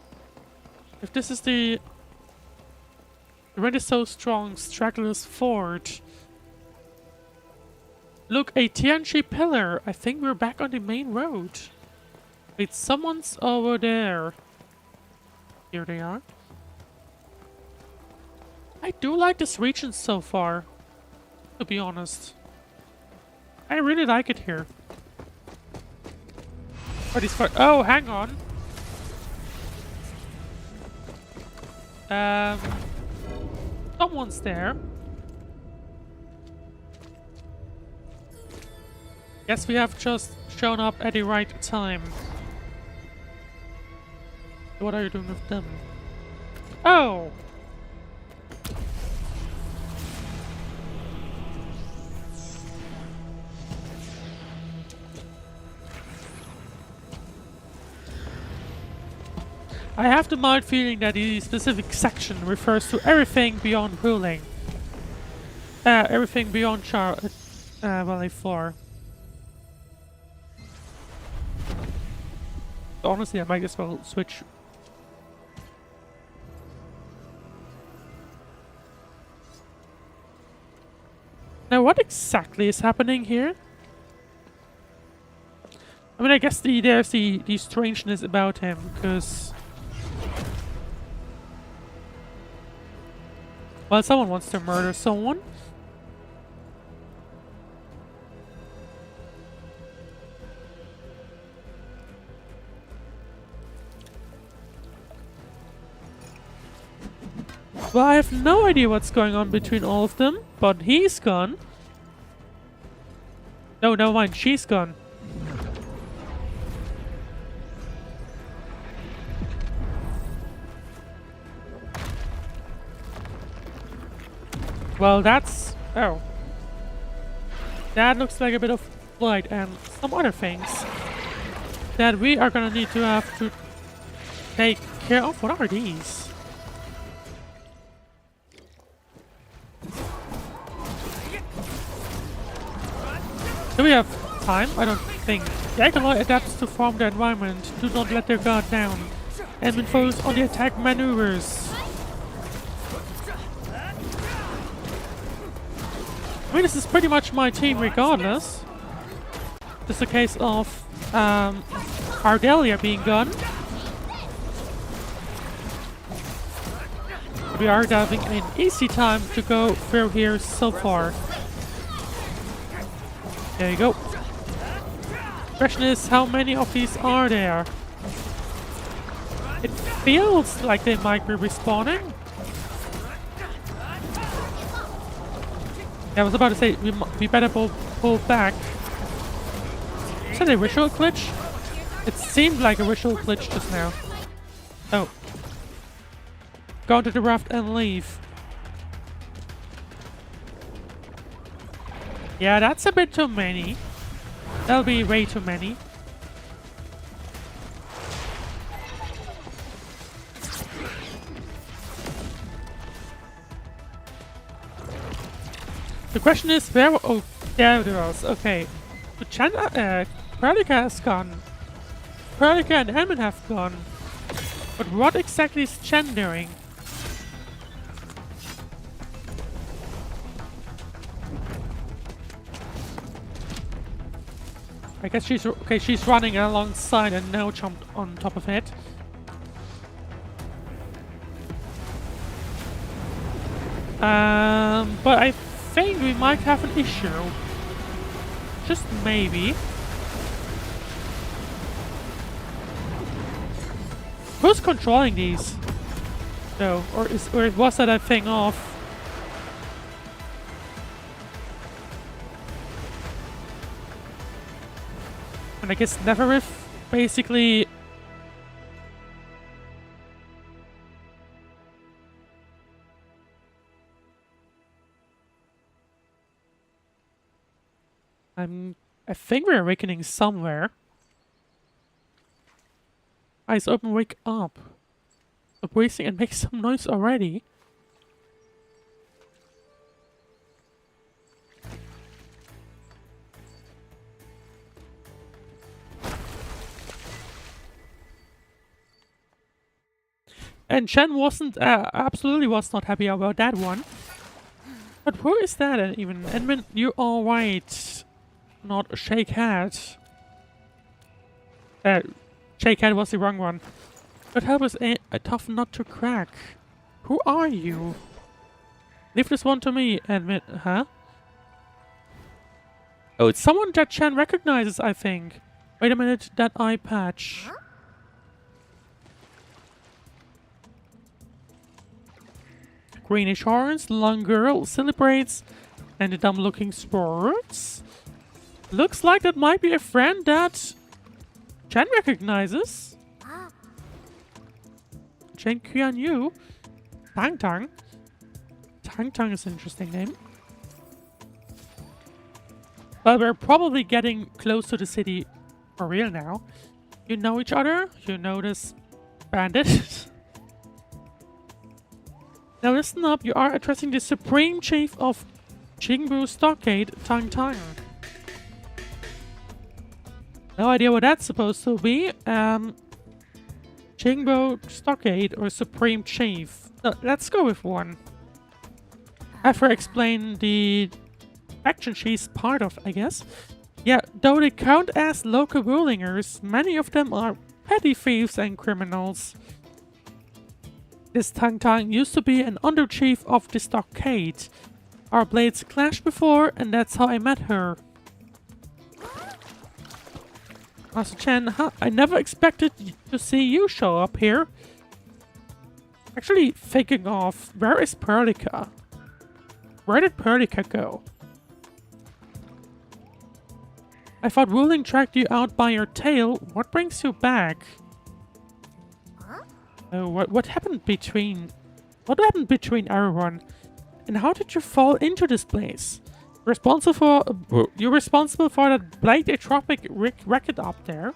if this is the... The wind is so strong, stragglers ford. Look, a TNG pillar. I think we're back on the main road. Wait, someone's over there. Here they are. I do like this region so far, to be honest. I really like it here. Oh, hang on. Someone's there. Guess we have just shown up at the right time. What are you doing with them? Oh! I have the mild feeling that the specific section refers to everything beyond Wuling. Everything beyond Valley 4. Honestly, I might as well switch. Now, what exactly is happening here? I mean, I guess there's the strangeness about him, because... Well, someone wants to murder someone. Well, I have no idea what's going on between all of them, but he's gone. No, never mind, she's gone. Well, that's... Oh. That looks like a bit of blight and some other things that we are gonna need to have to take care of. What are these? Do we have time? I don't think. The Acolyte adapts to farm their environment. Do not let their guard down. And focus on the attack maneuvers. I mean, this is pretty much my team regardless. Just a case of Ardelia being gone. We are having an easy time to go through here so far. There you go. Question is, how many of these are there? It feels like they might be respawning. Yeah, I was about to say, we better pull back. Is that a visual glitch? It seemed like a visual glitch just now. Oh. Go into the raft and leave. Yeah, that's a bit too many. That'll be way too many. The question is where... Oh, there it was. Okay. So Perlica has gone. Perlica and Elman have gone. But what exactly is Chen doing? I guess she's... Okay, she's running alongside and now jumped on top of it. But I think we might have an issue. Just maybe. Who's controlling these? No, or was that a thing off? And I guess Nefarith basically... I think we're awakening somewhere. Eyes open, wake up. Stop wasting and make some noise already. and Chen wasn't, absolutely was not happy about that one. But who is that even? Edmund, you're alright. Not shake head. Shake head was the wrong one. But help is a tough nut to crack. Who are you? Leave this one to me, Edmund, huh? Oh, it's someone that Chen recognizes, I think. Wait a minute, that eye patch. Greenish horns, long girl, silly braids, and the dumb-looking sports. Looks like that might be a friend that Chen recognizes. Chen Qian Yu. Tang Tang. Tang Tang is an interesting name. Well, we're probably getting close to the city for real now. You know each other? You know this bandit? Now listen up, you are addressing the Supreme Chief of Qingbu Stockade, Tang Tang. No idea what that's supposed to be. Qingbu Stockade or Supreme Chief. Let's go with one. Have her explain the faction she's part of, I guess. Yeah, though they count as local Wulingers, many of them are petty thieves and criminals. This Tang Tang used to be an under-chief of the Stockade. Our blades clashed before, and that's how I met her. Master Chen, I never expected to see you show up here. Actually, thinking of, where is Perlica? Where did Perlica go? I thought Wuling tracked you out by your tail. What brings you back? Oh, what happened between everyone? And how did you fall into this place? You're responsible for that Blade Atropic racket up there.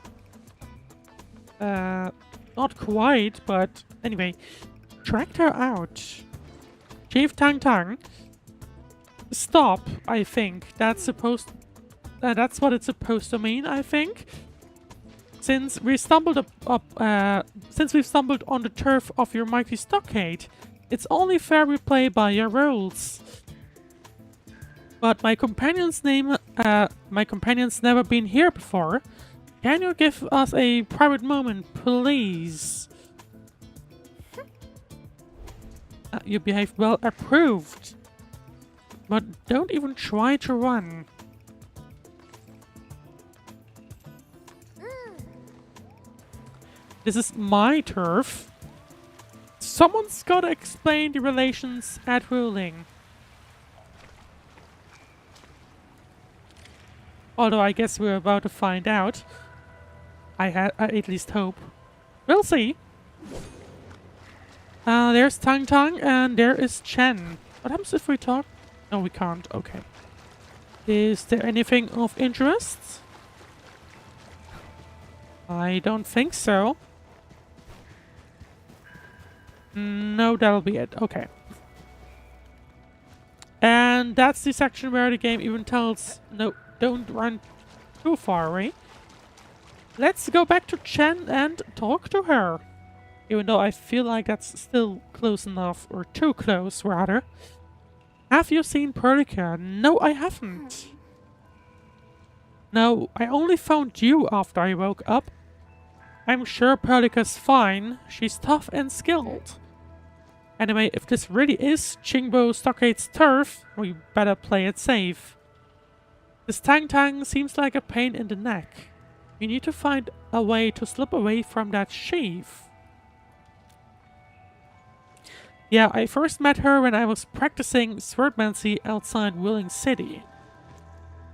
Not quite, but anyway. Tracked her out. Chief Tang Tang. Stop, I think. That's what it's supposed to mean, I think. Since we've stumbled on the turf of your mighty stockade, it's only fair we play by your rules. But my companion's never been here before. Can you give us a private moment, please? You behaved well, approved. But don't even try to run. This is my turf. Someone's gotta explain the relations at Wuling. Although I guess we're about to find out. I at least hope. We'll see. There's Tang Tang and there is Chen. What happens if we talk? No, we can't. Okay. Is there anything of interest? I don't think so. No, that'll be it. Okay. And that's the section where the game even tells, no, don't run too far away. Let's go back to Chen and talk to her. Even though I feel like that's still close enough, or too close, rather. Have you seen Perlica? No, I haven't. No, I only found you after I woke up. I'm sure Perlica's fine. She's tough and skilled. Anyway, if this really is Qingbu Stockade's turf, we better play it safe. This Tang Tang seems like a pain in the neck. We need to find a way to slip away from that sheaf. Yeah, I first met her when I was practicing swordmancy outside Wuling City.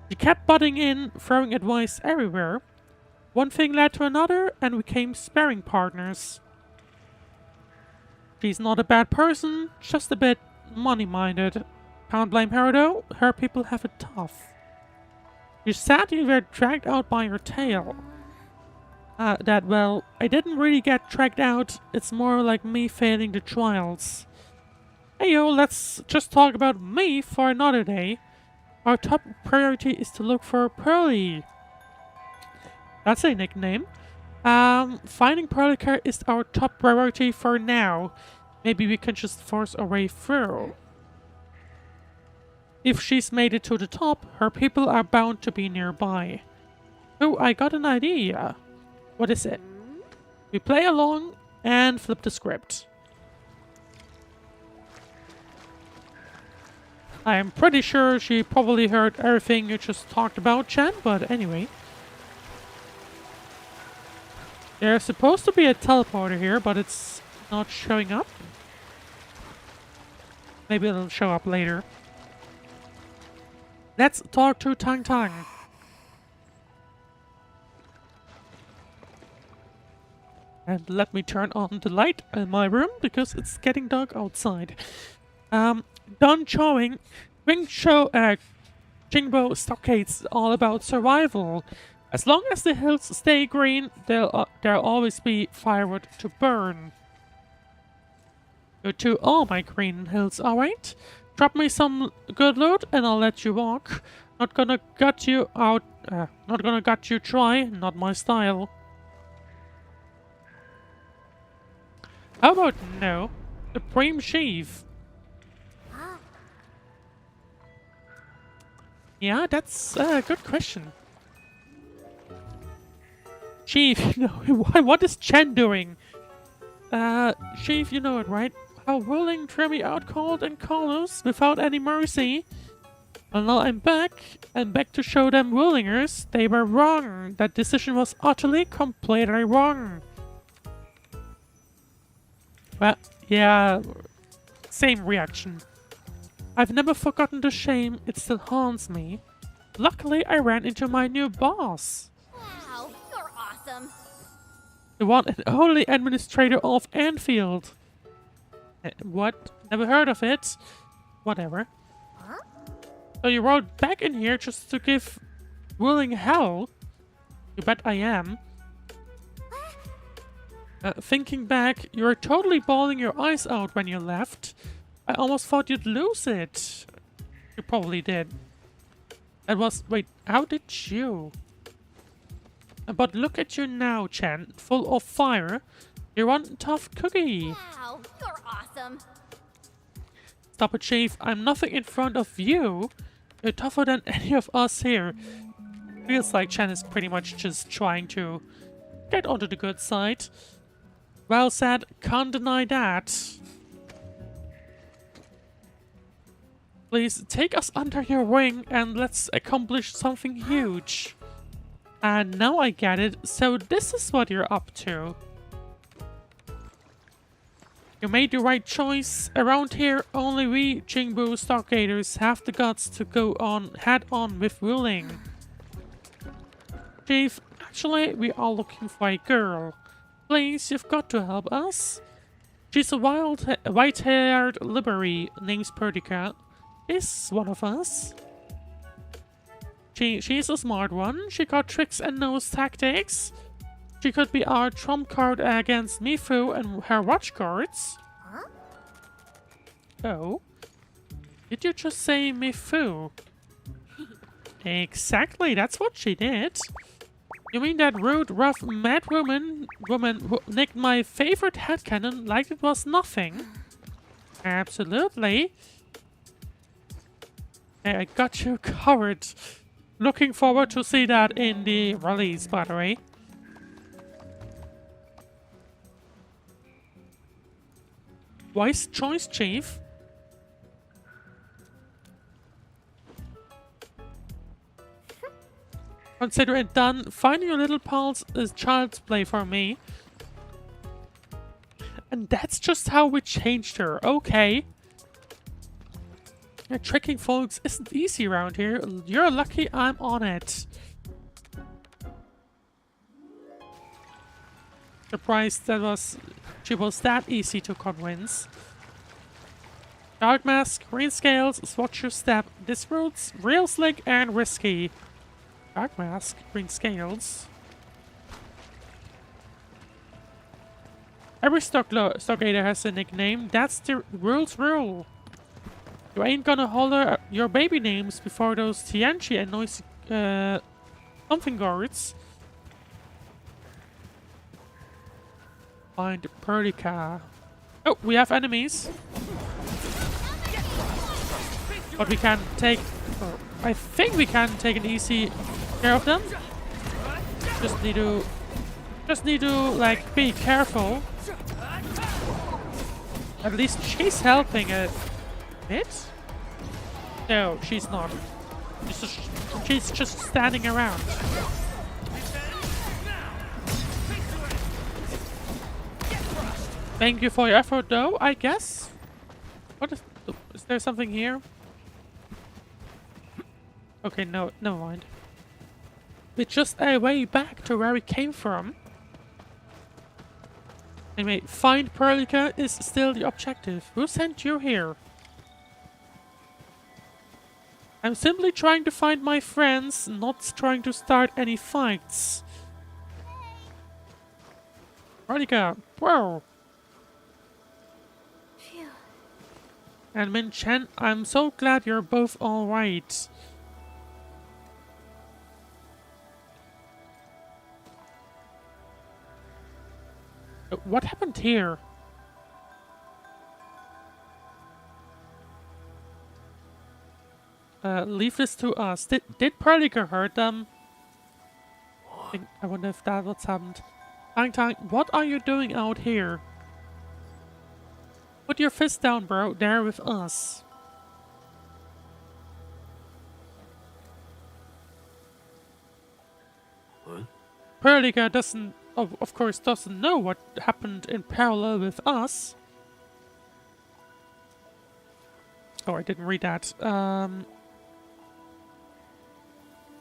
She kept butting in, throwing advice everywhere. One thing led to another, and we became sparring partners. She's not a bad person, just a bit money-minded. Can't blame her though, her people have it tough. You said you were dragged out by your tail. Well, I didn't really get dragged out, it's more like me failing the trials. Hey yo, let's just talk about me for another day. Our top priority is to look for Pearly. That's a nickname. Finding Perlica is our top priority for now. Maybe we can just force our way through. If she's made it to the top, her people are bound to be nearby. Oh, I got an idea. What is it? We play along and flip the script. I'm pretty sure she probably heard everything you just talked about, Chen, but anyway. There's supposed to be a teleporter here, but it's not showing up. Maybe it'll show up later. Let's talk to Tang Tang. And let me turn on the light in my room because it's getting dark outside. Done showing. Jingbo Stockade's all about survival. As long as the hills stay green, there'll always be firewood to burn. Go to all my green hills, alright? Drop me some good loot and I'll let you walk. Not gonna gut you out. Not gonna gut you dry. Not my style. How about no? Supreme Chief. Yeah, that's a good question. Chief, you know, what is Chen doing? Chief, you know it, right? How Wuling threw me out cold and callous without any mercy. Well, now I'm back to show them Wulingers they were wrong. That decision was utterly, completely wrong. Well, yeah, same reaction. I've never forgotten the shame, it still haunts me. Luckily, I ran into my new boss. Wow, you're awesome. The one and only administrator of Endfield. What? Never heard of it? Whatever. Huh? So you rode back in here just to give Wuling hell? You bet I am. Thinking back, you were totally bawling your eyes out when you left. I almost thought you'd lose it. You probably did. That was... Wait, how did you? But look at you now, Chen. Full of fire. You're one tough cookie. Wow, you're awesome. Stop it, Chief. I'm nothing in front of you. You're tougher than any of us here. Feels like Chen is pretty much just trying to get onto the good side. Well said. Can't deny that. Please take us under your wing and let's accomplish something huge. And now I get it. So this is what you're up to. You made the right choice. Around here, only we Jingbu Stockaders have the guts to go on head-on with Wuling. Chief, actually, we are looking for a girl. Please, you've got to help us. She's a white-haired liberi named Perdica. Is one of us. She's a smart one. She got tricks and knows tactics. She could be our trump card against Mifu and her watch guards. Huh? Oh? Did you just say Mifu? Exactly, that's what she did. You mean that rude, rough, mad woman who nicked my favorite headcanon like it was nothing? Absolutely. Hey, I got you covered. Looking forward to see that in the release, by the way. Wise choice, Chief. Consider it done. Finding your little pals is child's play for me. And that's just how we changed her, okay? Yeah, tricking folks isn't easy around here. You're lucky I'm on it. Surprised she was that easy to convince. Dark mask, green scales, watch your step. This route's real slick and risky. Dark mask, green scales. Every Stockader has a nickname. That's the rule's rule. You ain't gonna holler your baby names before those Tianchi and noisy something guards. Find Perlica. Oh, we have enemies. But we can take... Oh, I think we can take an easy care of them. Just need to like be careful. At least she's helping a bit. No, she's not. She's just standing around. Thank you for your effort, though, I guess. What is there something here? Okay, no, never mind. It's just a way back to where we came from. Anyway, find Perlica is still the objective. Who sent you here? I'm simply trying to find my friends, not trying to start any fights. Perlica, whoa! Phew. And Min Chen, I'm so glad you're both alright. What happened here? Leave this to us. Did Perlica hurt them? I wonder if that's what's happened. Tang Tang, what are you doing out here? Put your fist down, bro. There with us. What? Perlica doesn't, of course, doesn't know what happened in parallel with us. Oh, I didn't read that.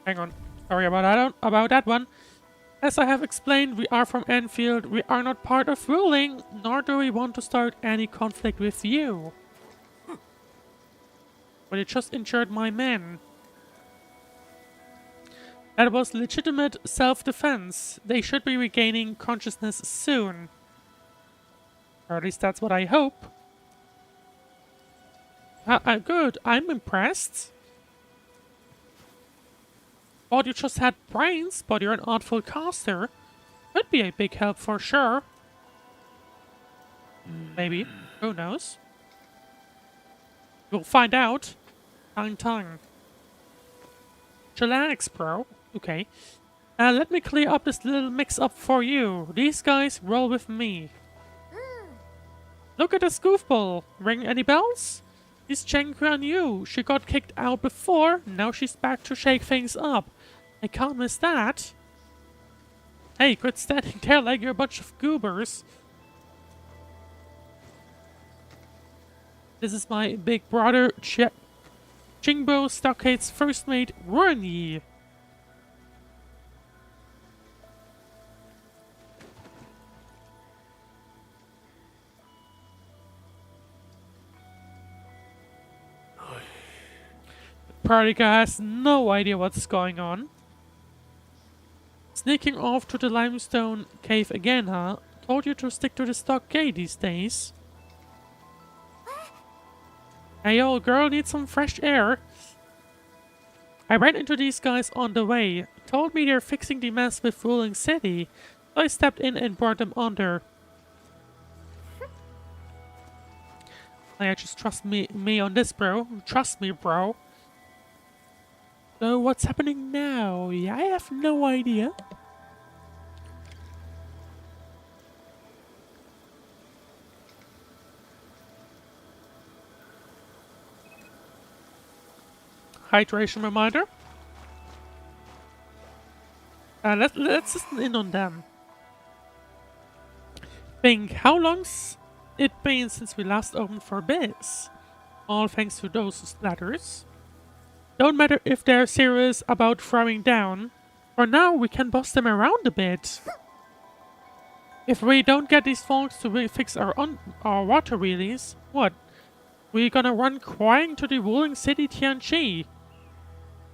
Hang on. Sorry about that one. As I have explained, we are from Endfield. We are not part of Wuling, nor do we want to start any conflict with you. But it just injured my men. That was legitimate self-defense. They should be regaining consciousness soon. Or at least that's what I hope. Good. I'm impressed. Thought you just had brains, but you're an artful caster. Could be a big help for sure. Maybe. Who knows? We'll find out. Tang Tang. Chillax, bro. Okay. Let me clear up this little mix-up for you. These guys roll with me. Look at this goofball. Ring any bells? He's Cheng Kuan Yu. She got kicked out before. Now she's back to shake things up. I can't miss that. Hey, quit standing there like you're a bunch of goobers. This is my big brother, Jingbo Stockade's first mate, Ruanyi. Perlica has no idea what's going on. Sneaking off to the limestone cave again, huh? Told you to stick to the stockade these days. Hey, old girl, need some fresh air. I ran into these guys on the way. Told me they're fixing the mess with Wuling City. So I stepped in and brought them under. Just trust me on this, bro. Trust me, bro. So what's happening now? Yeah, I have no idea. Hydration reminder. Let's listen in on them. Think, how long's it been since we last opened for biz? All thanks to those splatters. Don't matter if they're serious about throwing down. For now, we can boss them around a bit. If we don't get these folks to fix our water wheelies, what? We're gonna run crying to the Wuling City Tianqi.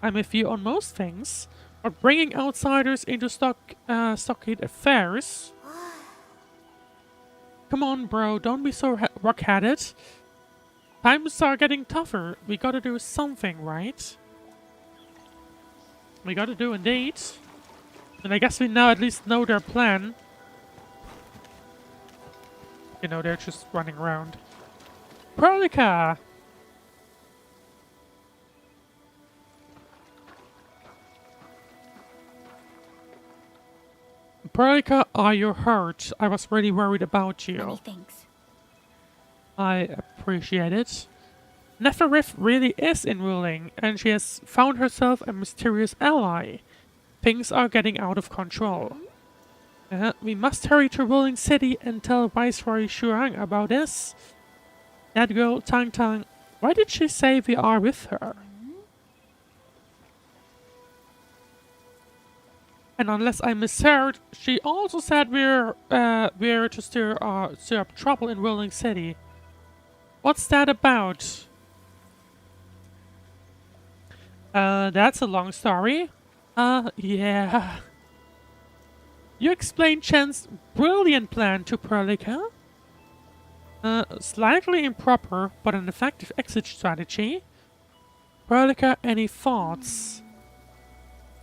I'm with you on most things, but bringing outsiders into stockade affairs... Come on, bro, don't be so rock-headed. Times are getting tougher. We gotta do something, right? We gotta do indeed. And I guess we now at least know their plan. You know, they're just running around. Prolica! Prolica, are you hurt? I was really worried about you. Many thanks. I appreciate it. Nefarith really is in Wuling, and she has found herself a mysterious ally. Things are getting out of control. We must hurry to Wuling City and tell Viceroy Shurang about this. That girl, Tang Tang, why did she say we are with her? And unless I misheard, she also said we're to stir up trouble in Wuling City. What's that about? That's a long story. Yeah. You explained Chen's brilliant plan to Prolica? Slightly improper, but an effective exit strategy. Prolica, any thoughts?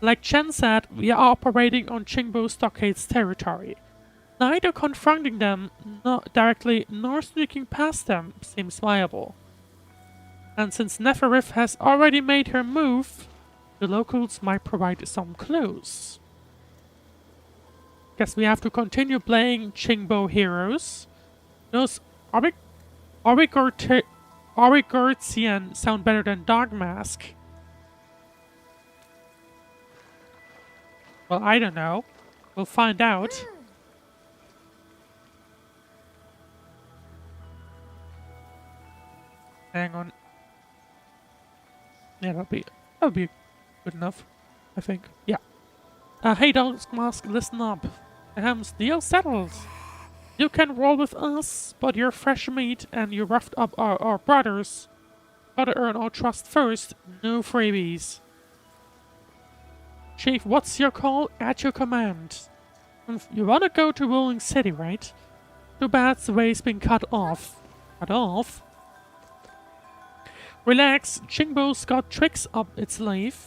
Like Chen said, we are operating on Qingbo Stockade's territory. Neither confronting them directly nor sneaking past them seems viable. And since Nefarith has already made her move, the locals might provide some clues. Guess we have to continue playing Qingbo heroes. Those Origurtian sound better than Dog Mask. Well, I don't know. We'll find out. Hang on. Yeah, that'll be good enough, I think. Yeah. Hey, Dog Mask, listen up. Deal settled. You can roll with us, but you're fresh meat and you roughed up our brothers. Gotta earn our trust first. No freebies. Chief, what's your call? At your command. You wanna go to Wuling City, right? Too bad the way's been cut off. Cut off? Relax, Qingbo's got tricks up its sleeve.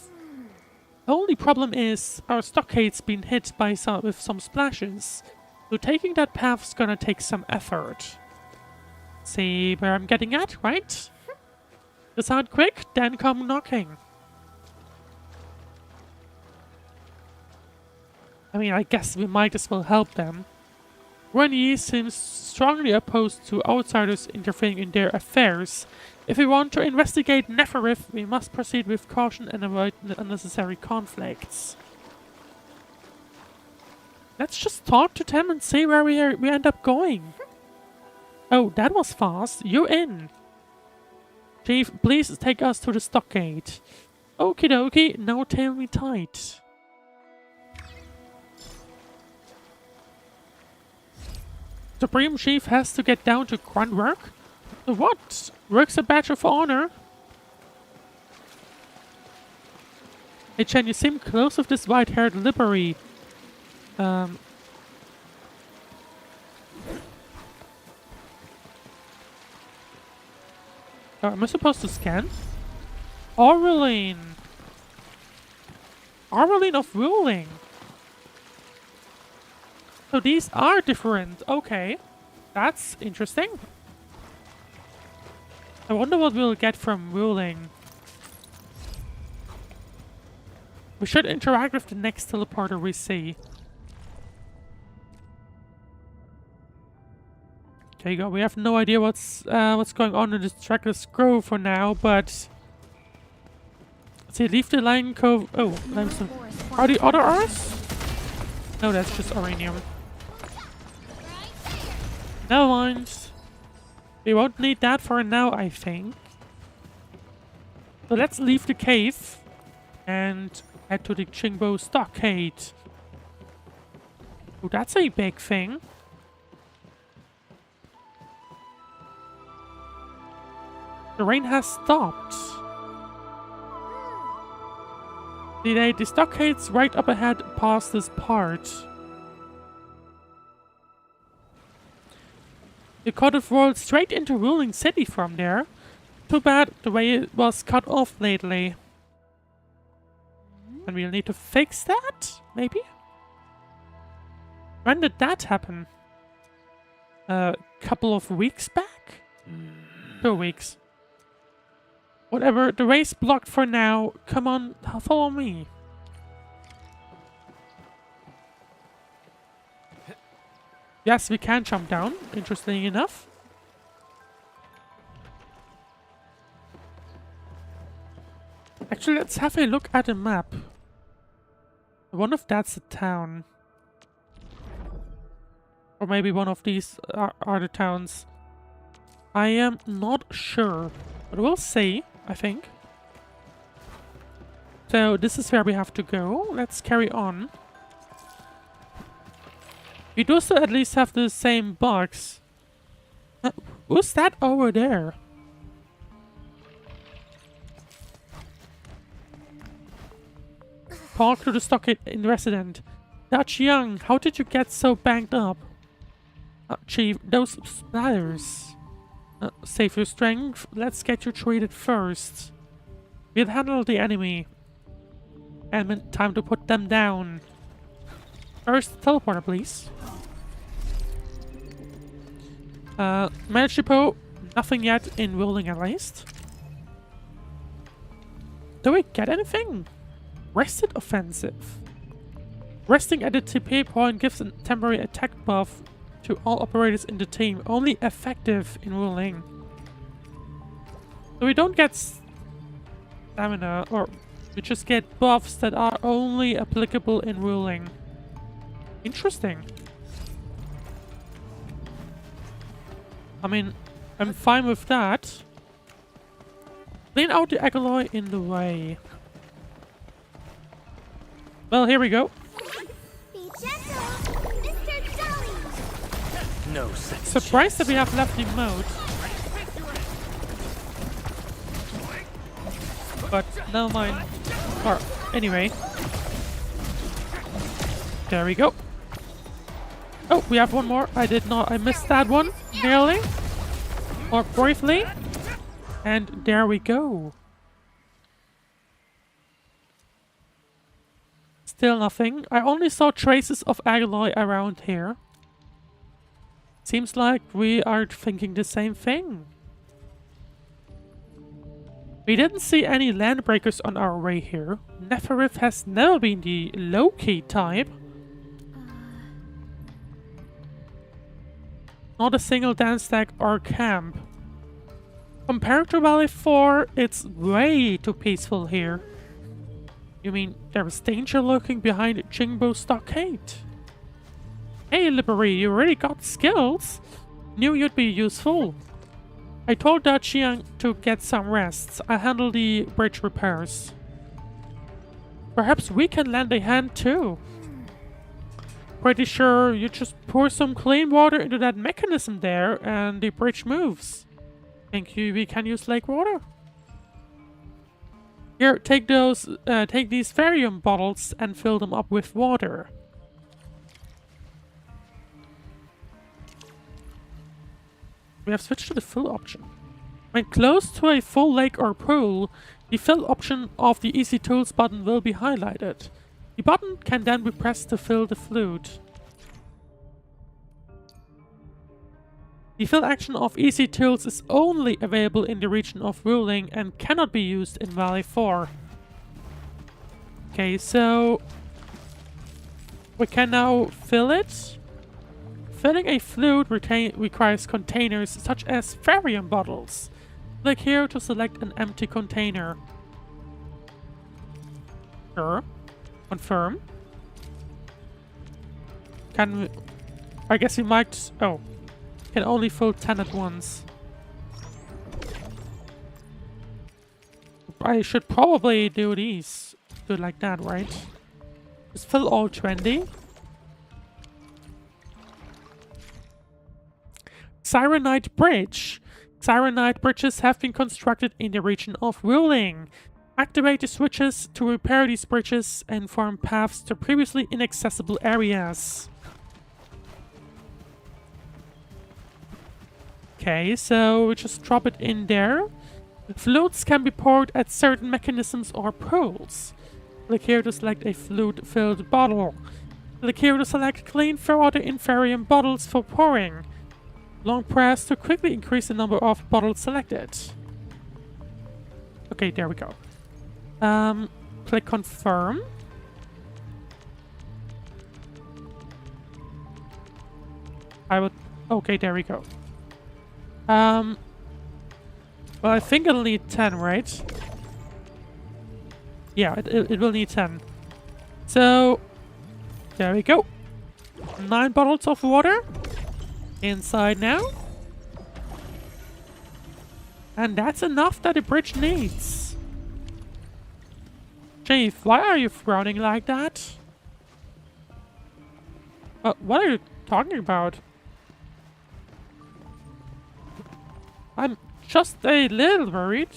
The only problem is, our stockade's been hit by with some splashes. So taking that path's gonna take some effort. See where I'm getting at, right? Decide quick, then come knocking. I mean, I guess we might as well help them. Ren Yi seems strongly opposed to outsiders interfering in their affairs. If we want to investigate Nefarith, we must proceed with caution and avoid unnecessary conflicts. Let's just talk to them and see where we end up going. Oh, that was fast. You in. Chief, please take us to the stockade. Okie dokie, now tail me tight. Supreme Chief has to get down to grunt work? What? Work's a badge of honor. Hey Chen, you seem close with this white-haired Liberi. Oh, am I supposed to scan? Aureline! Aureline of Wuling! So these are different. Okay. That's interesting. I wonder what we'll get from Wuling. We should interact with the next teleporter we see. There you go. We have no idea what's going on in this trackless grove for now, but let's see. Leave the line cove. Oh, limestone. Are the other Rs? No, that's just uranium. Never mind. We won't need that for now, I think. So let's leave the cave and head to the Qingbo stockade. Oh, that's a big thing. The rain has stopped. The stockade's right up ahead past this part. You could have rolled straight into Wuling City from there. Too bad the way it was cut off lately. And we'll need to fix that, maybe? When did that happen? a couple of weeks back? 2 weeks. Whatever, the way's blocked for now. Come on, follow me. Yes, we can jump down, interesting enough. Actually, let's have a look at the map. I wonder if that's a town. Or maybe one of these are the towns. I am not sure, but we'll see, I think. So this is where we have to go. Let's carry on. We do still at least have the same box. Who's that over there? Talk to the stockade in resident. Dutch Young, how did you get so banged up? Chief, those splatters. Save your strength. Let's get you treated first. We'll handle the enemy. And time to put them down. First, teleporter, please. Manage depot. Nothing yet in Wuling, at least. Do we get anything? Rested offensive. Resting at the TP point gives a temporary attack buff to all operators in the team. Only effective in Wuling. So we don't get stamina, or we just get buffs that are only applicable in Wuling. Interesting. I mean, I'm fine with that. Clean out the alloy in the way. Well, here we go. Be gentle, Mr. Jolly. No such. Surprised that we have left the mode. But never mind. Or anyway. There we go. Oh, we have one more. I missed that one. Nearly. Or briefly. And there we go. Still nothing. I only saw traces of alloy around here. Seems like we are thinking the same thing. We didn't see any landbreakers on our way here. Nefarith has never been the low-key type. Not a single dance stack or camp. Compared to Valley 4, it's way too peaceful here. You mean there is danger lurking behind Jingbo Stockade? Hey, Liberi, you already got skills. Knew you'd be useful. I told Dutch Young to get some rest. I'll handle the bridge repairs. Perhaps we can lend a hand too. Pretty sure you just pour some clean water into that mechanism there and the bridge moves. Think we can use lake water? Here, take these Varium bottles and fill them up with water. We have switched to the fill option. When close to a full lake or pool, the fill option of the Easy Tools button will be highlighted. The button can then be pressed to fill the fluid. The fill action of Easy Tools is only available in the region of Wuling and cannot be used in Valley 4. Okay, so we can now fill it. Filling a fluid requires containers such as Varium bottles. Click here to select an empty container. Sure. Confirm. Can we... I guess we might... Oh. Can only fill 10 at once. I should probably do these. Do it like that, right? Just fill all 20. Sirenite Bridge. Sirenite bridges have been constructed in the region of Wuling. Activate the switches to repair these bridges and form paths to previously inaccessible areas. Okay, so we just drop it in there. Fluids can be poured at certain mechanisms or pools. Click here to select a fluid-filled bottle. Click here to select clean water in Varium bottles for pouring. Long press to quickly increase the number of bottles selected. Okay, there we go. Click confirm. Okay, there we go. Well, I think it'll need 10, right? Yeah, it will need 10. So, there we go. 9 bottles of water. Inside now. And that's enough that the bridge needs. Chief, why are you frowning like that? What are you talking about? I'm just a little worried.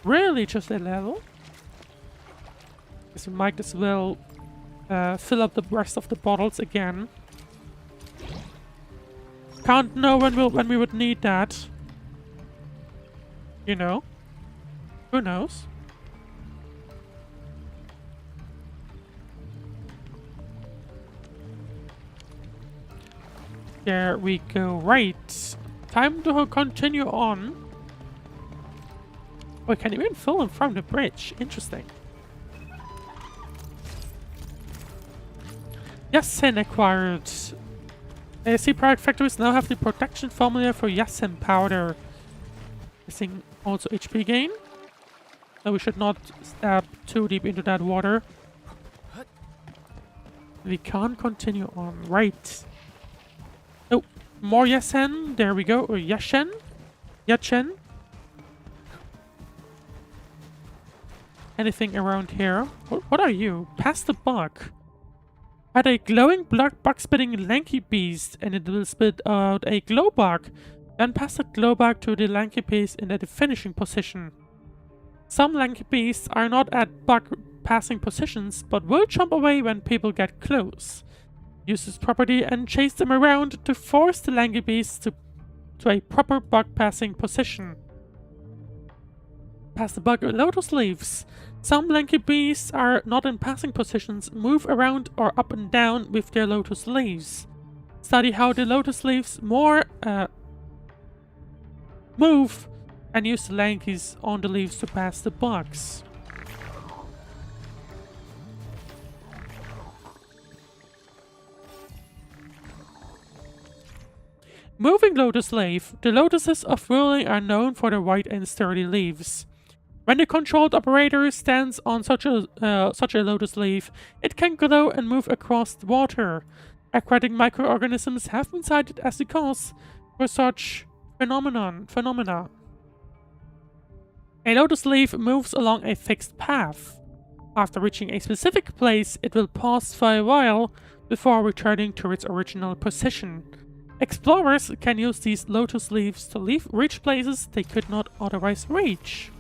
Really just a little. Guess we might as well fill up the rest of the bottles again. Can't know when we would need that. You know? Who knows? There we go. Right. Time to continue on. We can even fill them from the bridge. Interesting. Yassen acquired. ASC product factories now have the protection formula for Yassen powder. Missing also HP gain. So we should not stab too deep into that water. We can't continue on. Right. Oh, more Yassen. There we go. Or Yachen. Yachen. Anything around here? What are you? Pass the bug. Add a glowing bug spitting lanky beast and it will spit out a glow bug. Then pass the glow bug to the lanky beast in the finishing position. Some lanky beasts are not at bug passing positions but will jump away when people get close. Use this property and chase them around to force the lanky beasts to a proper bug passing position. Pass the bug lotus leaves. Some lanky beasts are not in passing positions, move around or up and down with their lotus leaves. Study how the lotus leaves move and use the lankies on the leaves to pass the bugs. Moving lotus leaf. The lotuses of Wuling are known for their white and sturdy leaves. When the controlled operator stands on such a lotus leaf, it can glow and move across the water. Aquatic microorganisms have been cited as the cause for such phenomena. A lotus leaf moves along a fixed path. After reaching a specific place, it will pause for a while before returning to its original position. Explorers can use these lotus leaves to reach places they could not otherwise reach.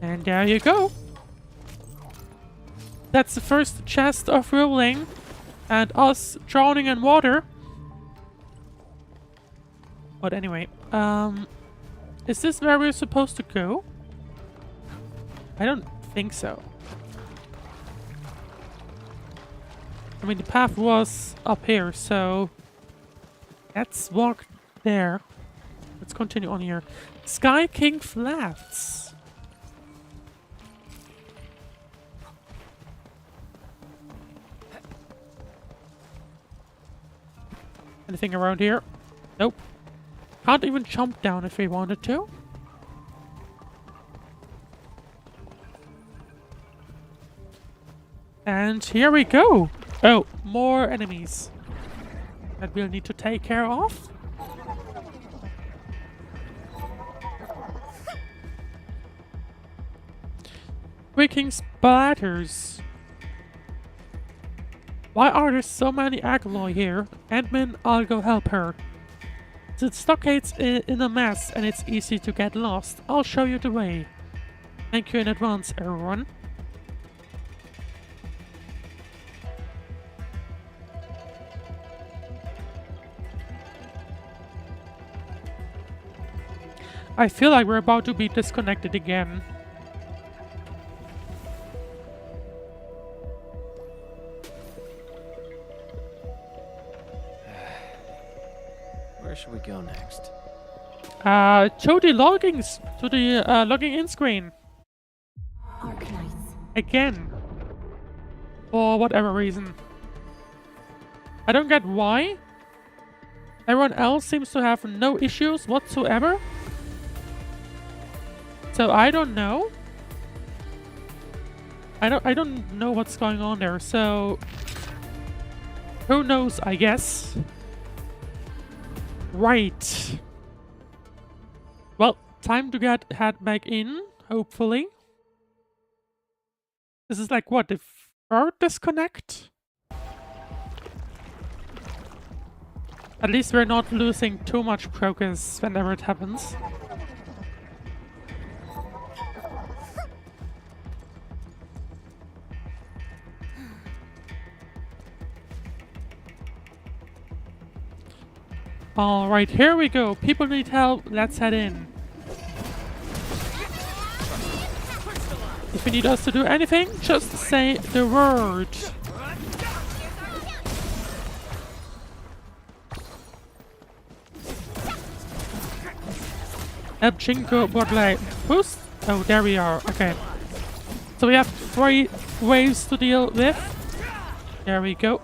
And there you go. That's the first chest of Wuling and us drowning in water. But anyway, is this where we're supposed to go? I don't think so. I mean, the path was up here, so let's walk there. Let's continue on here. Sky King Flats. Anything around here? Nope. Can't even jump down if we wanted to. And here we go. Oh, more enemies that we'll need to take care of. Freaking splatters. Why are there so many alkali here? Admin, I'll go help her. The stockade's in a mess and it's easy to get lost. I'll show you the way. Thank you in advance, everyone. I feel like we're about to be disconnected again. Where should we go next? To the logging in screen. Arknights. Again. For whatever reason. I don't get why. Everyone else seems to have no issues whatsoever. So I don't know. I don't know what's going on there, so who knows, I guess. Right. Well, time to head back in, hopefully. This is like what, the third disconnect? At least we're not losing too much progress whenever it happens. Alright, here we go. People need help. Let's head in. If you need us to do anything, just say the word. Jinko Borley. Who's? Oh, there we are. Okay. So we have 3 waves to deal with. There we go.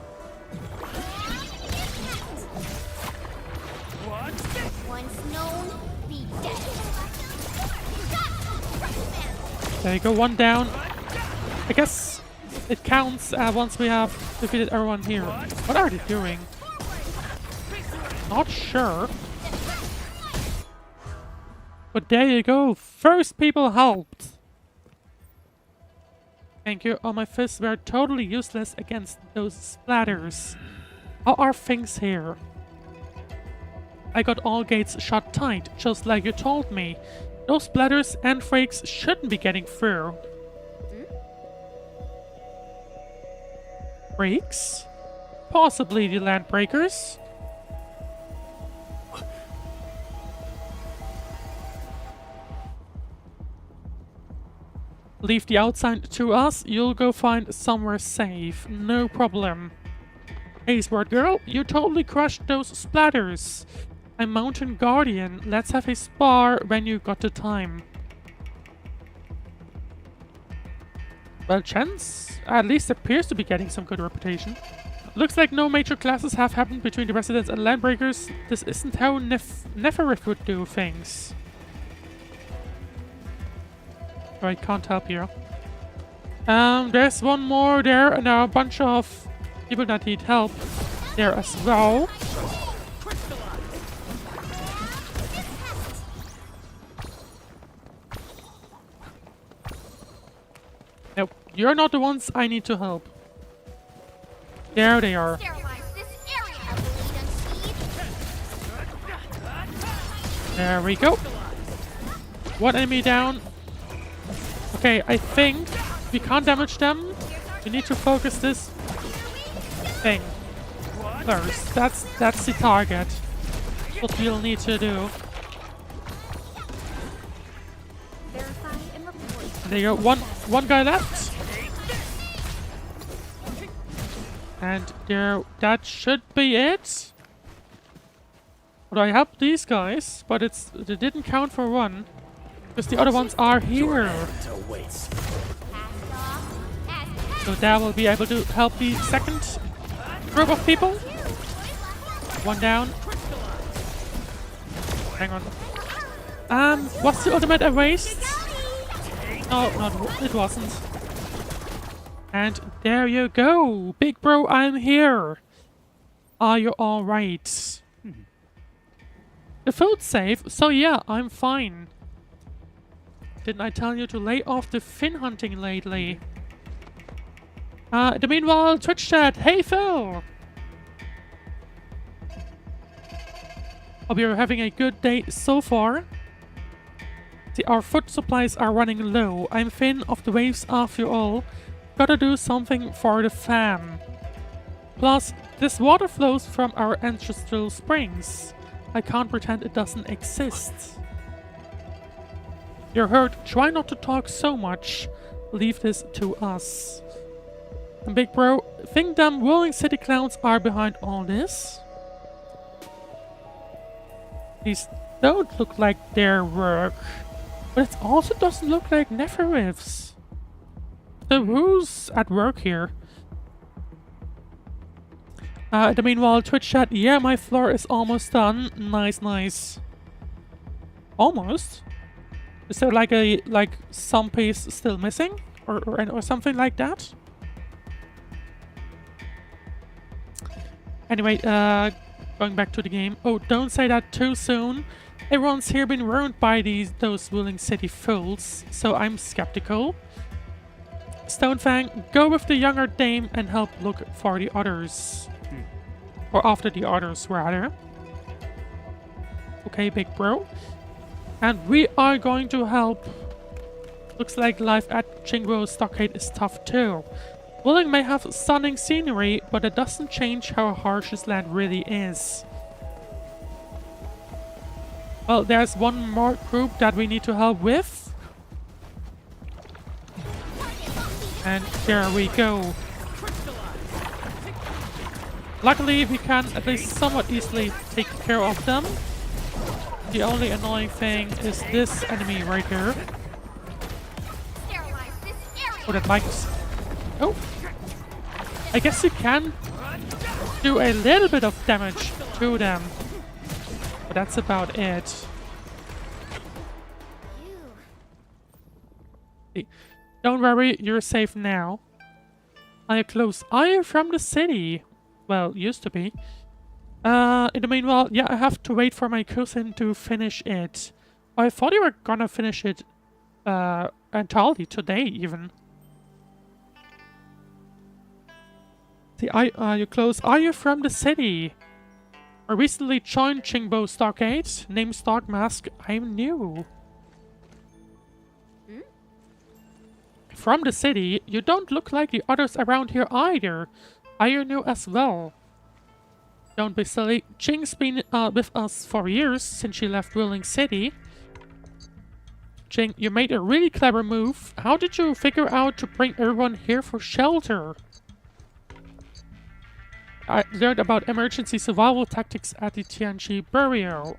There you go, 1 down. I guess it counts once we have defeated everyone here. What are they doing? Not sure. But there you go, first people helped. Thank you. Oh, my fists were totally useless against those splatters. How are things here? I got all gates shut tight, just like you told me. Those splatters and freaks shouldn't be getting through. Freaks? Possibly the landbreakers? Leave the outside to us, you'll go find somewhere safe. No problem. Hey, smart girl, you totally crushed those splatters. I'm Mountain Guardian. Let's have a spar when you got the time. Well, Chance at least appears to be getting some good reputation. Looks like no major clashes have happened between the residents and landbreakers. This isn't how Nefarith would do things. I can't help you. There's one more there, and there are a bunch of people that need help there as well. Nope, you're not the ones I need to help. There they are. There we go. 1 enemy down. Okay, I think we can't damage them. We need to focus this thing first. That's the target. What we'll need to do. There you go. One guy left. And there, that should be it. But I helped these guys, but it didn't count for 1. Because the other ones are here. So that will be able to help the second group of people. 1 down. Hang on. Was the ultimate a waste? No, it wasn't. And there you go. Big bro, I'm here. Are you alright? The food's safe, so yeah, I'm fine. Didn't I tell you to lay off the fin hunting lately? In the meanwhile, Twitch chat, hey Phil! Hope you're having a good day so far. See, our food supplies are running low. I'm Finn of the waves after all. Gotta do something for the fam. Plus, this water flows from our ancestral springs. I can't pretend it doesn't exist. You're hurt, try not to talk so much. Leave this to us. And big bro, think them Wuling city clowns are behind all this? These don't look like their work, but it also doesn't look like Nefarith's. So who's at work here? In the meanwhile, Twitch chat, yeah, my floor is almost done. Nice, nice. Almost? Is there like some piece still missing? Or something like that? Anyway, going back to the game. Oh, don't say that too soon. Everyone's here been ruined by those Wuling City fools, so I'm skeptical. Stonefang, go with the younger dame and help look for the others. Or after the others, rather. Okay, big bro. And we are going to help. Looks like life at Qingbo Stockade is tough too. Wuling may have stunning scenery, but it doesn't change how harsh this land really is. Well, there's one more group that we need to help with. And there we go. Luckily, we can at least somewhat easily take care of them. The only annoying thing is this enemy right here. Oh, that likes. Oh. I guess you can do a little bit of damage to them. But that's about it. Don't worry, you're safe now. Are you close? Are you from the city? Well, used to be. In the meanwhile, yeah, I have to wait for my cousin to finish it. I thought you were gonna finish it entirely today, even. See, are you close? Are you from the city? I recently joined Qingbo Stockade. Name Stock Mask. I'm new. From the city, you don't look like the others around here either. Are you new as well? Don't be silly. Qing's been with us for years, since she left Wuling City. Qing, you made a really clever move. How did you figure out to bring everyone here for shelter? I learned about emergency survival tactics at the Tianqi burial.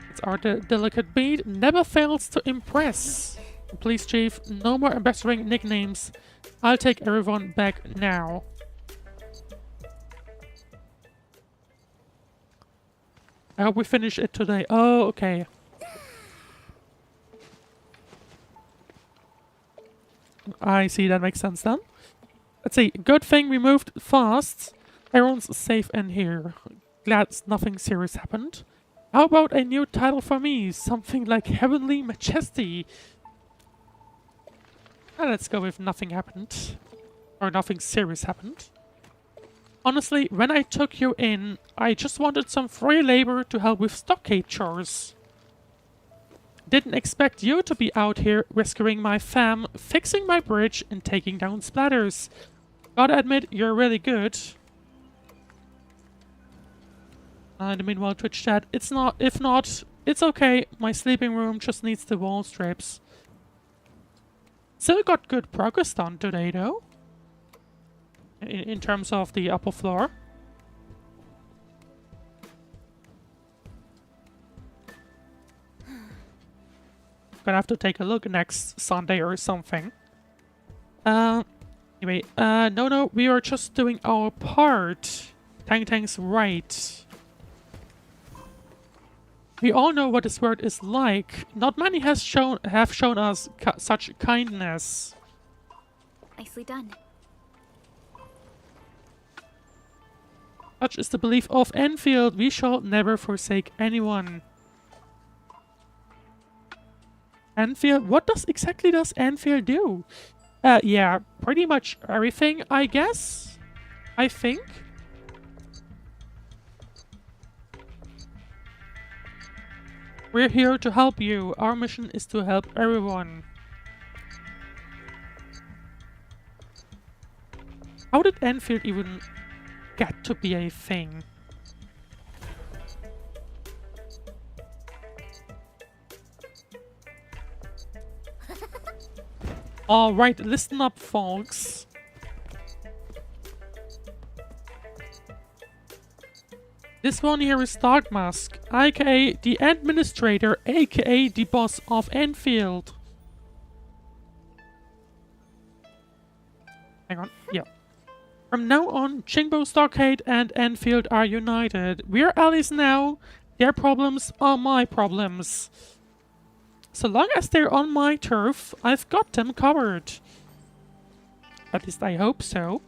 It's our delicate beat. Never fails to impress. Please, Chief, no more embarrassing nicknames. I'll take everyone back now. I hope we finish it today. Oh, okay. I see, that makes sense then. Let's see, good thing we moved fast. Everyone's safe in here. Glad nothing serious happened. How about a new title for me? Something like Heavenly Majesty. Let's go with nothing happened. Or nothing serious happened. Honestly, when I took you in, I just wanted some free labor to help with stockade chores. Didn't expect you to be out here rescuing my fam, fixing my bridge, and taking down splatters. Gotta admit, you're really good. In the meanwhile, Twitch chat, if not, it's okay. My sleeping room just needs the wall strips. Still got good progress done today, though. In terms of the upper floor. Gonna have to take a look next Sunday or something. Anyway, no, we are just doing our part. Tang's right. We all know what this world is like. Not many have shown us such kindness. Nicely done. Such is the belief of Endfield. We shall never forsake anyone. Endfield? What exactly does Endfield do? Yeah, pretty much everything, I guess. I think. We're here to help you. Our mission is to help everyone. How did Endfield even get to be a thing? Alright, listen up, folks. This one here is Darkmask, aka the Administrator, aka the boss of Endfield. Hang on, yeah. From now on, Jingbo Stockade and Endfield are united. We're allies now. Their problems are my problems. So long as they're on my turf, I've got them covered. At least I hope so.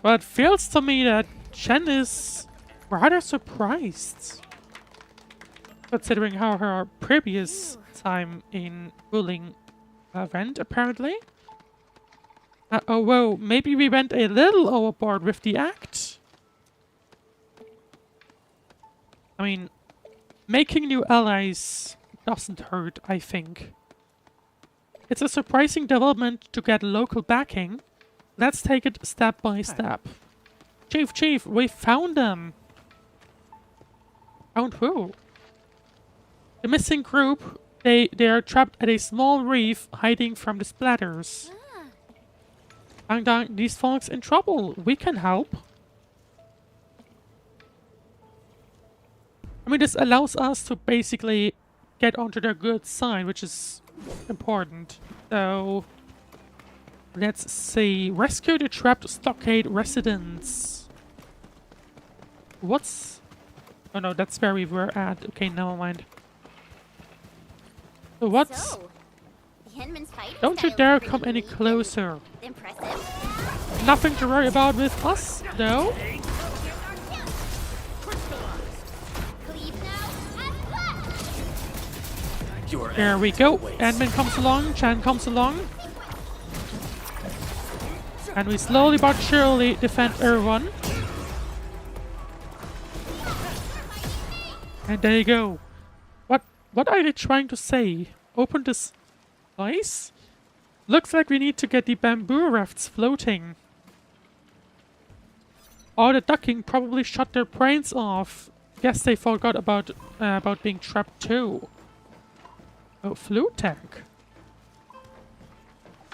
But it feels to me that Chen is rather surprised, considering how her previous time in Wuling went, apparently. Oh, whoa, maybe we went a little overboard with the act. I mean, making new allies doesn't hurt, I think. It's a surprising development to get local backing. Let's take it step by step. Chief, we found them! Found who? The missing group. They are trapped at a small reef, hiding from the splatters. Dang dang, these folks in trouble. We can help. I mean, this allows us to basically get onto their good side, which is important. So, let's see. Rescue the trapped stockade residents. What's... Oh no, that's where we were at. Okay, never mind. So what's... Don't you dare come any closer. Impressive. Nothing to worry about with us, though. There we go. Admin comes along, Chan comes along. And we slowly but surely defend everyone. And there you go. What are they trying to say? Open this place? Looks like we need to get the bamboo rafts floating. All the ducking probably shut their brains off. Guess they forgot about being trapped too. Oh, flute tank.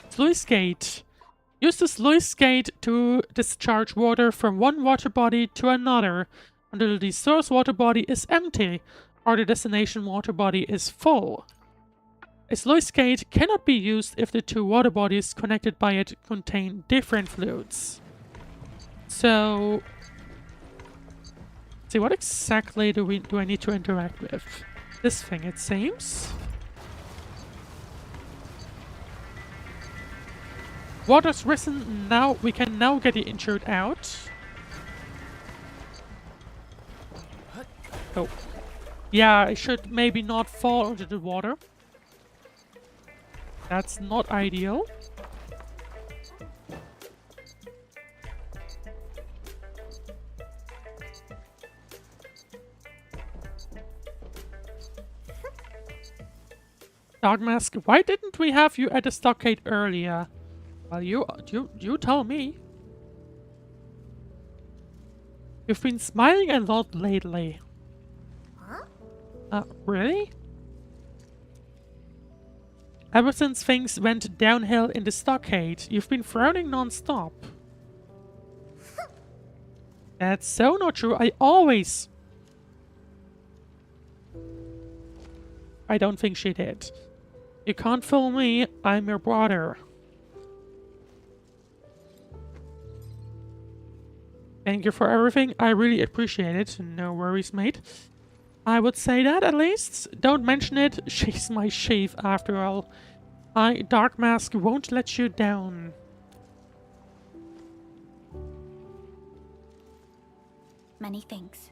Sluice gate. Use the sluice gate to discharge water from one water body to another until the source water body is empty or the destination water body is full. A sluice gate cannot be used if the two water bodies connected by it contain different fluids. So, let's see, what exactly do I need to interact with? This thing, it seems. Water's risen now. We can now get the injured out. Oh. Yeah, I should maybe not fall into the water. That's not ideal. Dogmask, why didn't we have you at the stockade earlier? Well, you tell me. You've been smiling a lot lately. Really? Ever since things went downhill in the stockade, you've been frowning non-stop. That's so not true. I don't think she did. You can't fool me. I'm your brother. Thank you for everything. I really appreciate it. No worries, mate. I would say that, at least. Don't mention it. She's my chief, after all. Darkmask won't let you down. Many thanks.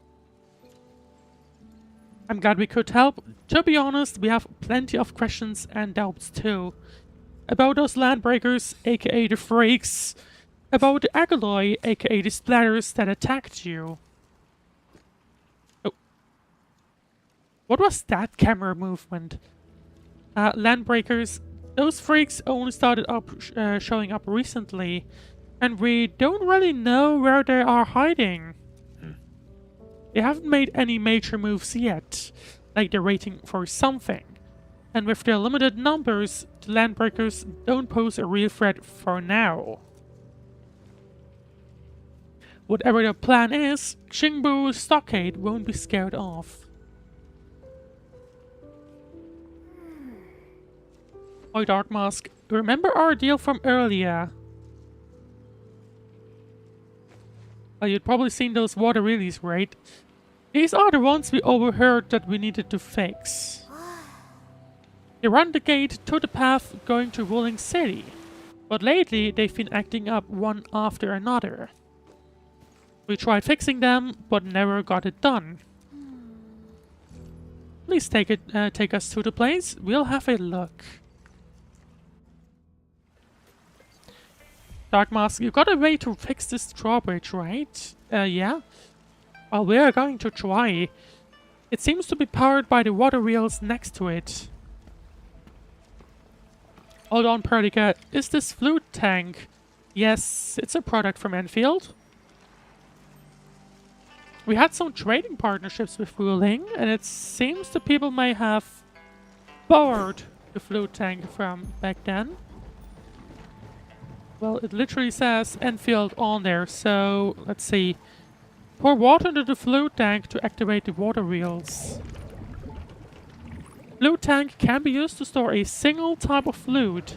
I'm glad we could help. To be honest, we have plenty of questions and doubts too. About those landbreakers, aka the freaks. About the Agaloy, aka the splatters that attacked you. Oh. What was that camera movement? Landbreakers, those freaks only started showing up recently, and we don't really know where they are hiding. They haven't made any major moves yet, like they're waiting for something. And with their limited numbers, the Landbreakers don't pose a real threat for now. whatever their plan is, Qingbu Stockade won't be scared off. Oi, Dark Mask, remember our deal from earlier? Oh, you'd probably seen those water lilies, right? These are the ones we overheard that we needed to fix. They run the gate to the path going to Wuling City, but lately they've been acting up one after another. We tried fixing them, but never got it done. Please take us to the place. We'll have a look. Dark Mask, you got a way to fix this drawbridge, right? Yeah? Well, we're going to try. It seems to be powered by the water wheels next to it. Hold on, Perlica. Is this flute tank? Yes, it's a product from Endfield. We had some trading partnerships with Wuling, and it seems the people may have borrowed the flute tank from back then. Well, it literally says Endfield on there, so let's see. Pour water into the flute tank to activate the water wheels. Flute tank can be used to store a single type of fluid.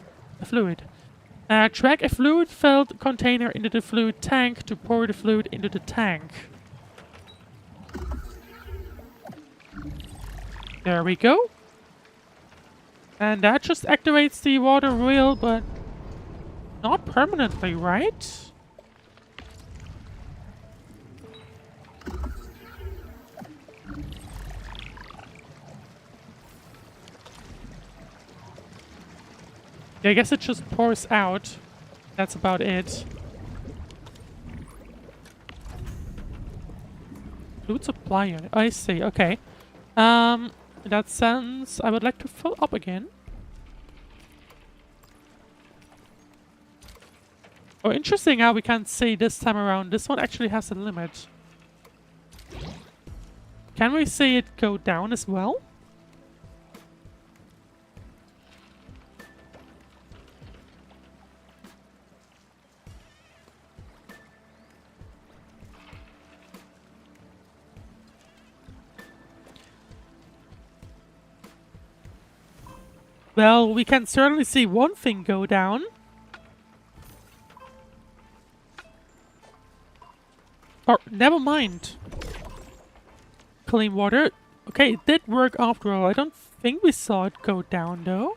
Drag a fluid-filled container into the fluid tank to pour the fluid into the tank. There we go. And that just activates the water wheel, but not permanently, right? Yeah, I guess it just pours out. That's about it. Fluid supply unit. I see, okay. In that sense, I would like to fill up again. Oh, interesting how we can't see this time around. This one actually has a limit. Can we see it go down as well? Well, we can certainly see one thing go down. Or, never mind. Clean water. Okay, it did work after all. I don't think we saw it go down, though.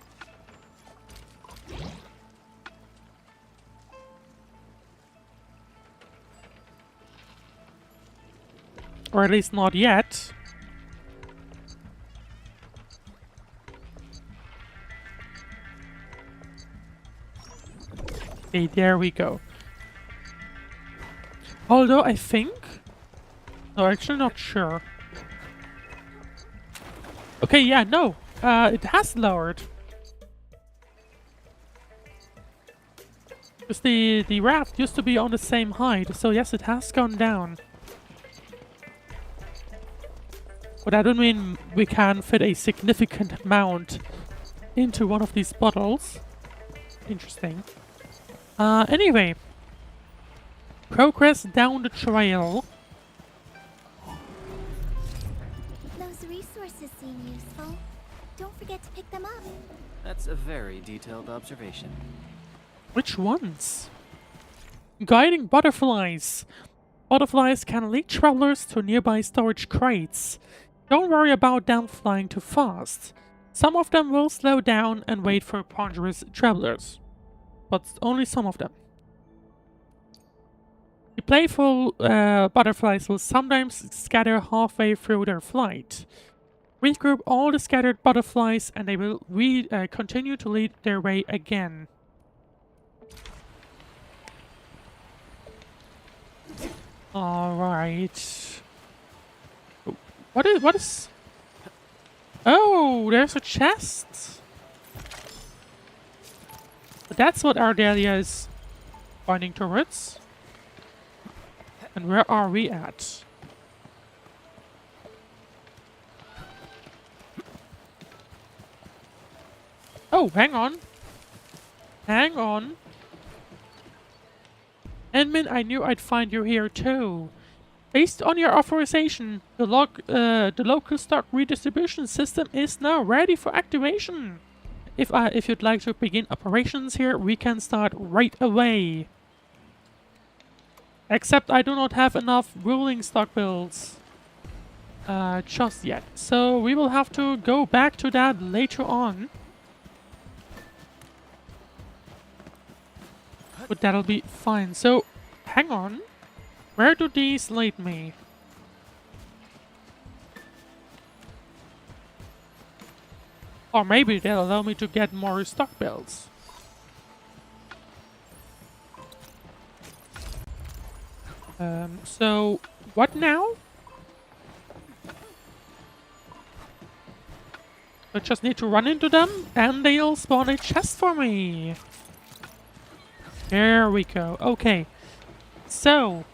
Or at least not yet. Okay, there we go. Although I think... No, actually not sure. Okay, yeah, no. It has lowered. Because the raft used to be on the same height, so yes, it has gone down. But that would mean we can fit a significant amount into one of these bottles. Interesting. Anyway. Progress down the trail. Those resources seem useful. Don't forget to pick them up. That's a very detailed observation. Which ones? Guiding butterflies. Butterflies can lead travelers to nearby storage crates. Don't worry about them flying too fast. Some of them will slow down and wait for ponderous travelers. But only some of them. The playful butterflies will sometimes scatter halfway through their flight. Regroup all the scattered butterflies and they will continue to lead their way again. Alright. What is... Oh, there's a chest! But that's what Ardelia is pointing towards. And where are we at? Oh, hang on. Hang on. Admin, I knew I'd find you here too. Based on your authorization, the local stock redistribution system is now ready for activation. If you'd like to begin operations here, we can start right away. Except I do not have enough Wuling stock builds just yet. So we will have to go back to that later on. But that'll be fine. So, hang on. Where do these lead me? Or maybe they'll allow me to get more stock builds. So, what now? I just need to run into them and they'll spawn a chest for me. There we go. Okay. So,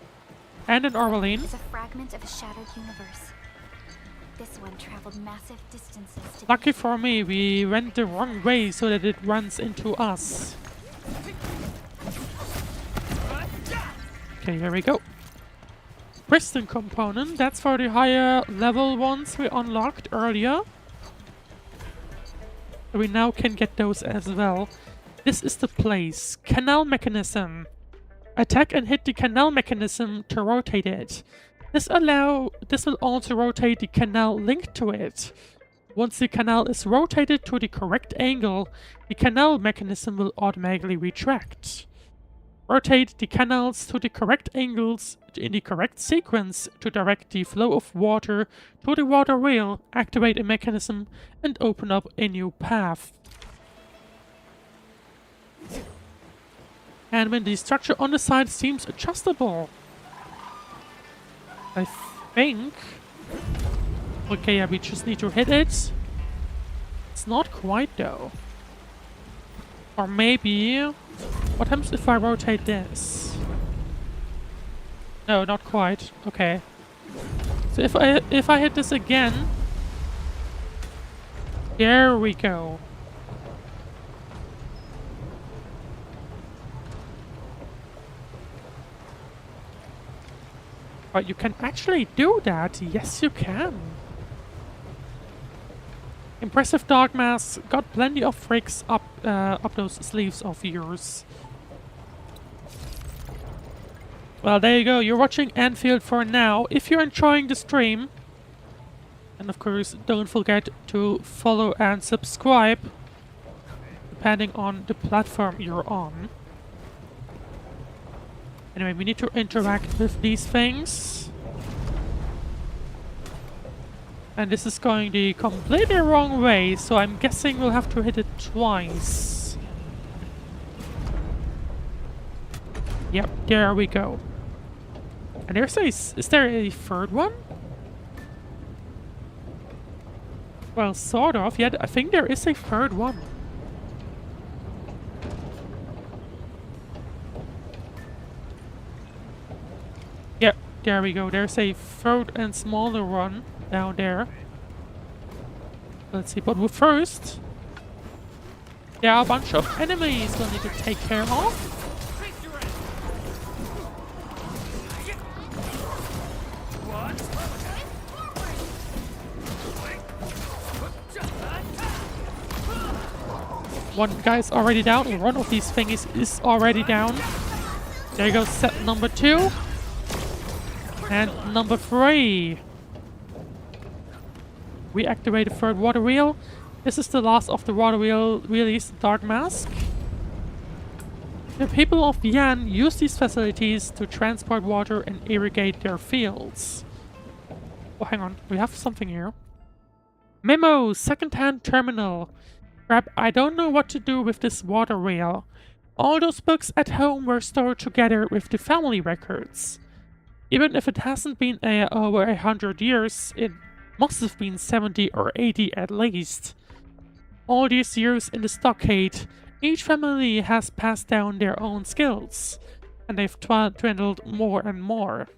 and an Orvaline. It's a fragment of a shattered universe. This one traveled massive distances to... Lucky for me, we went the wrong way so that it runs into us. Okay, here we go. Piston component, that's for the higher level ones we unlocked earlier. So we now can get those as well. This is the place. Canal mechanism. Attack and hit the canal mechanism to rotate it. This will also rotate the canal linked to it. Once the canal is rotated to the correct angle, the canal mechanism will automatically retract. Rotate the canals to the correct angles in the correct sequence to direct the flow of water to the water wheel, activate a mechanism, and open up a new path. And when the structure on the side seems adjustable, I think... Okay, yeah, we just need to hit it. It's not quite though. Or maybe... What happens if I rotate this? No, not quite. Okay. So if I hit this again... There we go. But you can actually do that. Yes, you can. Impressive dog mask. Got plenty of freaks up those sleeves of yours. Well, there you go. You're watching Endfield for now. If you're enjoying the stream, and of course, don't forget to follow and subscribe, depending on the platform you're on. Anyway, we need to interact with these things. And this is going the completely wrong way, so I'm guessing we'll have to hit it twice. Yep, there we go. And there's a... Is there a third one? Well, sort of. Yeah, I think there is a third one. Yep, there we go. There's a third and smaller one down there. Let's see, but first, there are a bunch of enemies we'll need to take care of. One guy's already down, or one of these things is already down. There goes set number 2. And number 3. We activate the third water wheel. This is the last of the water wheel release dark mask. The people of Yan use these facilities to transport water and irrigate their fields. Oh, hang on. We have something here. Memo! Second-hand terminal. Crap, I don't know what to do with this water wheel. All those books at home were stored together with the family records. Even if it hasn't been over 100 years, it must have been 70 or 80 at least. All these years in the stockade, each family has passed down their own skills, and they've dwindled more and more.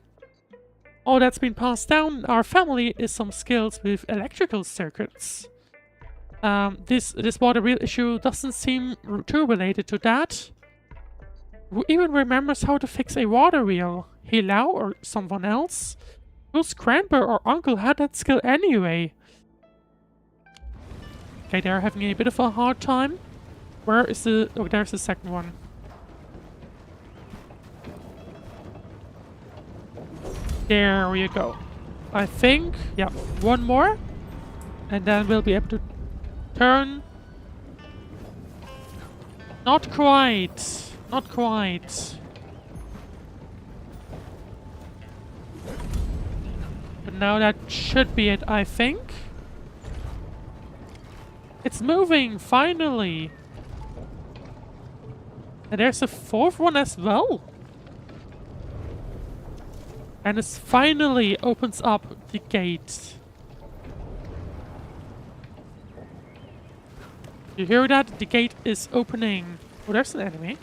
All that's been passed down in our family is some skills with electrical circuits. This water wheel issue doesn't seem too related to that. Who even remembers how to fix a water wheel? Hilao or someone else? Whose grandpa or uncle had that skill anyway? Okay, they're having a bit of a hard time. Where is the... Oh, there's the second one. There we go. I think... Yeah, one more. And then we'll be able to turn. Not quite. Not quite. But now that should be it, I think. It's moving, finally. And there's a fourth one as well. And it finally opens up the gate. You hear that? The gate is opening. Oh, there's an enemy.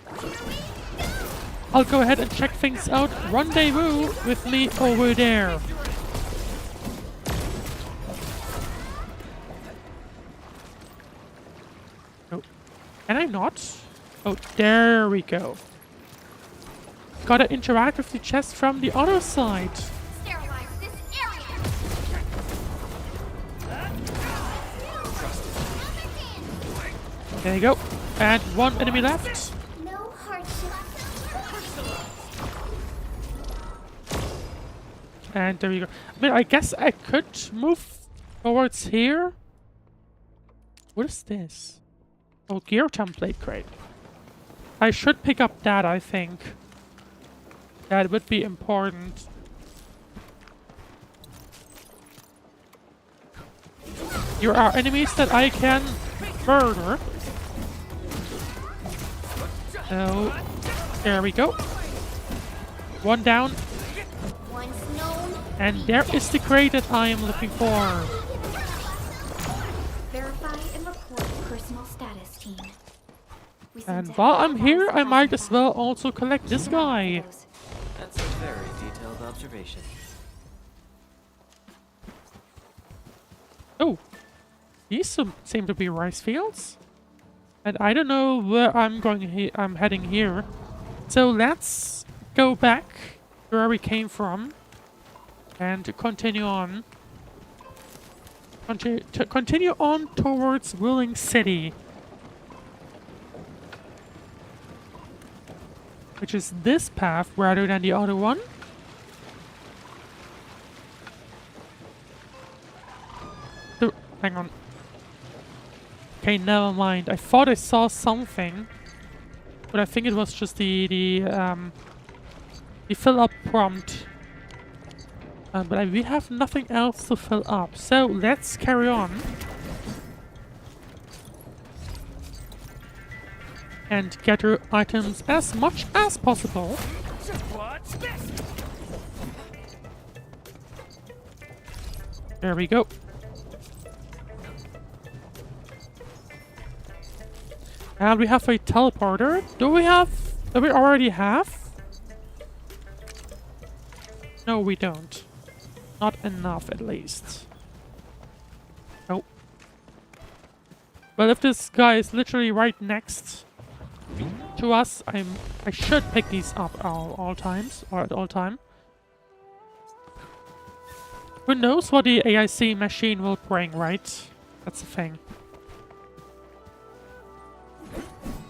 I'll go ahead and check things out. Rendezvous with me over there. Oh, can I not? Oh, there we go. Gotta interact with the chest from the other side. Sterilize this area. There you go. And one enemy left. No hardship. And there you go. I mean, I guess I could move towards here. What is this? Oh, gear template crate. I should pick up that, I think. That would be important. Here are enemies that I can murder. So, there we go. One down. And there is the crate that I am looking for. Verify and report personal status, team. And while I'm here, I might as well also collect this guy. That's a very detailed observation. Oh, these seem to be rice fields. And I don't know where I'm going. I'm heading here. So let's go back where we came from and continue on. Continue on towards Wuling City, which is this path rather than the other one. Hang on. Okay, never mind. I thought I saw something, but I think it was just the fill up prompt. But we have nothing else to fill up, so let's carry on and gather items as much as possible. There we go. And we have a teleporter. Do we already have? No, we don't. Not enough, at least. Nope. Well, if this guy is literally right next to us, I should pick these up all times, or at all time. Who knows what the AIC machine will bring, right? That's the thing.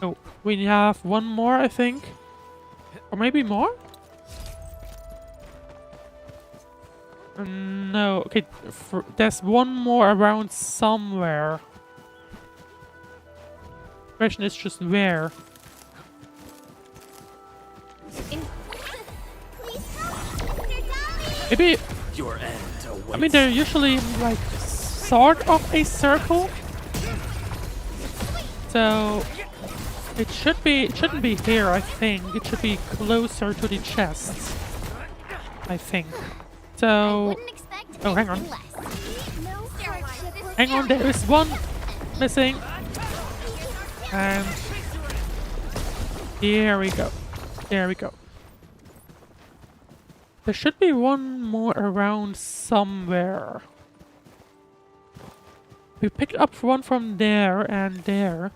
Oh, we have one more, I think. Or maybe more? No, okay, there's one more around somewhere. Question is just where. Maybe... Your end awaits. I mean, they're usually like sort of a circle. So it shouldn't be here, I think. It should be closer to the chest, I think. So, oh, hang on. Hang on, there is one missing. And here we go. There we go. There should be one more around somewhere. We picked up one from there and there.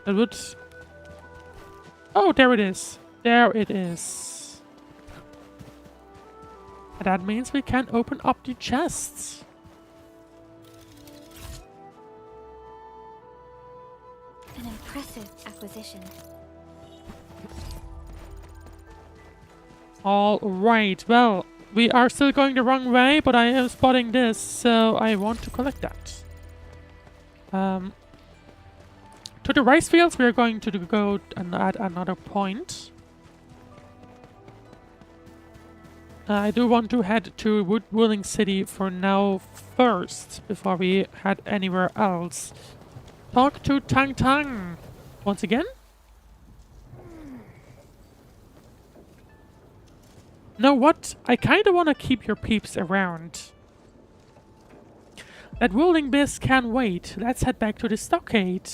It would... Oh, there it is. There it is. And that means we can open up the chests. An impressive acquisition. Alright, well, we are still going the wrong way, but I am spotting this, so I want to collect that. To the rice fields, we are going to go at another point. I do want to head to Wuling City for now first, before we head anywhere else. Talk to Tang Tang once again. Know what? I kinda wanna keep your peeps around. That Wuling biz can wait. Let's head back to the stockade.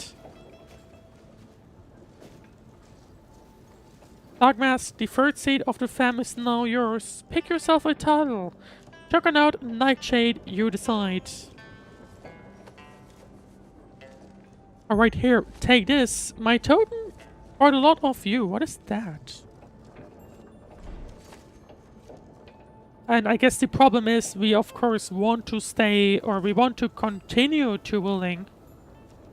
Dogmask, the third seat of the fam is now yours. Pick yourself a title. Juggernaut, Nightshade, you decide. Alright, here, take this. My totem or the lot of you. What is that? And I guess the problem is we of course want to stay, or we want to continue to Wuling.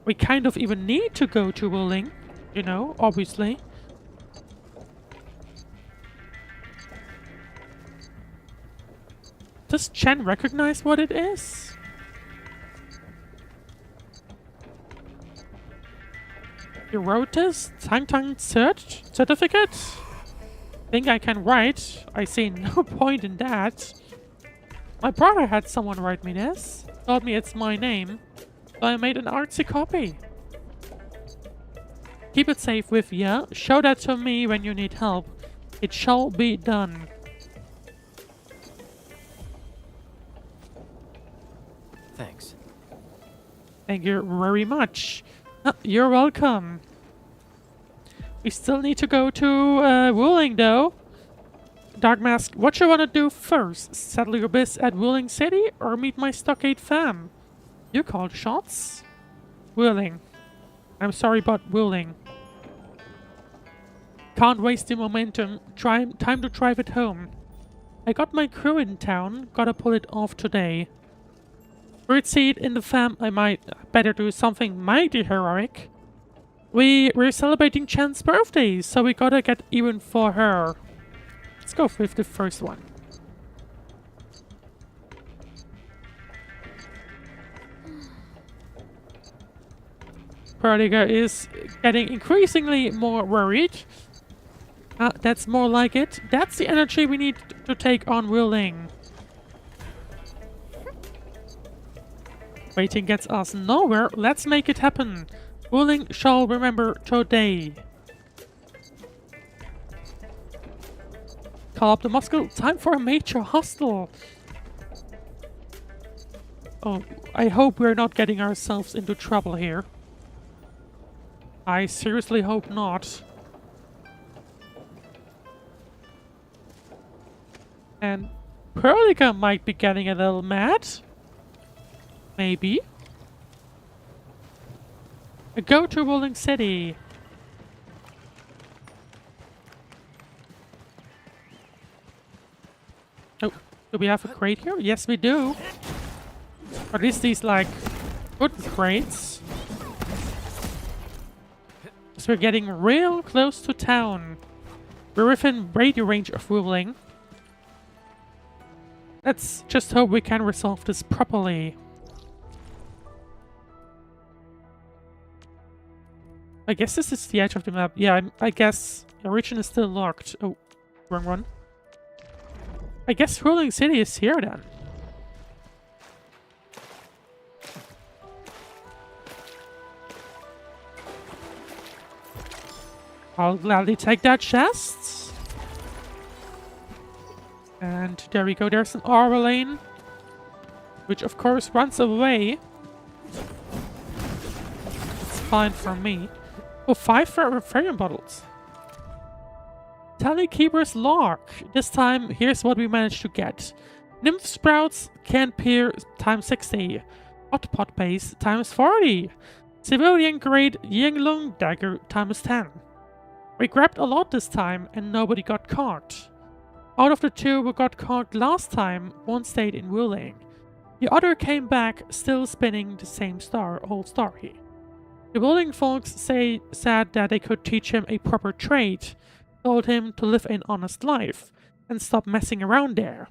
We kind of even need to go to Wuling, you know, obviously. Does Chen recognize what it is? You wrote this? Tang Tang certificate? Think I can write? I see no point in that. My brother had someone write me this. Told me it's my name. So I made an artsy copy. Keep it safe with ya. Show that to me when you need help. It shall be done. Thanks. Thank you very much. You're welcome. We still need to go to Wuling though. Dogmask, what you wanna do first? Settle your biz at Wuling City or meet my stockade fam? You called shots? Wuling. I'm sorry, but Wuling. Can't waste the momentum. Time to drive it home. I got my crew in town. Gotta pull it off today. Third seat in the fam, I might better do something mighty heroic. We're celebrating Chan's birthday, so we gotta get even for her. Let's go with the first one. Perliga is getting increasingly more worried. That's more like it. That's the energy we need to take on Wuling. Waiting gets us nowhere. Let's make it happen. Wuling shall remember today. Call up the muscle. Time for a major hustle. Oh, I hope we're not getting ourselves into trouble here. I seriously hope not. And Perlica might be getting a little mad. Maybe. Go to Wuling City. Oh, do we have a crate here? Yes, we do. Or at least these, like, good crates. So we're getting real close to town. We're within radio range of Wuling. Let's just hope we can resolve this properly. I guess this is the edge of the map. Yeah, I guess the region is still locked. Oh, wrong one. I guess Wuling City is here then. I'll gladly take that chest. And there we go. There's an Aura lane, which of course runs away. It's fine for me. Oh, 5 Ferrium bottles. Tallykeeper's Lock. This time, here's what we managed to get. Nymph Sprouts, Can Peer times 60. Hot Pot Base times 40. Civilian Grade Yinglung Dagger times 10. We grabbed a lot this time and nobody got caught. Out of the two who got caught last time, one stayed in Wuling. The other came back still spinning the same old story. The Wuling folks said that they could teach him a proper trade, told him to live an honest life, and stop messing around there.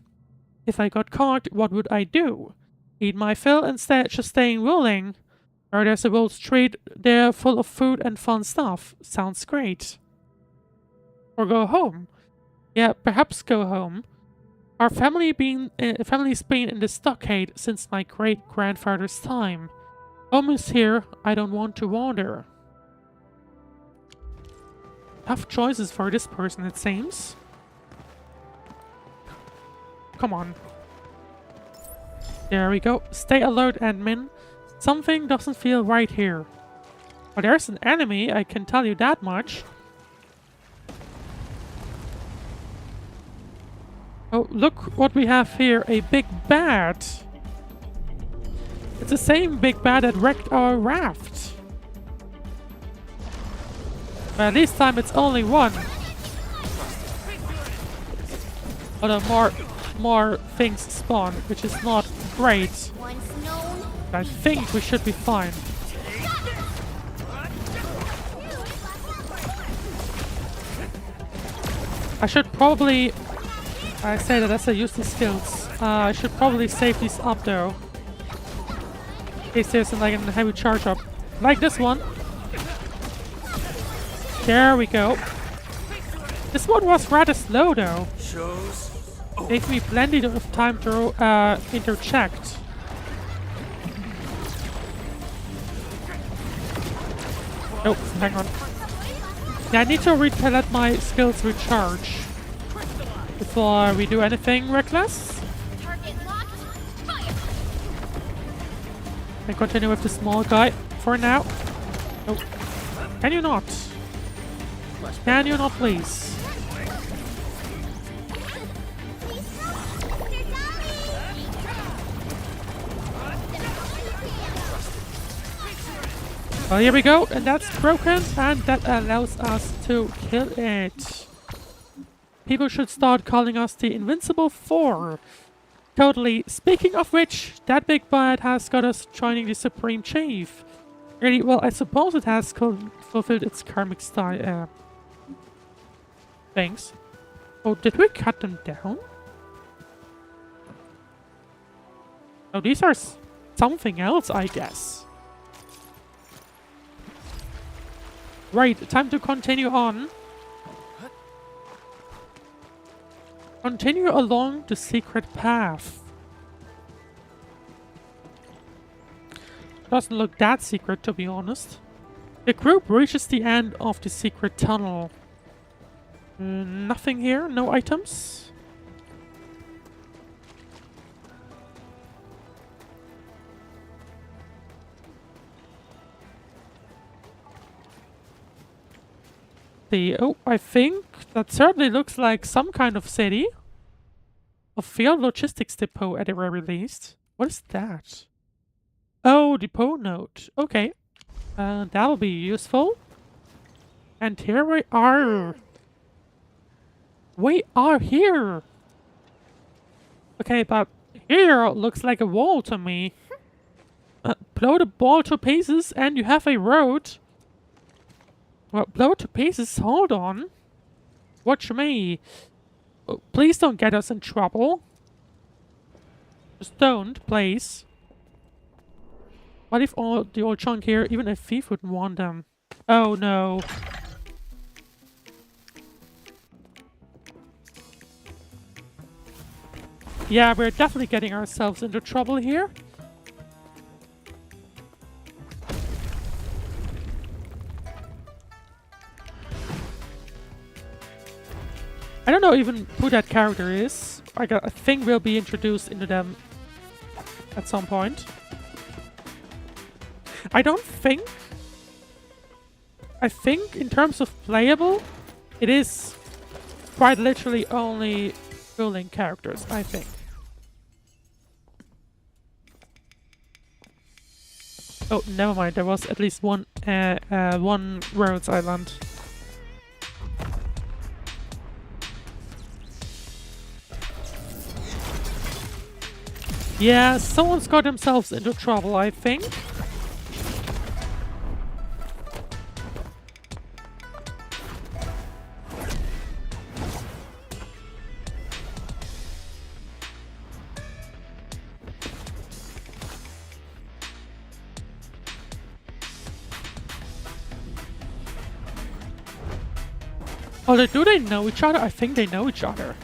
If I got caught, what would I do? Eat my fill instead, just stay in Wuling? Or there's a Wall Street there full of food and fun stuff. Sounds great. Or go home. Yeah, perhaps go home. Our family's been in the stockade since my great-grandfather's time. Home is here. I don't want to wander. Tough choices for this person, it seems. Come on. There we go. Stay alert, admin. Something doesn't feel right here. But there's an enemy, I can tell you that much. Oh, look what we have here. A big bat. It's the same big bat that wrecked our raft. But this time it's only one. But more things spawn, which is not great. I think we should be fine. I should probably... I say that as I use these skills. I should probably save these up though. In case there's like a heavy charge up. Like this one. There we go. This one was rather slow though. Gave me plenty of time to interject. Oh, hang on. Yeah, I need to let my skills recharge before we do anything reckless. And continue with the small guy for now. Oh, can you not? Can you not, please? Well, here we go, and that's broken, and that allows us to kill it. People should start calling us the Invincible Four. Totally. Speaking of which, that big bad has got us joining the Supreme Chief. Really, well, I suppose it has fulfilled its karmic style. Thanks. Oh, did we cut them down? Oh, these are something else, I guess. Right, time to continue on. Continue along the secret path. Doesn't look that secret, to be honest. The group reaches the end of the secret tunnel. Nothing here, no items. Oh, I think that certainly looks like some kind of city. A field logistics depot at the very least. What is that? Oh, depot note. Okay. That'll be useful. And here we are. We are here. Okay, but here looks like a wall to me. Blow the ball to pieces and you have a road. Well, blow it to pieces, hold on. Watch me. Oh, please don't get us in trouble. Just don't, please. What if the old chunk here, even a thief wouldn't want them? Oh no. Yeah, we're definitely getting ourselves into trouble here. I don't know even who that character is. I think we'll be introduced into them at some point. I think in terms of playable, it is quite literally only Wuling characters, I think. Oh, never mind. There was at least one Rhodes Island. Yeah, someone's got themselves into trouble, I think. Oh, do they know each other? I think they know each other.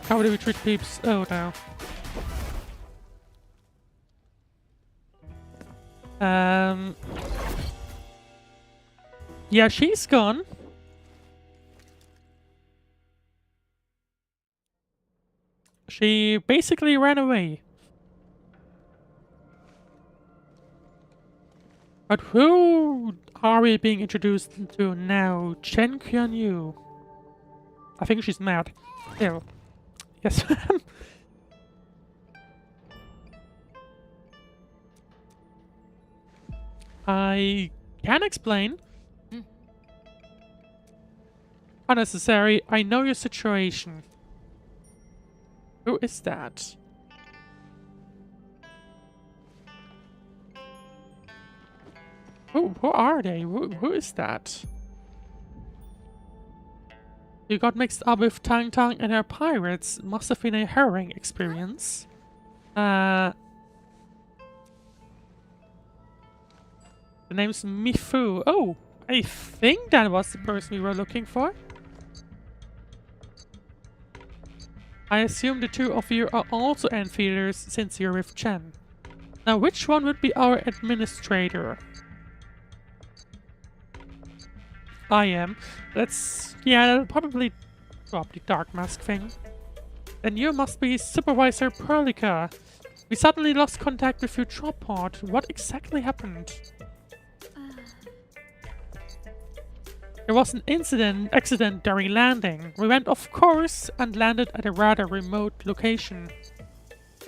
How do we treat peeps? Oh no. Yeah, she's gone. She basically ran away. But who are we being introduced to now? Chen Qianyu. I think she's mad. Ew. Yes. I can explain. Unnecessary. I know your situation. Who is that? Who are they? Who is that? You got mixed up with Tang Tang and her pirates. Must have been a harrowing experience. The name's Mifu. Oh, I think that was the person we were looking for. I assume the two of you are also Enfielders since you're with Chen. Now, which one would be our administrator? I am. Yeah, that'll probably drop the dark mask thing. Then you must be Supervisor Perlica. We suddenly lost contact with your drop pod. What exactly happened? There was an accident during landing. We went off course and landed at a rather remote location.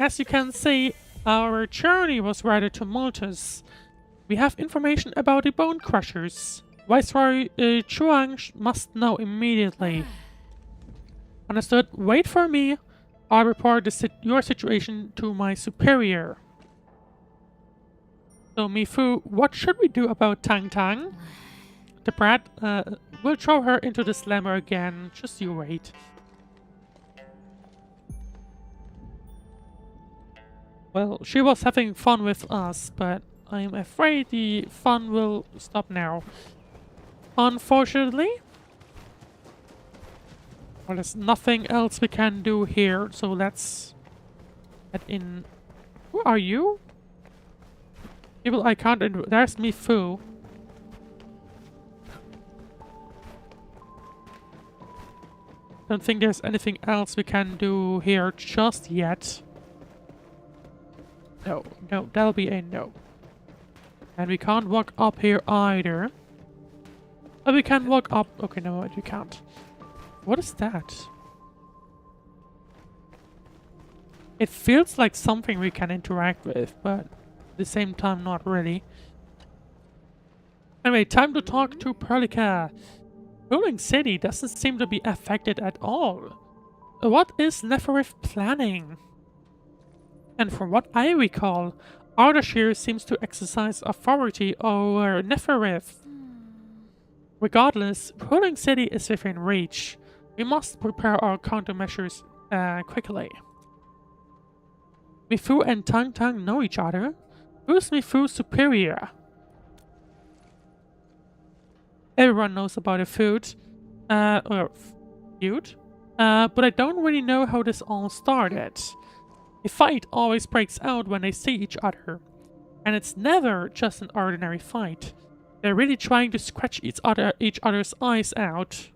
As you can see, our journey was rather tumultuous. We have information about the Bone Crushers. Viceroy Chuang must know immediately. Understood. Wait for me. I'll report your situation to my superior. So, Mifu, what should we do about Tang Tang? The brat, we'll throw her into the slammer again. Just you wait. Well, she was having fun with us, but I'm afraid the fun will stop now. Unfortunately. Well, there's nothing else we can do here, so let's head in. Who are you? People I can't... There's Mifu. Don't think there's anything else we can do here just yet. No, that'll be a no. And we can't walk up here either. Oh, we can walk up. Okay, no, we can't. What is that? It feels like something we can interact with, but at the same time, not really. Anyway, time to talk to Perlica. Wuling City doesn't seem to be affected at all. What is Nefarith planning? And from what I recall, Ardashir seems to exercise authority over Nefarith. Regardless, Wuling City is within reach. We must prepare our countermeasures quickly. Mifu and Tang Tang know each other. Who's Mifu's superior? Everyone knows about a feud. But I don't really know how this all started. A fight always breaks out when they see each other. And it's never just an ordinary fight. They're really trying to scratch each other's eyes out.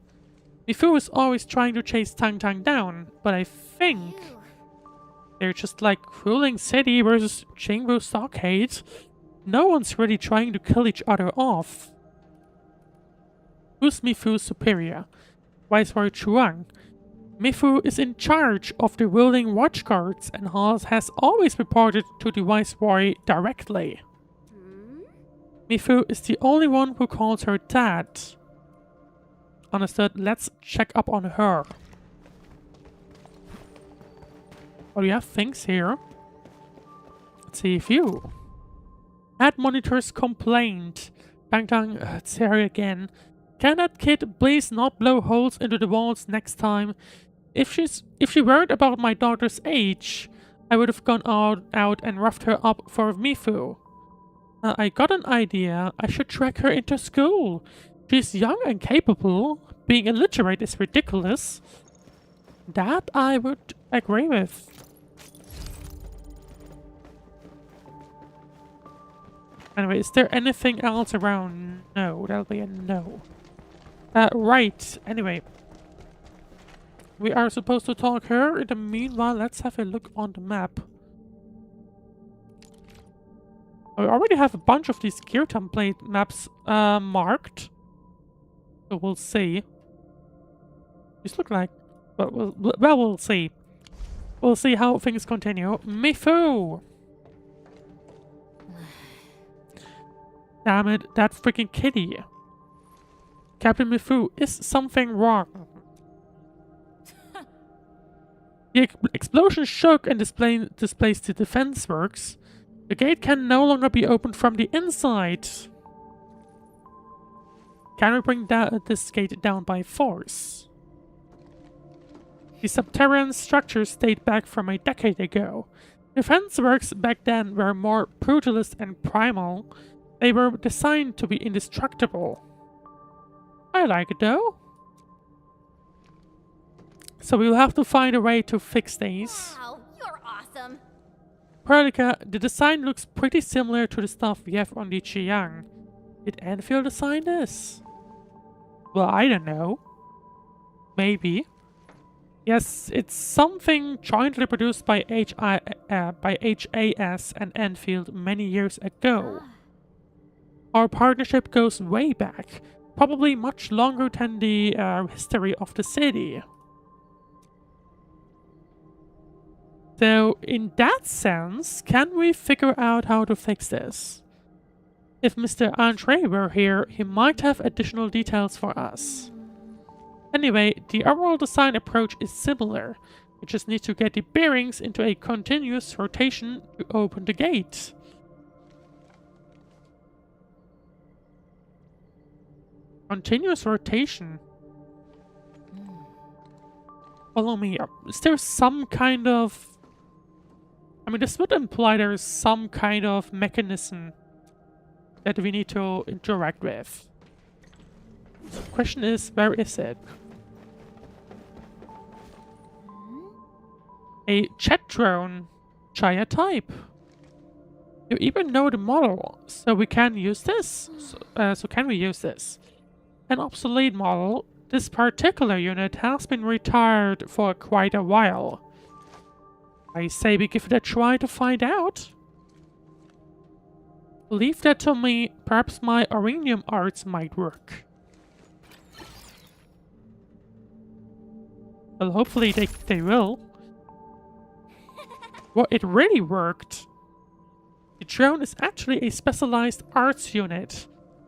Mifu is always trying to chase Tang Tang down, but I think they're just like Wuling City versus Jingwu Stockade. No one's really trying to kill each other off. Who's Mifu's superior? Viceroy Chuang. Mifu is in charge of the Wuling Watchguards and has always reported to the Viceroy directly. Mifu is the only one who calls her dad. Understood. Let's check up on her. Oh, do you have things here? Let's see if you. Ad monitors complained. Bang Dang, it's Harry again. Can that kid please not blow holes into the walls next time? If she weren't about my daughter's age, I would have gone out and roughed her up for Mifu. I got an idea. I should track her into school. She's young and capable. Being illiterate is ridiculous. That I would agree with. Anyway, is there anything else around? No, that'll be a no. Right. Anyway. We are supposed to talk her. In the meanwhile, let's have a look on the map. I already have a bunch of these gear template maps marked. So we'll see. These look like... Well, we'll see. We'll see how things continue. Mifu! Damn it, that freaking kitty. Captain Mifu, is something wrong? The explosion shook and displaced the defense works. The gate can no longer be opened from the inside. Can we bring this gate down by force? The subterranean structures date back from a decade ago. Defense works back then were more brutalist and primal. They were designed to be indestructible. I like it though. So we'll have to find a way to fix these. Wow, you're awesome. Perlica, the design looks pretty similar to the stuff we have on the Chiang. Did Endfield design this? Well, I don't know. Maybe. Yes, it's something jointly produced by HAS and Endfield many years ago. Our partnership goes way back, probably much longer than the history of the city. So, in that sense, can we figure out how to fix this? If Mr. Andre were here, he might have additional details for us. Anyway, the overall design approach is similar. We just need to get the bearings into a continuous rotation to open the gate. Continuous rotation? Follow me up. Is there some kind of... I mean, this would imply there is some kind of mechanism that we need to interact with. The question is, where is it? A jet drone, Chaya type. You even know the model, so we can use this? So can we use this? An obsolete model. This particular unit has been retired for quite a while. I say we give it a try to find out. Leave that to me. Perhaps my Arenium arts might work. Well, hopefully they will. Well, it really worked. The drone is actually a specialized arts unit.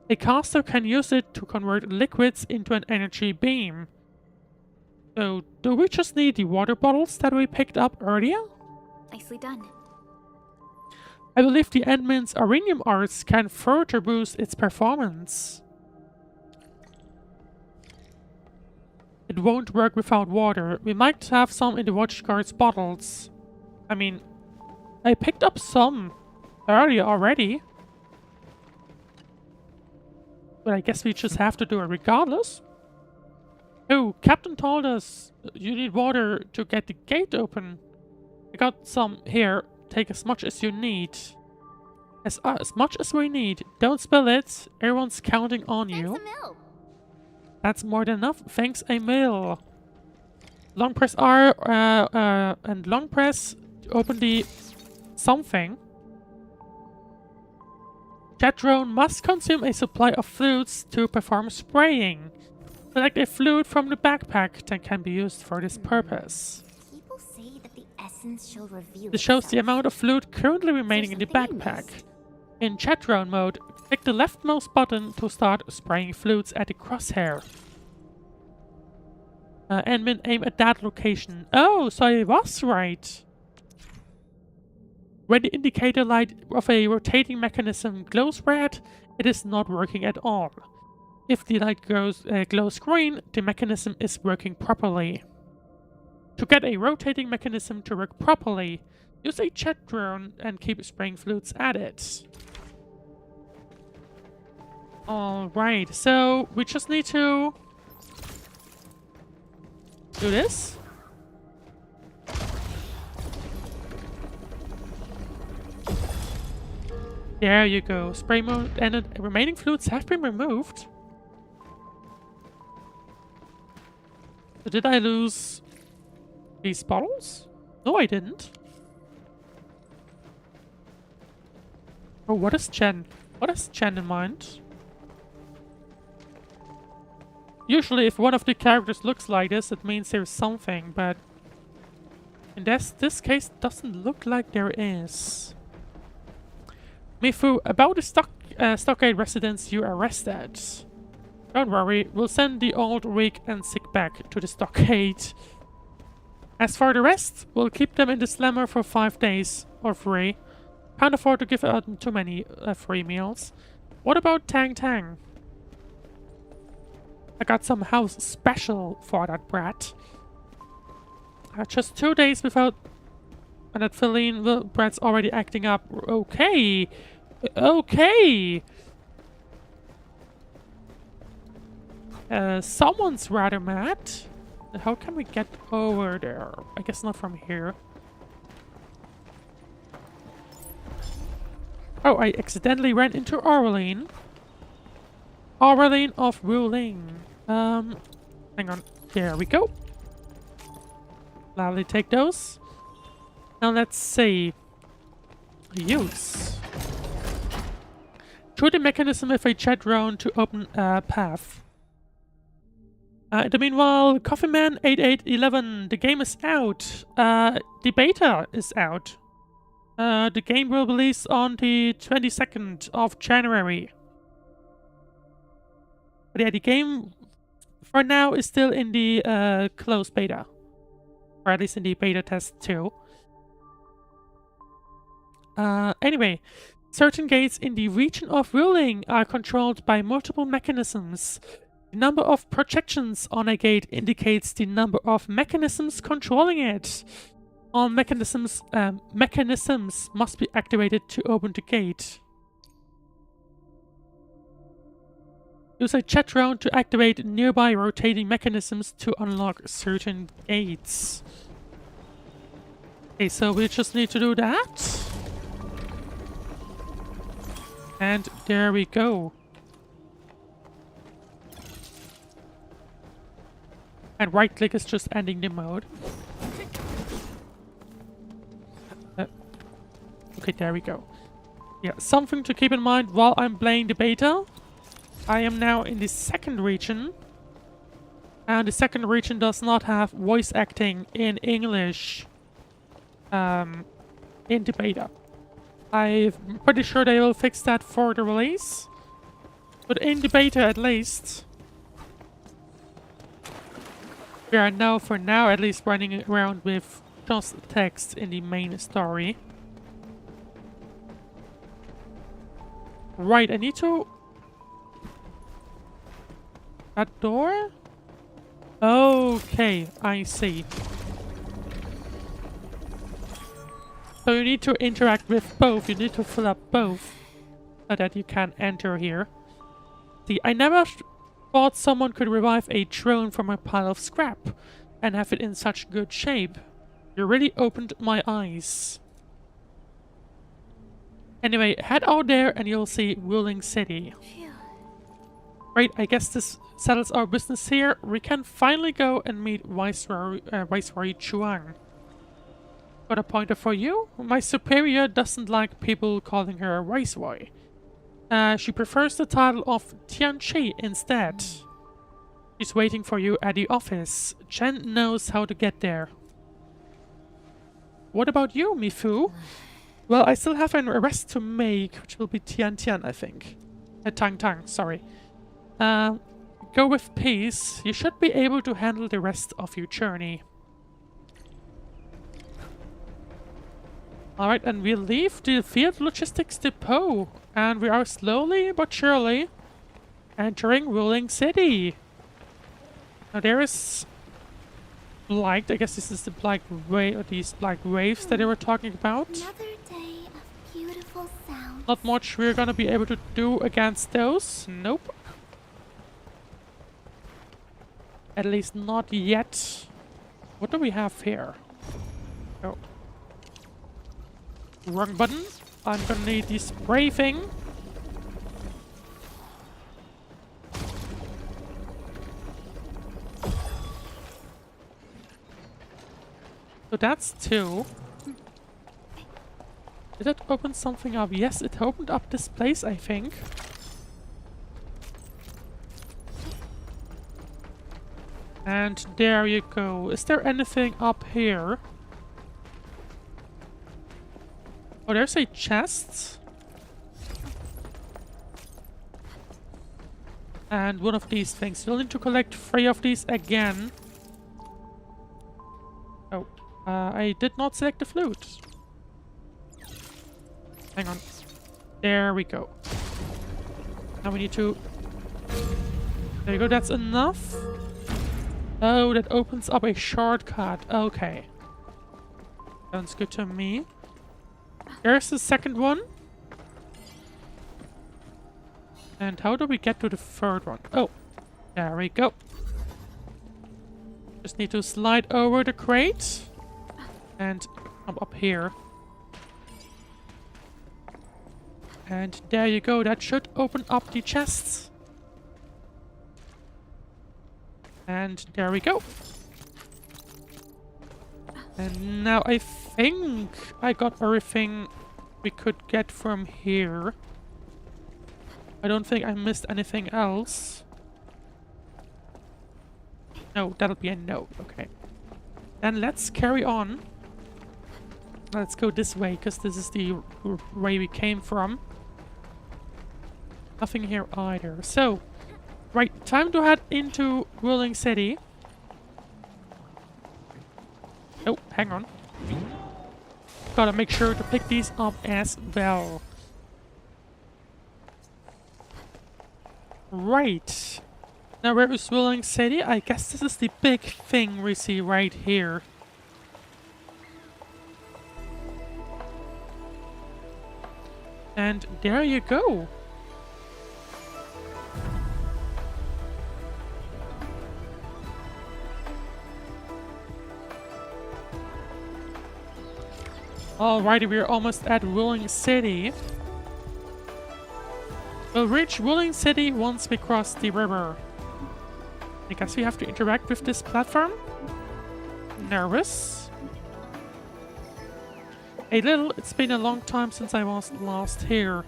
A caster can use it to convert liquids into an energy beam. So, do we just need the water bottles that we picked up earlier? Nicely done. I believe the admin's Arenium arts can further boost its performance. It won't work without water. We might have some in the watchguard's bottles. I mean, I picked up some earlier already. But I guess we just have to do it regardless. Oh, Captain told us you need water to get the gate open. I got some here. Take as much as you need. As much as we need. Don't spill it. Everyone's counting on you. That's more than enough. Thanks a mil. Long press R and long press to open the something. Jet drone must consume a supply of fluids to perform spraying. Select a fluid from the backpack that can be used for this purpose. People say that the essence shall reveal This shows the amount of fluid currently remaining in the backpack. In jet drone mode, click the leftmost button to start spraying fluids at the crosshair. Admin, aim at that location. Oh, so I was right. When the indicator light of a rotating mechanism glows red, it is not working at all. If the light glows green, the mechanism is working properly. To get a rotating mechanism to work properly, use a jet drone and keep spraying fluids at it. Alright, so we just need to do this. There you go. Spray mode and the remaining fluids have been removed. So did I lose these bottles? No, I didn't. Oh, what is Chen? What has Chen in mind? Usually if one of the characters looks like this, it means there's something, but in this case, doesn't look like there is. Mifu, about the stockade residents you arrested. Don't worry, we'll send the old, weak, and sick back to the stockade. As for the rest, we'll keep them in the slammer for 5 days, or 3. Can't afford to give out too many free meals. What about Tang Tang? I got some house special for that brat. Just 2 days without... And that Feline brat's already acting up. Okay! Okay! Someone's rather mad. How can we get over there? I guess not from here. Oh, I accidentally ran into Aureline. Aureline of Wuling. Hang on. There we go. Lovely, take those. Now let's see. Use. Shoot the mechanism with a jet drone to open a path. In the meanwhile, Coffeeman 8811, the game is out. The beta is out. The game will release on the 22nd of January. But yeah, the game for now is still in the closed beta. Or at least in the beta test too. Anyway, certain gates in the region of Wuling are controlled by multiple mechanisms. The number of projections on a gate indicates the number of mechanisms controlling it. All mechanisms must be activated to open the gate. Use a jet drone to activate nearby rotating mechanisms to unlock certain gates. Okay, so we just need to do that. And there we go. And right click is just ending the mode. Okay, there we go. Yeah, something to keep in mind while I'm playing the beta. I am now in the second region. And the second region does not have voice acting in English in the beta. I'm pretty sure they will fix that for the release. But in the beta at least, we are now, for now at least, running around with just text in the main story. Right, I need to... That door? Okay, I see. So you need to interact with both, you need to fill up both, so that you can enter here. See, I never thought someone could revive a drone from a pile of scrap and have it in such good shape. You really opened my eyes. Anyway, head out there and you'll see Wuling City. Right, I guess this settles our business here. We can finally go and meet Viceroy Chuang. Got a pointer for you? My superior doesn't like people calling her Viceroy. She prefers the title of Tianchi instead. She's waiting for you at the office. Chen knows how to get there. What about you, Mifu? Well, I still have an arrest to make, which will be Tian Tian, I think. Tang Tang, sorry. Go with peace. You should be able to handle the rest of your journey. Alright, and we leave the field logistics depot. And we are slowly but surely entering Wuling City. Now there is blight. I guess this is the blight wave, or these blight waves that they were talking about. Another day of beautiful sounds. Not much we're gonna be able to do against those. Nope. At least not yet. What do we have here? Oh. Wrong button. I'm gonna need the spray thing. So that's 2. Did it open something up? Yes, it opened up this place, I think. And there you go. Is there anything up here? Oh, there's a chest. And one of these things. You'll need to collect 3 of these again. Oh, I did not select the flute. Hang on. There we go. Now we need to... There you go, that's enough. Oh, that opens up a shortcut. Okay. Sounds good to me. There's the second one. And how do we get to the third one? Oh, there we go. Just need to slide over the crate. And come up here. And there you go. That should open up the chests. And there we go. And now I think I got everything we could get from here. I don't think I missed anything else. No, that'll be a no. Okay. Then let's carry on. Let's go this way, because this is the way we came from. Nothing here either. So, right, time to head into Wuling City. Oh, hang on. Gotta make sure to pick these up as well. Right. Now where is Wuling City? I guess this is the big thing we see right here. And there you go. Alrighty, we're almost at Wuling City. We'll reach Wuling City once we cross the river. I guess we have to interact with this platform. Nervous. A little. It's been a long time since I was last here.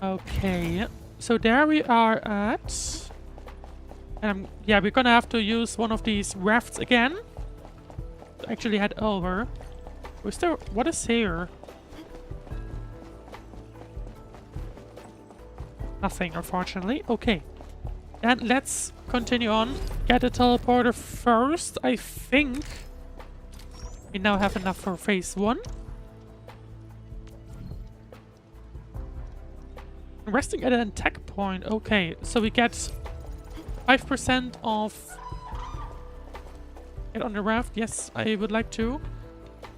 Okay. So there we are at... yeah, we're gonna have to use one of these rafts again. To actually head over. What is here? Nothing, unfortunately. Okay. And let's continue on. Get a teleporter first, I think. We now have enough for phase 1. Resting at an attack point. Okay, so we get 5% of... Get on the raft. Yes, I would like to.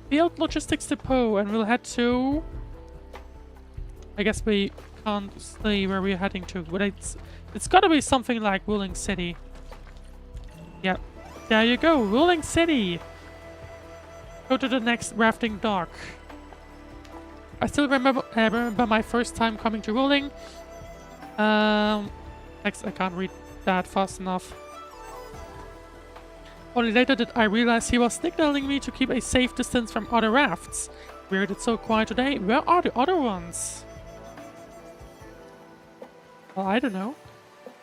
Field Logistics Depot, and we'll head to... I guess we can't say where we're heading to, but it's gotta be something like Wuling City. Yeah, there you go, Wuling City! Go to the next rafting dock. I still remember my first time coming to Wuling. Next, I can't read that fast enough. Only later did I realize he was signaling me to keep a safe distance from other rafts. Weird, it's so quiet today. Where are the other ones? Well, I don't know.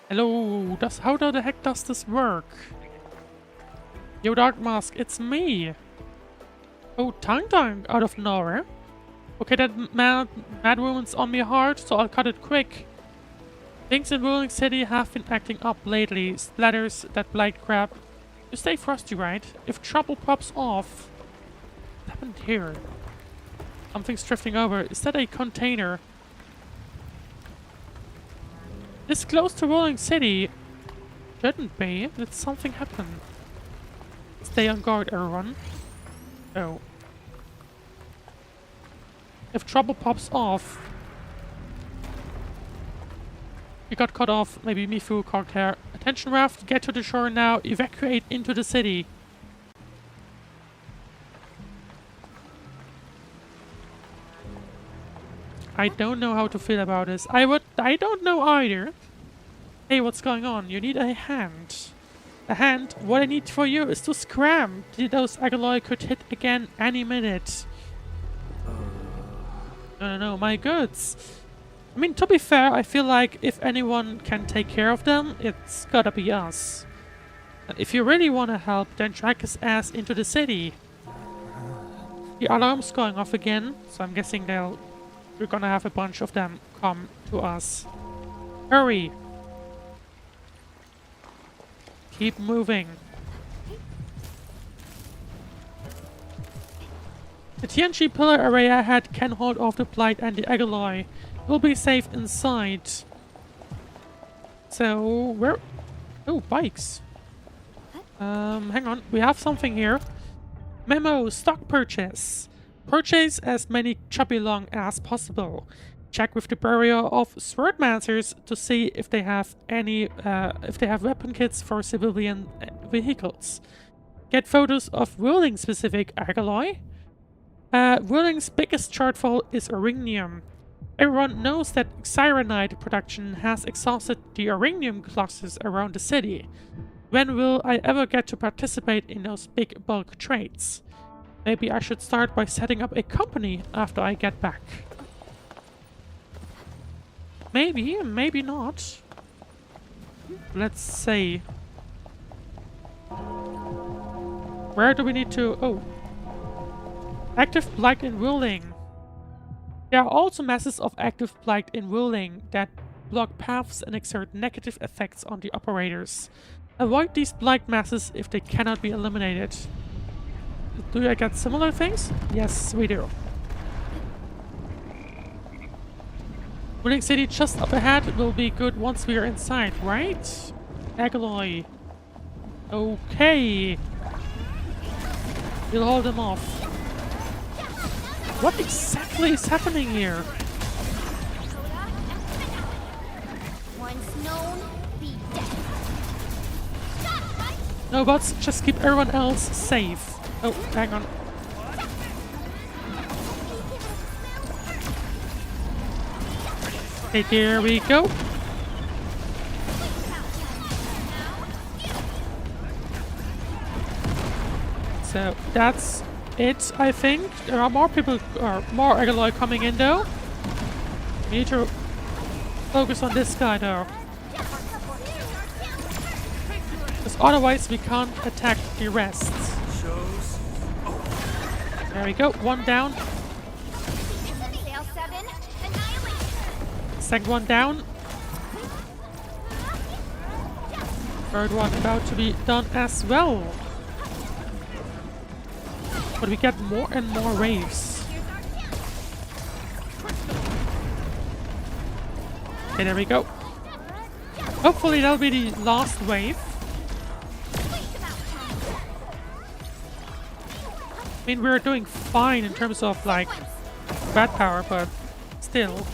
Hello, how the heck does this work? Yo, Dark Mask, it's me. Oh, Tang out of nowhere. Okay, that mad woman's on me hard, so I'll cut it quick. Things in Wuling City have been acting up lately. Splatters, that blight crap. You stay frosty, right? If trouble pops off... What happened here? Something's drifting over. Is that a container? This close to Wuling City. Shouldn't be. Did something happen? Stay on guard, everyone. Oh. If trouble pops off... You got cut off. Maybe Mifu caught here. Attention raft, get to the shore now. Evacuate into the city. I don't know how to feel about this. I don't know either. Hey, what's going on? You need a hand. A hand? What I need for you is to scram. Those Agaloy could hit again any minute. No, my goods. I mean, to be fair, I feel like if anyone can take care of them, it's gotta be us. If you really want to help, then drag his ass into the city. The alarm's going off again, so I'm guessing we're gonna have a bunch of them come to us. Hurry! Keep moving. The TNG pillar array ahead can hold off the Blight and the Agaloy. We'll be safe inside. So, where... Oh, bikes. Hang on. We have something here. Memo, stock purchase. Purchase as many Chubby-Long as possible. Check with the Bureau of Swordmasters to see if they have any, if they have weapon kits for civilian vehicles. Get photos of Wuling-specific Agaloy. Wuling's biggest shortfall is Orignium. Everyone knows that Cyanide production has exhausted the Orignium clusters around the city. When will I ever get to participate in those big bulk trades? Maybe I should start by setting up a company after I get back. Maybe, maybe not. Let's see. Where do we need to... Oh. Active Blight in Wuling. There are also masses of active Blight in Wuling that block paths and exert negative effects on the operators. Avoid these Blight masses if they cannot be eliminated. Do I get similar things? Yes, we do. Wuling City just up ahead will be good once we are inside, right? Agaloy. Okay. We'll hold them off. What exactly is happening here? Once known, be dead. No bots, just keep everyone else safe. Oh, hang on. Okay, here we go. So that's it, I think. There are more people, or more Agaloy coming in though. We need to focus on this guy though. Because otherwise we can't attack the rest. There we go, one down. Second one down. Third one about to be done as well. But we get more and more waves. Okay, there we go. Hopefully that'll be the last wave. I mean, we're doing fine in terms of, like, bat power, but still.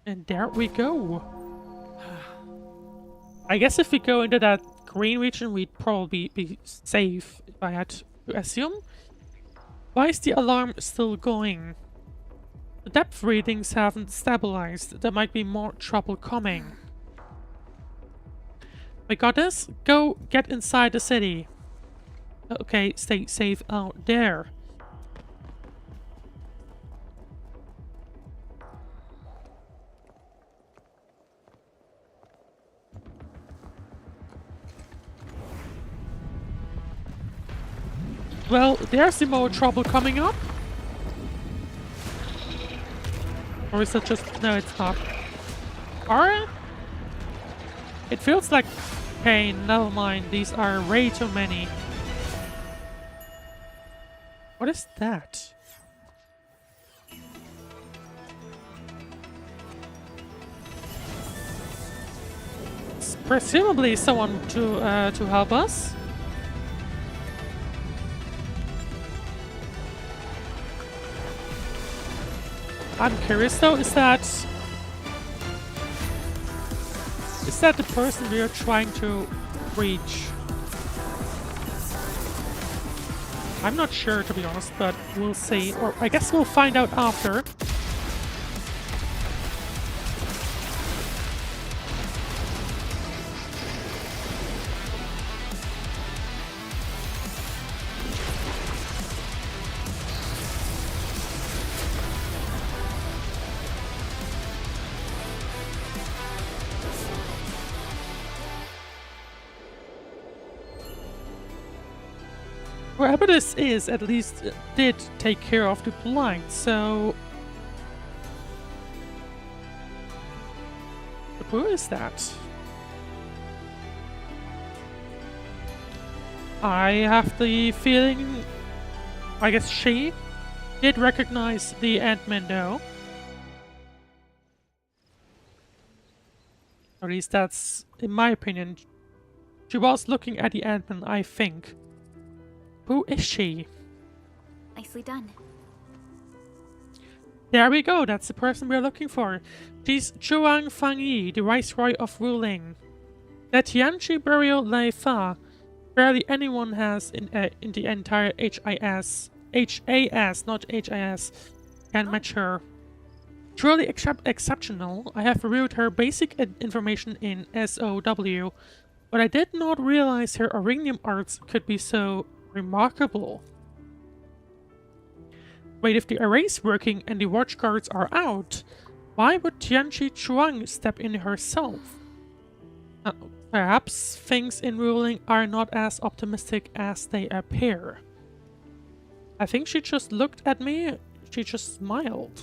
And there we go. I guess if we go into that green region, we'd probably be safe, if I had to assume. Why is the alarm still going? The depth readings haven't stabilized. There might be more trouble coming. We got this. Go get inside the city. Okay, stay safe out there. Well, there's the more trouble coming up. Or is it just... No, it's not. Or... It feels like Okay, never mind. These are way too many. What is that? It's presumably someone to help us. I'm curious though, is that the person we are trying to reach? I'm not sure, to be honest, but we'll see. Or I guess we'll find out after. Whoever this is, at least did take care of the blind, so... But who is that? I have the feeling... I guess she did recognize the admin though. At least that's, in my opinion, she was looking at the admin, I think. Who is she? Nicely done. There we go, that's the person we're looking for. She's Zhuang Fangyi, the Viceroy of Wuling. The Tianchi burial Leifa, barely anyone has in the entire HAS, not HIS, can match her. Truly exceptional. I have reviewed her basic information in SOW, but I did not realize her Arenium arts could be so remarkable. Wait, if the array's working and the watch guards are out, why would Tianchi Chuang step in herself? Perhaps things in Wuling are not as optimistic as they appear. I think she just looked at me, she just smiled.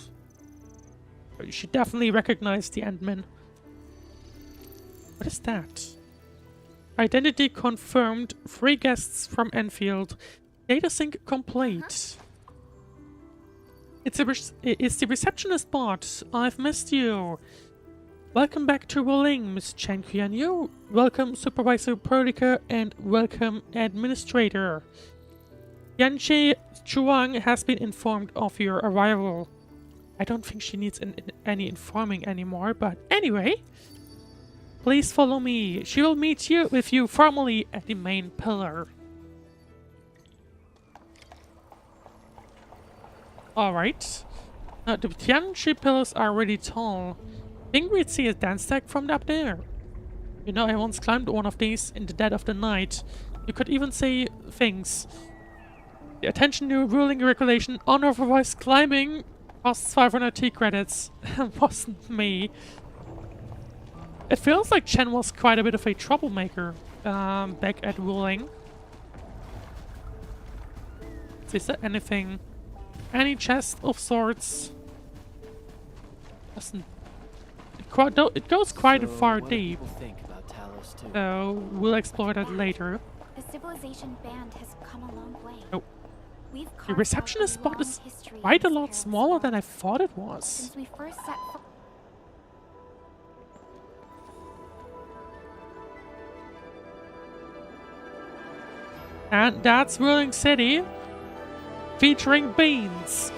She definitely recognized the admin. What is that? Identity confirmed. 3 guests from Endfield. Data sync complete. It's the receptionist bot. I've missed you. Welcome back to Wuling, Miss Chen Qianyu. Welcome, Supervisor Perlica, and welcome, Administrator. Yanchi Chuang has been informed of your arrival. I don't think she needs any informing anymore, but anyway. Please follow me. She will meet with you formally at the main pillar. Alright. Now, the Tianchi pillars are really tall. Think we'd see a dance tag from up there? You know, I once climbed one of these in the dead of the night. You could even say things. The attention to ruling regulation unauthorized climbing costs 500 T credits. Wasn't me. It feels like Chen was quite a bit of a troublemaker back at Wuling. Is there anything? Any chest of sorts? Doesn't... It goes quite far deep. So we'll explore that later. The civilization band has come a long way. Oh. The receptionist spot is quite a lot smaller than I thought it was. Since we first set foot. And that's Wuling City, featuring beans.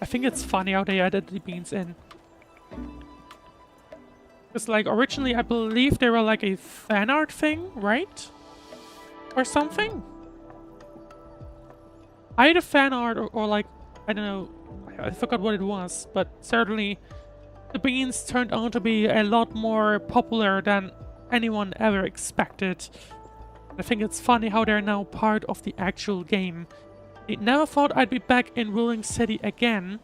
I think it's funny how they added the beans in. Because like originally I believe they were like a fan art thing, right? Or something? Either fan art or like, I don't know, I forgot what it was, but certainly the beans turned out to be a lot more popular than anyone ever expected. I think it's funny how they're now part of the actual game. I never thought I'd be back in Wuling City again.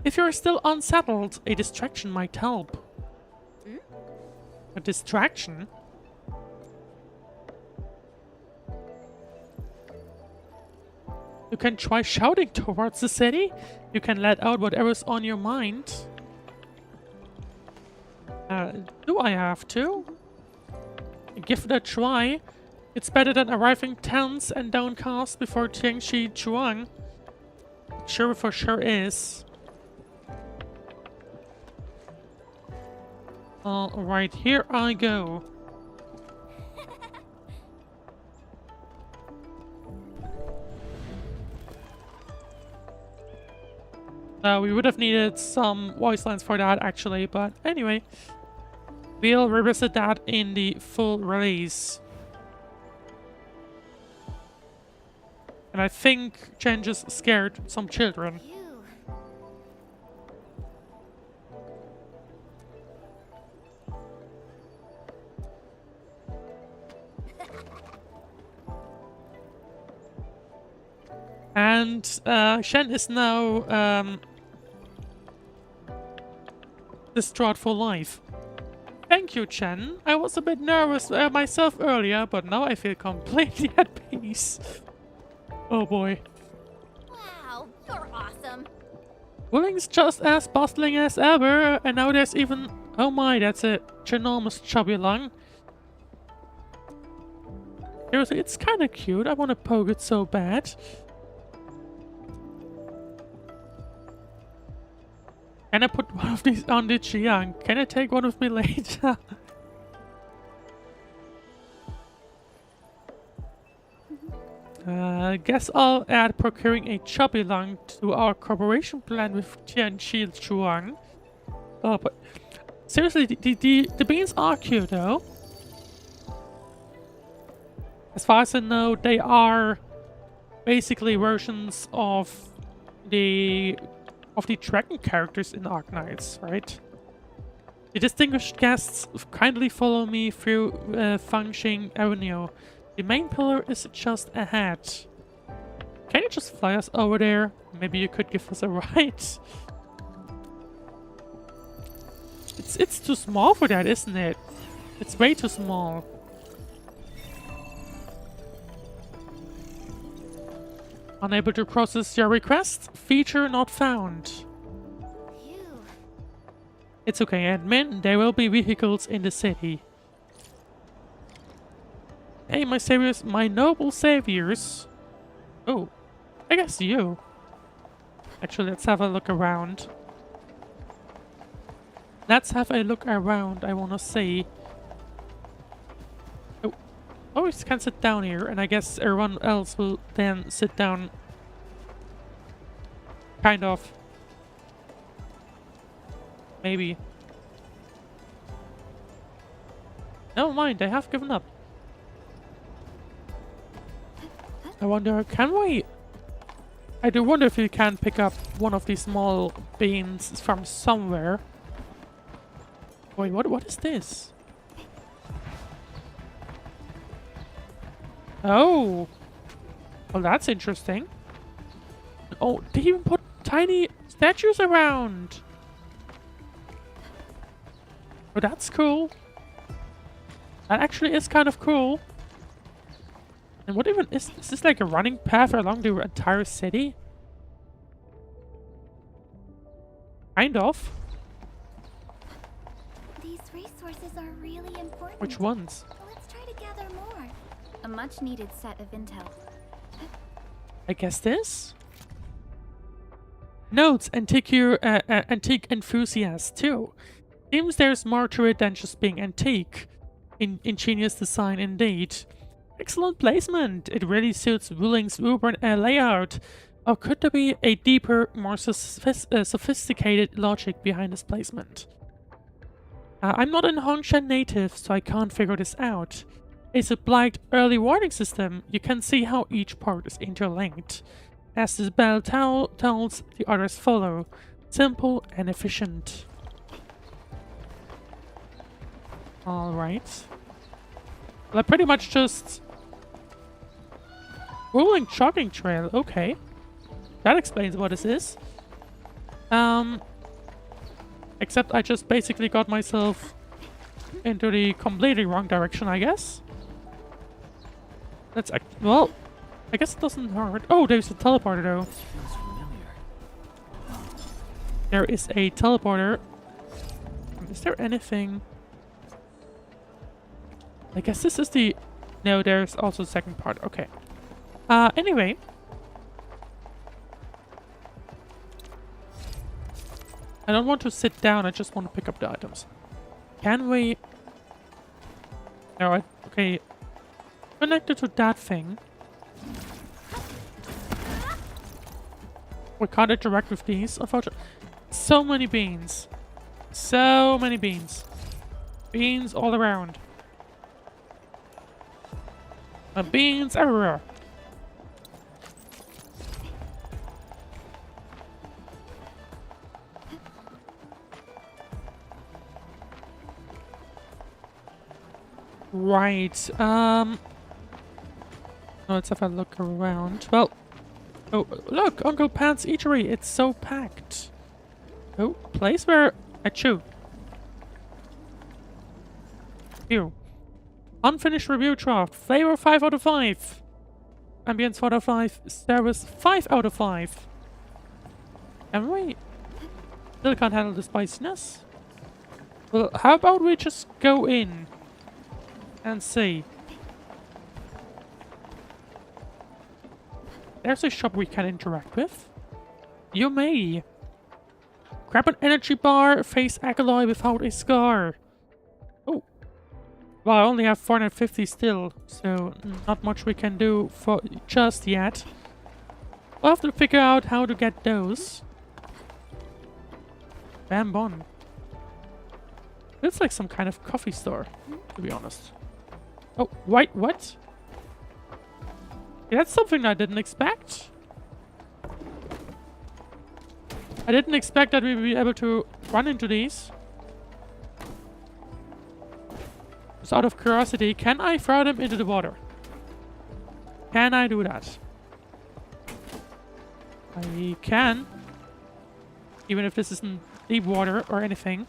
If you're still unsettled, a distraction might help. A distraction? You can try shouting towards the city. You can let out whatever's on your mind. Do I have to? Give it a try. It's better than arriving tense and downcast before Tianxi Chuang. Sure, for sure is. Alright, here I go. We would have needed some voice lines for that actually, but anyway. We'll revisit that in the full release. And I think Chen just scared some children. And Shen is now distraught for life. Thank you, Chen. I was a bit nervous myself earlier, but now I feel completely at peace. Oh boy. Wow, you're awesome. Wuling's just as bustling as ever, and now there's even... Oh my, that's a ginormous chubby lung. Seriously, it's kinda cute. I wanna poke it so bad. Can I put one of these on the Chiang? Can I take one with me later? Guess I'll add procuring a chubby lung to our cooperation plan with Tianxi Chuang. Oh, but seriously, the beans are cute though. As far as I know, they are basically versions of the dragon characters in Arknights, right? The distinguished guests kindly follow me through Fangxing Avenue. The main pillar is just ahead. Can you just fly us over there? Maybe you could give us a ride. It's too small for that, isn't it? It's way too small. Unable to process your request? Feature not found. It's okay, admin. There will be vehicles in the city. Hey, my saviors, my noble saviors. Oh, I guess you. Actually, let's have a look around. Let's have a look around, I wanna see. Oh, always can sit down here, and I guess everyone else will then sit down. Kind of. Maybe. Never mind, I have given up. I wonder, can we... I do wonder if you can pick up one of these small beans from somewhere. Wait, what is this? Oh! Well, that's interesting. Oh, they even put tiny statues around! Oh, that's cool. That actually is kind of cool. And what even is this, like a running path along the entire city? Kind of. These resources are really important. Which ones? Let's try to gather more. A much-needed set of intel. I guess this? Notes, antique enthusiast too. Seems there's more to it than just being antique. Ingenious design indeed. Excellent placement. It really suits Wuling's urban layout. Or could there be a deeper, more sophisticated logic behind this placement? I'm not a Hongshan native, so I can't figure this out. It's a blight early warning system. You can see how each part is interlinked. As the bell tells, the others follow. Simple and efficient. Alright. Well, I pretty much just... Wuling jogging trail, okay. That explains what this is. Except I just basically got myself into the completely wrong direction, I guess. Let's well, I guess it doesn't hurt. Oh, there's a teleporter though. Feels familiar. There is a teleporter. Is there anything? I guess this is the... No, there's also a second part. Okay. Anyway. I don't want to sit down. I just want to pick up the items. Can we... No, okay. Connected to that thing. We can't interact with these, unfortunately. So many beans. So many beans. Beans all around. And beans everywhere. Right. Let's have a look around. Well, oh, look, Uncle Pan's Eatery. It's so packed. Oh, place where I chew. Ew. Unfinished review draft. Flavor 5 out of 5. Ambience 4 out of 5. Service 5 out of 5. And we still can't handle the spiciness. Well, how about we just go in and see. There's a shop we can interact with. You may. Grab an energy bar, face alloy without a scar. Oh. Well, I only have 450 still, so not much we can do for just yet. We'll have to figure out how to get those. Bam bon. It's like some kind of coffee store, to be honest. Oh, wait, what? Yeah, that's something I didn't expect. I didn't expect that we'd be able to run into these. Just out of curiosity, can I throw them into the water? Can I do that? I can. Even if this isn't deep water or anything.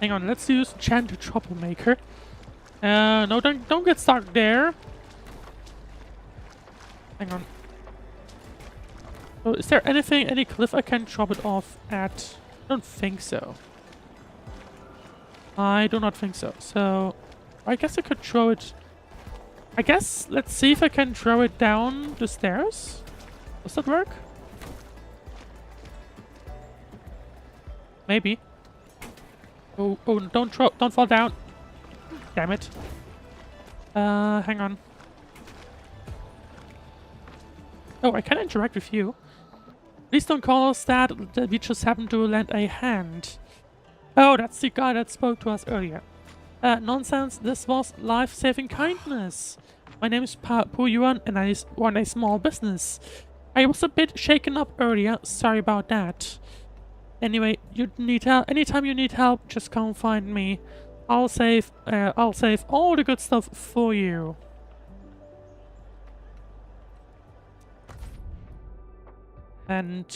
Hang on, let's use Chant Troublemaker. No, don't get stuck there. Hang on. Oh, is there any cliff I can drop it off at? I don't think so. I do not think so. So, I guess I could throw it... I guess, let's see if I can throw it down the stairs. Does that work? Maybe. Oh, don't fall down. Damn it. Hang on. Oh, I can interact with you. Please don't call us that we just happened to lend a hand. Oh, that's the guy that spoke to us earlier. Nonsense, this was life-saving kindness. My name is Pu Yuan and I run a small business. I was a bit shaken up earlier, sorry about that. Anyway, you need help. Anytime you need help, just come find me. I'll save all the good stuff for you. And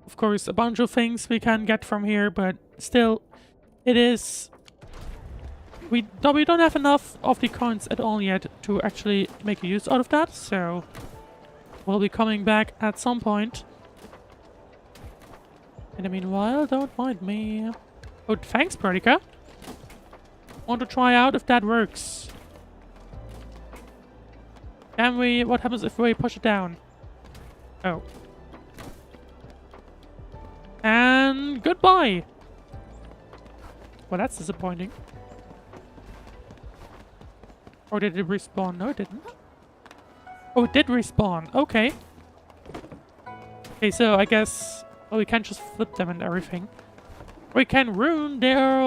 of course, a bunch of things we can get from here, but still, it is. We don't have enough of the coins at all yet to actually make use out of that. So we'll be coming back at some point. In the meanwhile, don't mind me. Oh, thanks, Perdica. Want to try out if that works. Can we... What happens if we push it down? Oh. And goodbye! Well, that's disappointing. Or did it respawn? No, it didn't. Oh, it did respawn. Okay. Okay, so I guess... Well, we can't just flip them and everything. We can ruin their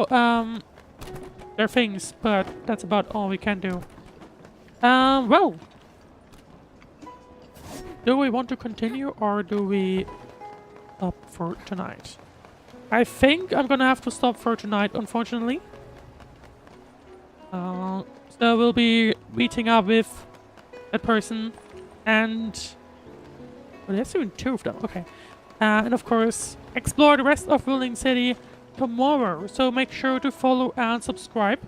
things, but that's about all we can do. Well. Do we want to continue or do we stop for tonight? I think I'm gonna have to stop for tonight, unfortunately. So we'll be meeting up with that person and... Oh, there's even two of them. Okay. And of course, explore the rest of Wuling City tomorrow. So make sure to follow and subscribe.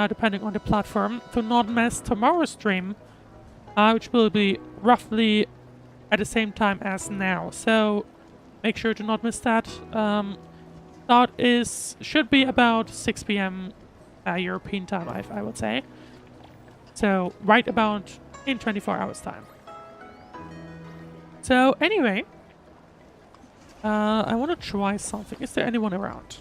depending on the platform, to not miss tomorrow's stream, which will be roughly at the same time as now. So make sure to not miss that. Start should be about 6 p.m. European time, I would say. So right about in 24 hours time. So anyway, I want to try something. Is there anyone around?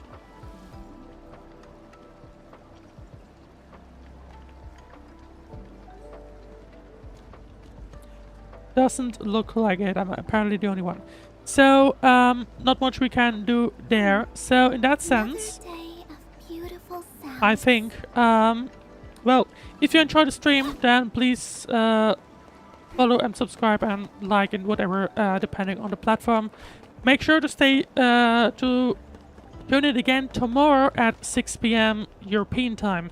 Doesn't look like it. I'm apparently the only one. So, not much we can do there. So, in that sense, I think, well, if you enjoyed the stream, then please follow and subscribe and like and whatever, depending on the platform. Make sure to stay to tune in again tomorrow at 6 p.m. European time.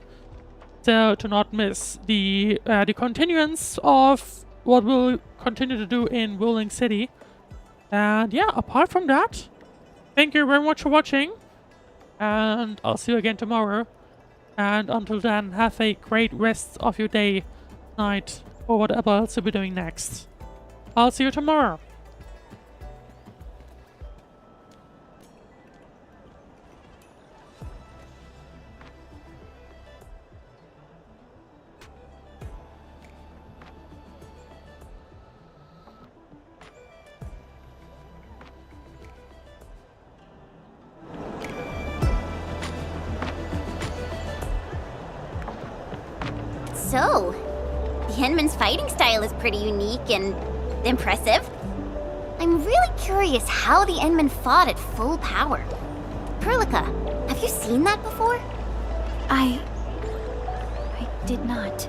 So, to not miss the continuance of what we'll continue to do in Wuling City. And yeah, apart from that, thank you very much for watching, and I'll see you again tomorrow. And until then, have a great rest of your day, night, or whatever else you'll be doing next. I'll see you tomorrow. So, the Endman's fighting style is pretty unique and impressive. I'm really curious how the Endman fought at full power. Perlica, have you seen that before? I did not.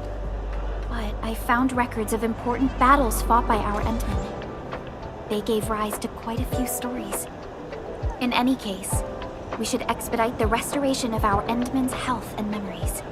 But I found records of important battles fought by our Endmen. They gave rise to quite a few stories. In any case, we should expedite the restoration of our Endmen's health and memories.